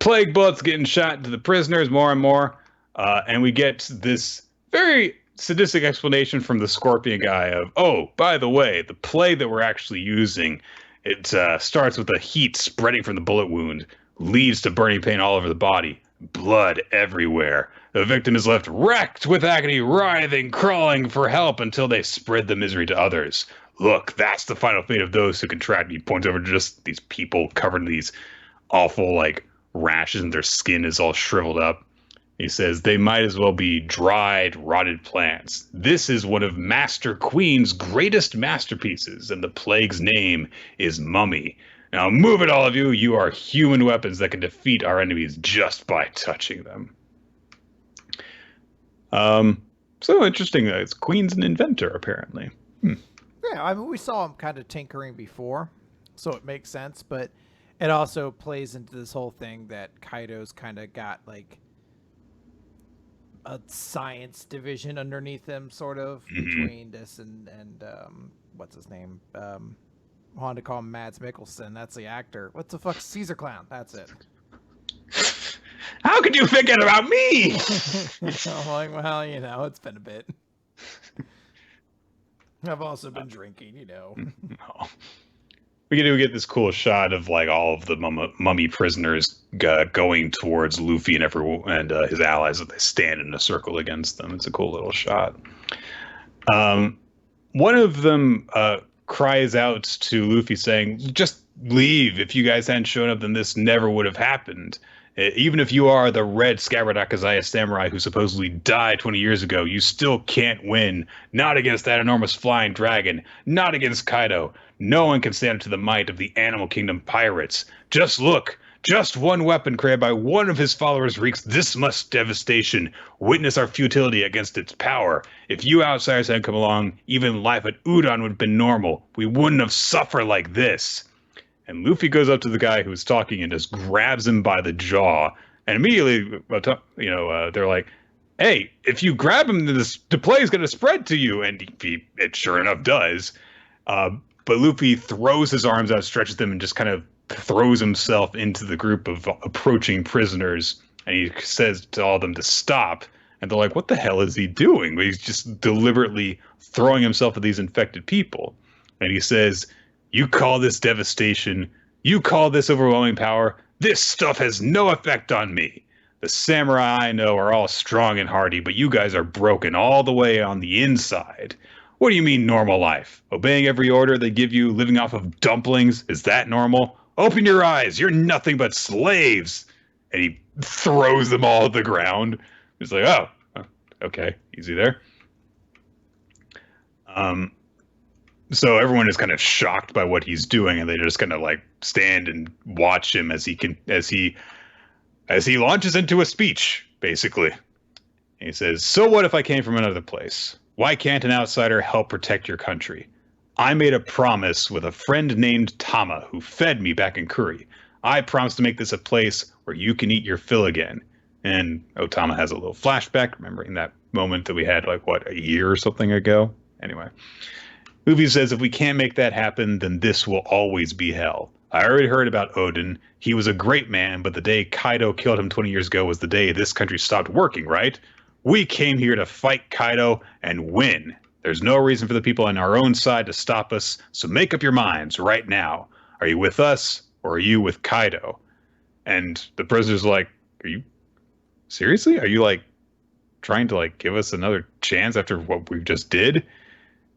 plague bullets getting shot into the prisoners more and more, and we get this very sadistic explanation from the Scorpion guy of, oh, by the way, the plague that we're actually using, it starts with a heat spreading from the bullet wound, leads to burning pain all over the body, blood everywhere. The victim is left wrecked with agony, writhing, crawling for help until they spread the misery to others. Look, that's the final fate of those who contract. He points over to just these people covered in these awful, like, rashes, and their skin is all shriveled up. He says they might as well be dried, rotted plants. This is one of Master Queen's greatest masterpieces, and the plague's name is Mummy. Now move it, all of you. You are human weapons that can defeat our enemies just by touching them. So interesting. It's Queen's an inventor, apparently. Yeah, I mean, we saw him kind of tinkering before, so it makes sense, but it also plays into this whole thing that Kaido's kind of got, like, a science division underneath him, sort of, between this and what's his name? I wanted to call him Mads Mikkelsen. That's the actor. What the fuck? Caesar Clown. That's it. How could you forget about me? I'm like, well, it's been a bit. I've also been drinking, Oh. we get this cool shot of like all of the mummy prisoners going towards Luffy and everyone and his allies as they stand in a circle against them. It's a cool little shot. One of them cries out to Luffy saying, "Just leave. If you guys hadn't shown up, then this never would have happened. Even if you are the red scabbard Akazaya samurai who supposedly died 20 years ago, you still can't win. Not against that enormous flying dragon. Not against Kaido. No one can stand up to the might of the Animal Kingdom pirates. Just look. Just one weapon created by one of his followers wreaks this much devastation. Witness our futility against its power. If you outsiders hadn't come along, even life at Udon would have been normal. We wouldn't have suffered like this." And Luffy goes up to the guy who's talking and just grabs him by the jaw. And immediately, they're like, "Hey, if you grab him, then the play is going to spread to you." And it sure enough does. But Luffy throws his arms out, stretches them, and just kind of throws himself into the group of approaching prisoners. And he says to all of them to stop. And they're like, "What the hell is he doing?" But he's just deliberately throwing himself at these infected people. And he says, "You call this devastation? You call this overwhelming power? This stuff has no effect on me. The samurai I know are all strong and hardy, but you guys are broken all the way on the inside. What do you mean normal life? Obeying every order they give you, living off of dumplings? Is that normal? Open your eyes. You're nothing but slaves." And he throws them all at the ground. He's like, "Oh, okay, easy there." So everyone is kind of shocked by what he's doing, and they just kind of like stand and watch him as he launches into a speech, basically. And he says, "So what if I came from another place? Why can't an outsider help protect your country? I made a promise with a friend named Tama who fed me back in Kuri. I promised to make this a place where you can eat your fill again." And Tama has a little flashback, remembering that moment that we had a year or something ago. Anyway. Luffy says, "If we can't make that happen, then this will always be hell. I already heard about Odin. He was a great man, but the day Kaido killed him 20 years ago was the day this country stopped working, right? We came here to fight Kaido and win. There's no reason for the people on our own side to stop us, so make up your minds right now. Are you with us, or are you with Kaido?" And the prisoner's like, "Are you seriously? Are you trying to give us another chance after what we just did?"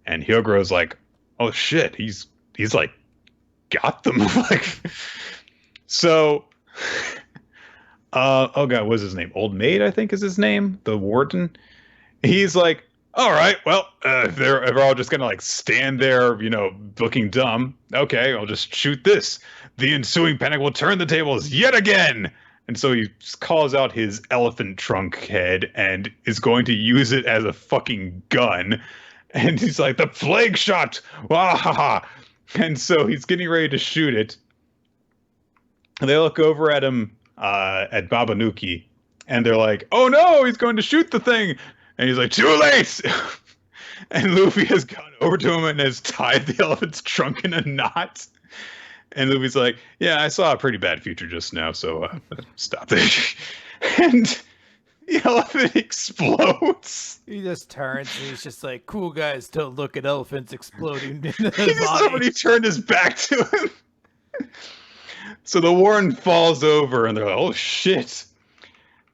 And Hyogoro's like, "Oh shit, he's got them." So, oh god, what's his name? Old Maid, I think is his name, the warden. He's like, "All right, well, if they're all just gonna stand there, looking dumb, okay, I'll just shoot this. The ensuing panic will turn the tables yet again." And so he calls out his elephant trunk head and is going to use it as a fucking gun. And he's like, "The plague shot!" Wahaha! And so he's getting ready to shoot it. And they look over at him, at Babanuki, and they're like, "Oh no, he's going to shoot the thing!" And he's like, "Too late!" And Luffy has gone over to him and has tied the elephant's trunk in a knot. And Luffy's like, "Yeah, I saw a pretty bad future just now, so stop it." And the elephant explodes. He just turns and he's just like, "Cool guys don't look at elephants exploding in the He just body." already turned his back to him. So the warden falls over and they're like, "Oh shit."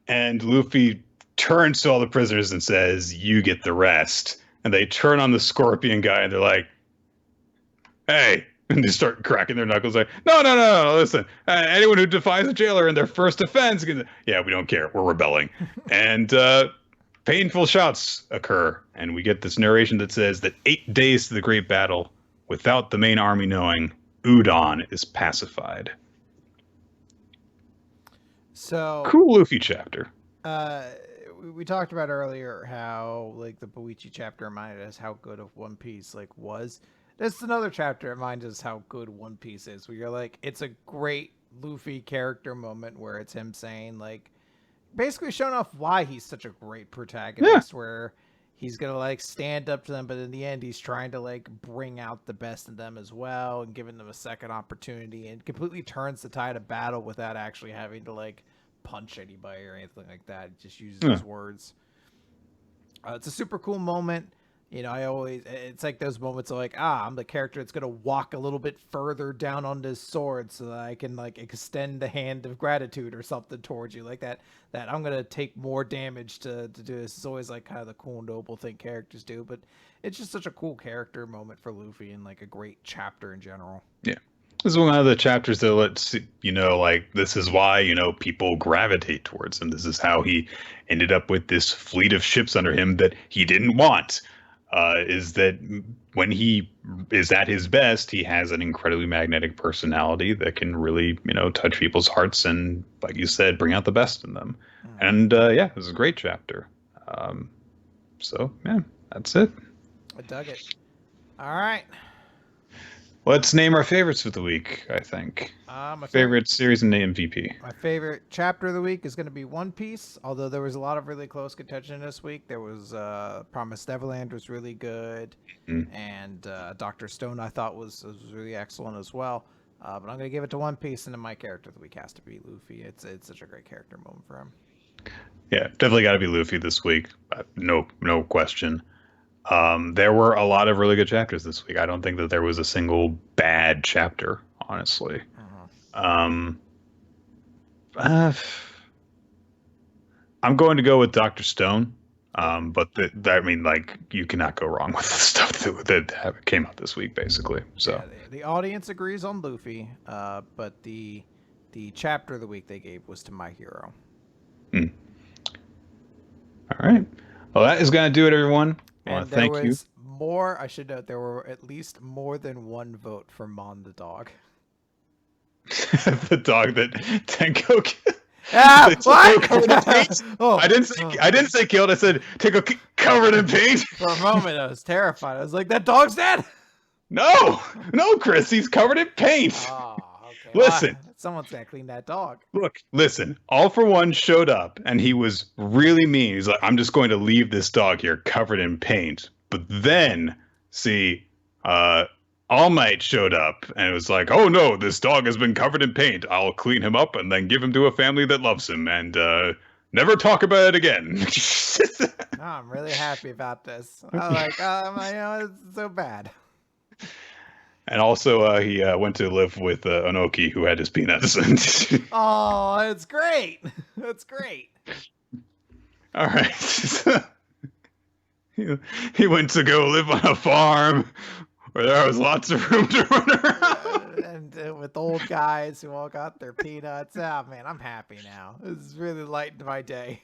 And Luffy turns to all the prisoners and says, "You get the rest." And they turn on the scorpion guy and they're like, "Hey." And they start cracking their knuckles like, No, listen. Anyone who defies a jailer in their first offense, yeah, we don't care. We're rebelling." And painful shouts occur. And we get this narration that says that 8 days to the great battle, without the main army knowing, Udon is pacified. So cool Luffy chapter. We talked about earlier how the Boichi chapter reminded us how good of One Piece was. That's another chapter that reminds us how good One Piece is. Where you're like, it's a great Luffy character moment where it's him saying basically showing off why he's such a great protagonist. Yeah. Where he's gonna stand up to them, but in the end he's trying to bring out the best in them as well and giving them a second opportunity, and completely turns the tide of battle without actually having to punch anybody or anything like that. He just uses his words. It's a super cool moment. You know, I always, it's like those moments of like, ah, I'm the character that's going to walk a little bit further down on this sword so that I can like extend the hand of gratitude or something towards you like that I'm going to take more damage to do this. It's always like kind of the cool, noble thing characters do, but it's just such a cool character moment for Luffy and like a great chapter in general. Yeah. This is one of the chapters that lets you know, like, this is why, people gravitate towards him. This is how he ended up with this fleet of ships under him that he didn't want. Is that when he is at his best, he has an incredibly magnetic personality that can really, touch people's hearts and, like you said, bring out the best in them. And yeah, it was a great chapter. So, yeah, that's it. I dug it. All right. Let's name our favorites for the week, I think. My favorite series and MVP. My favorite chapter of the week is going to be One Piece, although there was a lot of really close contention this week. There was Promised Neverland was really good, and Dr. Stone I thought was really excellent as well. But I'm going to give it to One Piece, and then my character of the week has to be Luffy. It's such a great character moment for him. Yeah, definitely got to be Luffy this week. No question. There were a lot of really good chapters this week. I don't think that there was a single bad chapter, honestly. I'm going to go with Dr. Stone. But I mean, like, you cannot go wrong with the stuff that came out this week, basically. So yeah, the audience agrees on Luffy, but the chapter of the week they gave was to My Hero. All right. Well, that is going to do it, everyone. I want to thank you. More, I should note, there were at least more than one vote for Mon the dog. The dog that Tenko killed. What? Oh, I didn't say killed. I said Tenko covered in paint. For a moment, I was terrified. I was like, "That dog's dead." No, Chris, he's covered in paint. Oh, okay. Listen, someone's gonna clean that dog. Look, listen. All For One showed up, and he was really mean. He's like, "I'm just going to leave this dog here covered in paint." But then, see, All Might showed up, and it was like, "Oh no, this dog has been covered in paint. I'll clean him up and then give him to a family that loves him, and never talk about it again." No, I'm really happy about this. I'm like, it's so bad. And also, he went to live with Onoki, who had his peanuts. Oh, it's great. That's great. All right. He went to go live on a farm where there was lots of room to run around. And with old guys who all got their peanuts. Oh, man, I'm happy now. This is really lightened my day.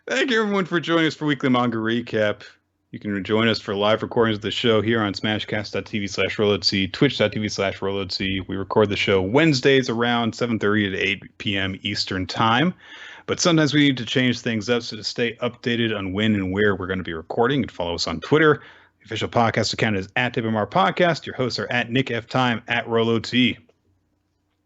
Thank you, everyone, for joining us for Weekly Manga Recap. You can join us for live recordings of the show here on smashcast.tv/RollOutC, twitch.tv/RollOutC. We record the show Wednesdays around 7:30 to 8 p.m. Eastern Time. But sometimes we need to change things up, so to stay updated on when and where we're going to be recording, you can follow us on Twitter. The official podcast account is @WMR Podcast. Your hosts are @NickFTime, @RollOT.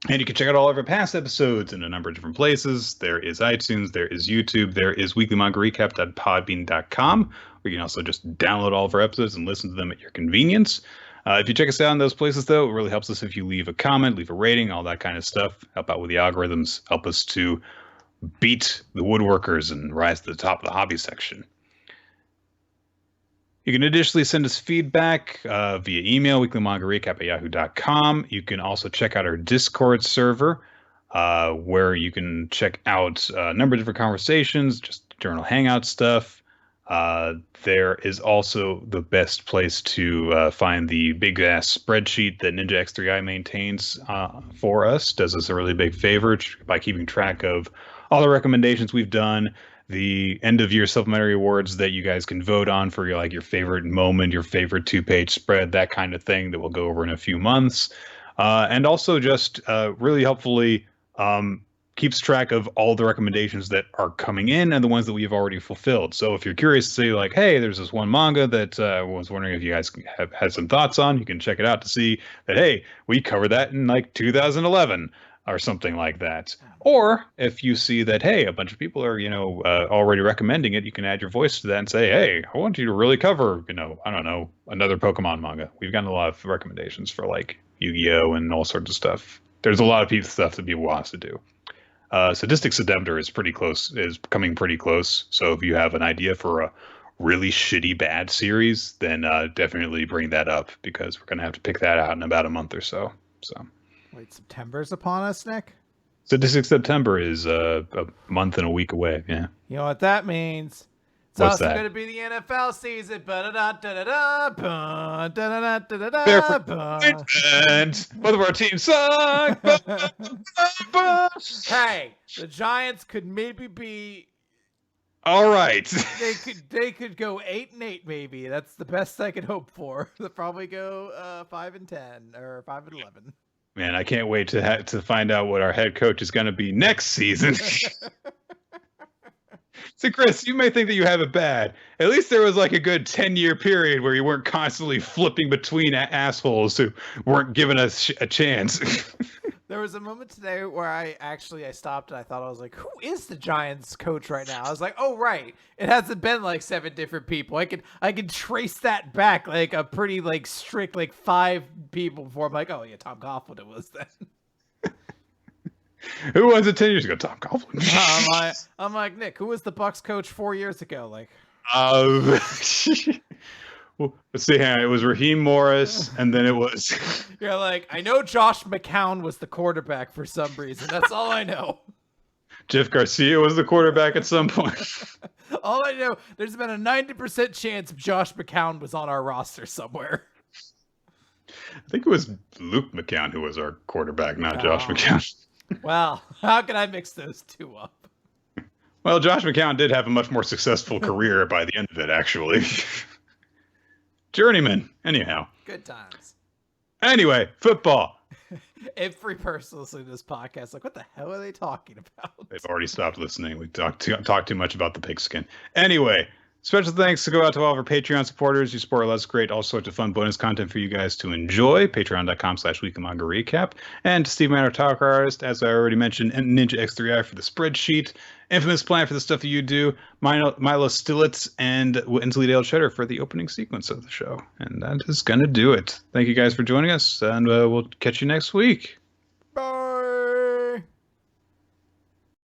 And you can check out all of our past episodes in a number of different places. There is iTunes, there is YouTube, there is weeklymangarecap.podbean.com, where you can also just download all of our episodes and listen to them at your convenience. If you check us out in those places, though, it really helps us if you leave a comment, leave a rating, all that kind of stuff. Help out with the algorithms, help us to beat the woodworkers and rise to the top of the hobby section. You can additionally send us feedback via email, weeklymangarecap@yahoo.com. You can also check out our Discord server, where you can check out a number of different conversations, just journal hangout stuff. There is also the best place to find the big-ass spreadsheet that Ninja X3i maintains for us. Does us a really big favor by keeping track of all the recommendations we've done, the end of year supplementary awards that you guys can vote on for your favorite moment, your favorite 2-page spread, that kind of thing that we'll go over in a few months. And also just really helpfully keeps track of all the recommendations that are coming in and the ones that we've already fulfilled. So if you're curious to see hey, there's this one manga that I was wondering if you guys have had some thoughts on, you can check it out to see that, hey, we covered that in 2011 or something like that. Or if you see that, hey, a bunch of people are, already recommending it, you can add your voice to that and say, hey, I want you to really cover, I don't know, another Pokemon manga. We've gotten a lot of recommendations for Yu-Gi-Oh! And all sorts of stuff. There's a lot of stuff that people want us to do. Sadistic Sedemptor is coming pretty close. So if you have an idea for a really shitty bad series, then definitely bring that up because we're gonna have to pick that out in about a month or so. So. Wait, September's upon us, Nick? So this September is a month and a week away. Yeah. You know what that means? It's What's also that? going to be the NFL season. And both of our teams suck. Hey, the Giants could maybe be. All right. They could go 8-8 maybe. That's the best I could hope for. They'll probably go 5-10 or 5-11. Man, I can't wait to find out what our head coach is going to be next season. So, Chris, you may think that you have it bad. At least there was like a good 10-year period where you weren't constantly flipping between assholes who weren't giving us a chance. There was a moment today where I stopped and I thought, I was like, who is the Giants coach right now? I was like, oh, right. It hasn't been like 7 different people. I could trace that back like a pretty like strict like 5 people before. I'm like, oh, yeah, Tom Coughlin it was then. Who was it 10 years ago? Tom Coughlin. I'm like, Nick, who was the Bucks coach 4 years ago? Like, well, let's see here. It was Raheem Morris, and then it was. You're like, I know Josh McCown was the quarterback for some reason. That's all I know. Jeff Garcia was the quarterback at some point. All I know, there's been a 90% chance Josh McCown was on our roster somewhere. I think it was Luke McCown who was our quarterback, not Josh McCown. Well, how can I mix those two up? Well, Josh McCown did have a much more successful career by the end of it, actually. Journeyman. Anyhow. Good times. Anyway, football. Every person listening to this podcast, like, what the hell are they talking about? They've already stopped listening. We talked too much about the pigskin. Anyway, special thanks to go out to all of our Patreon supporters. You support us great. All sorts of fun bonus content for you guys to enjoy. Patreon.com/Weekly Manga Recap. And Steve Manor, Talk Artist, as I already mentioned, and Ninja X3i for the spreadsheet. Infamous Plan for the stuff that you do. Milo Stilitz and Inslee Dale Cheddar for the opening sequence of the show. And that is going to do it. Thank you guys for joining us, and we'll catch you next week.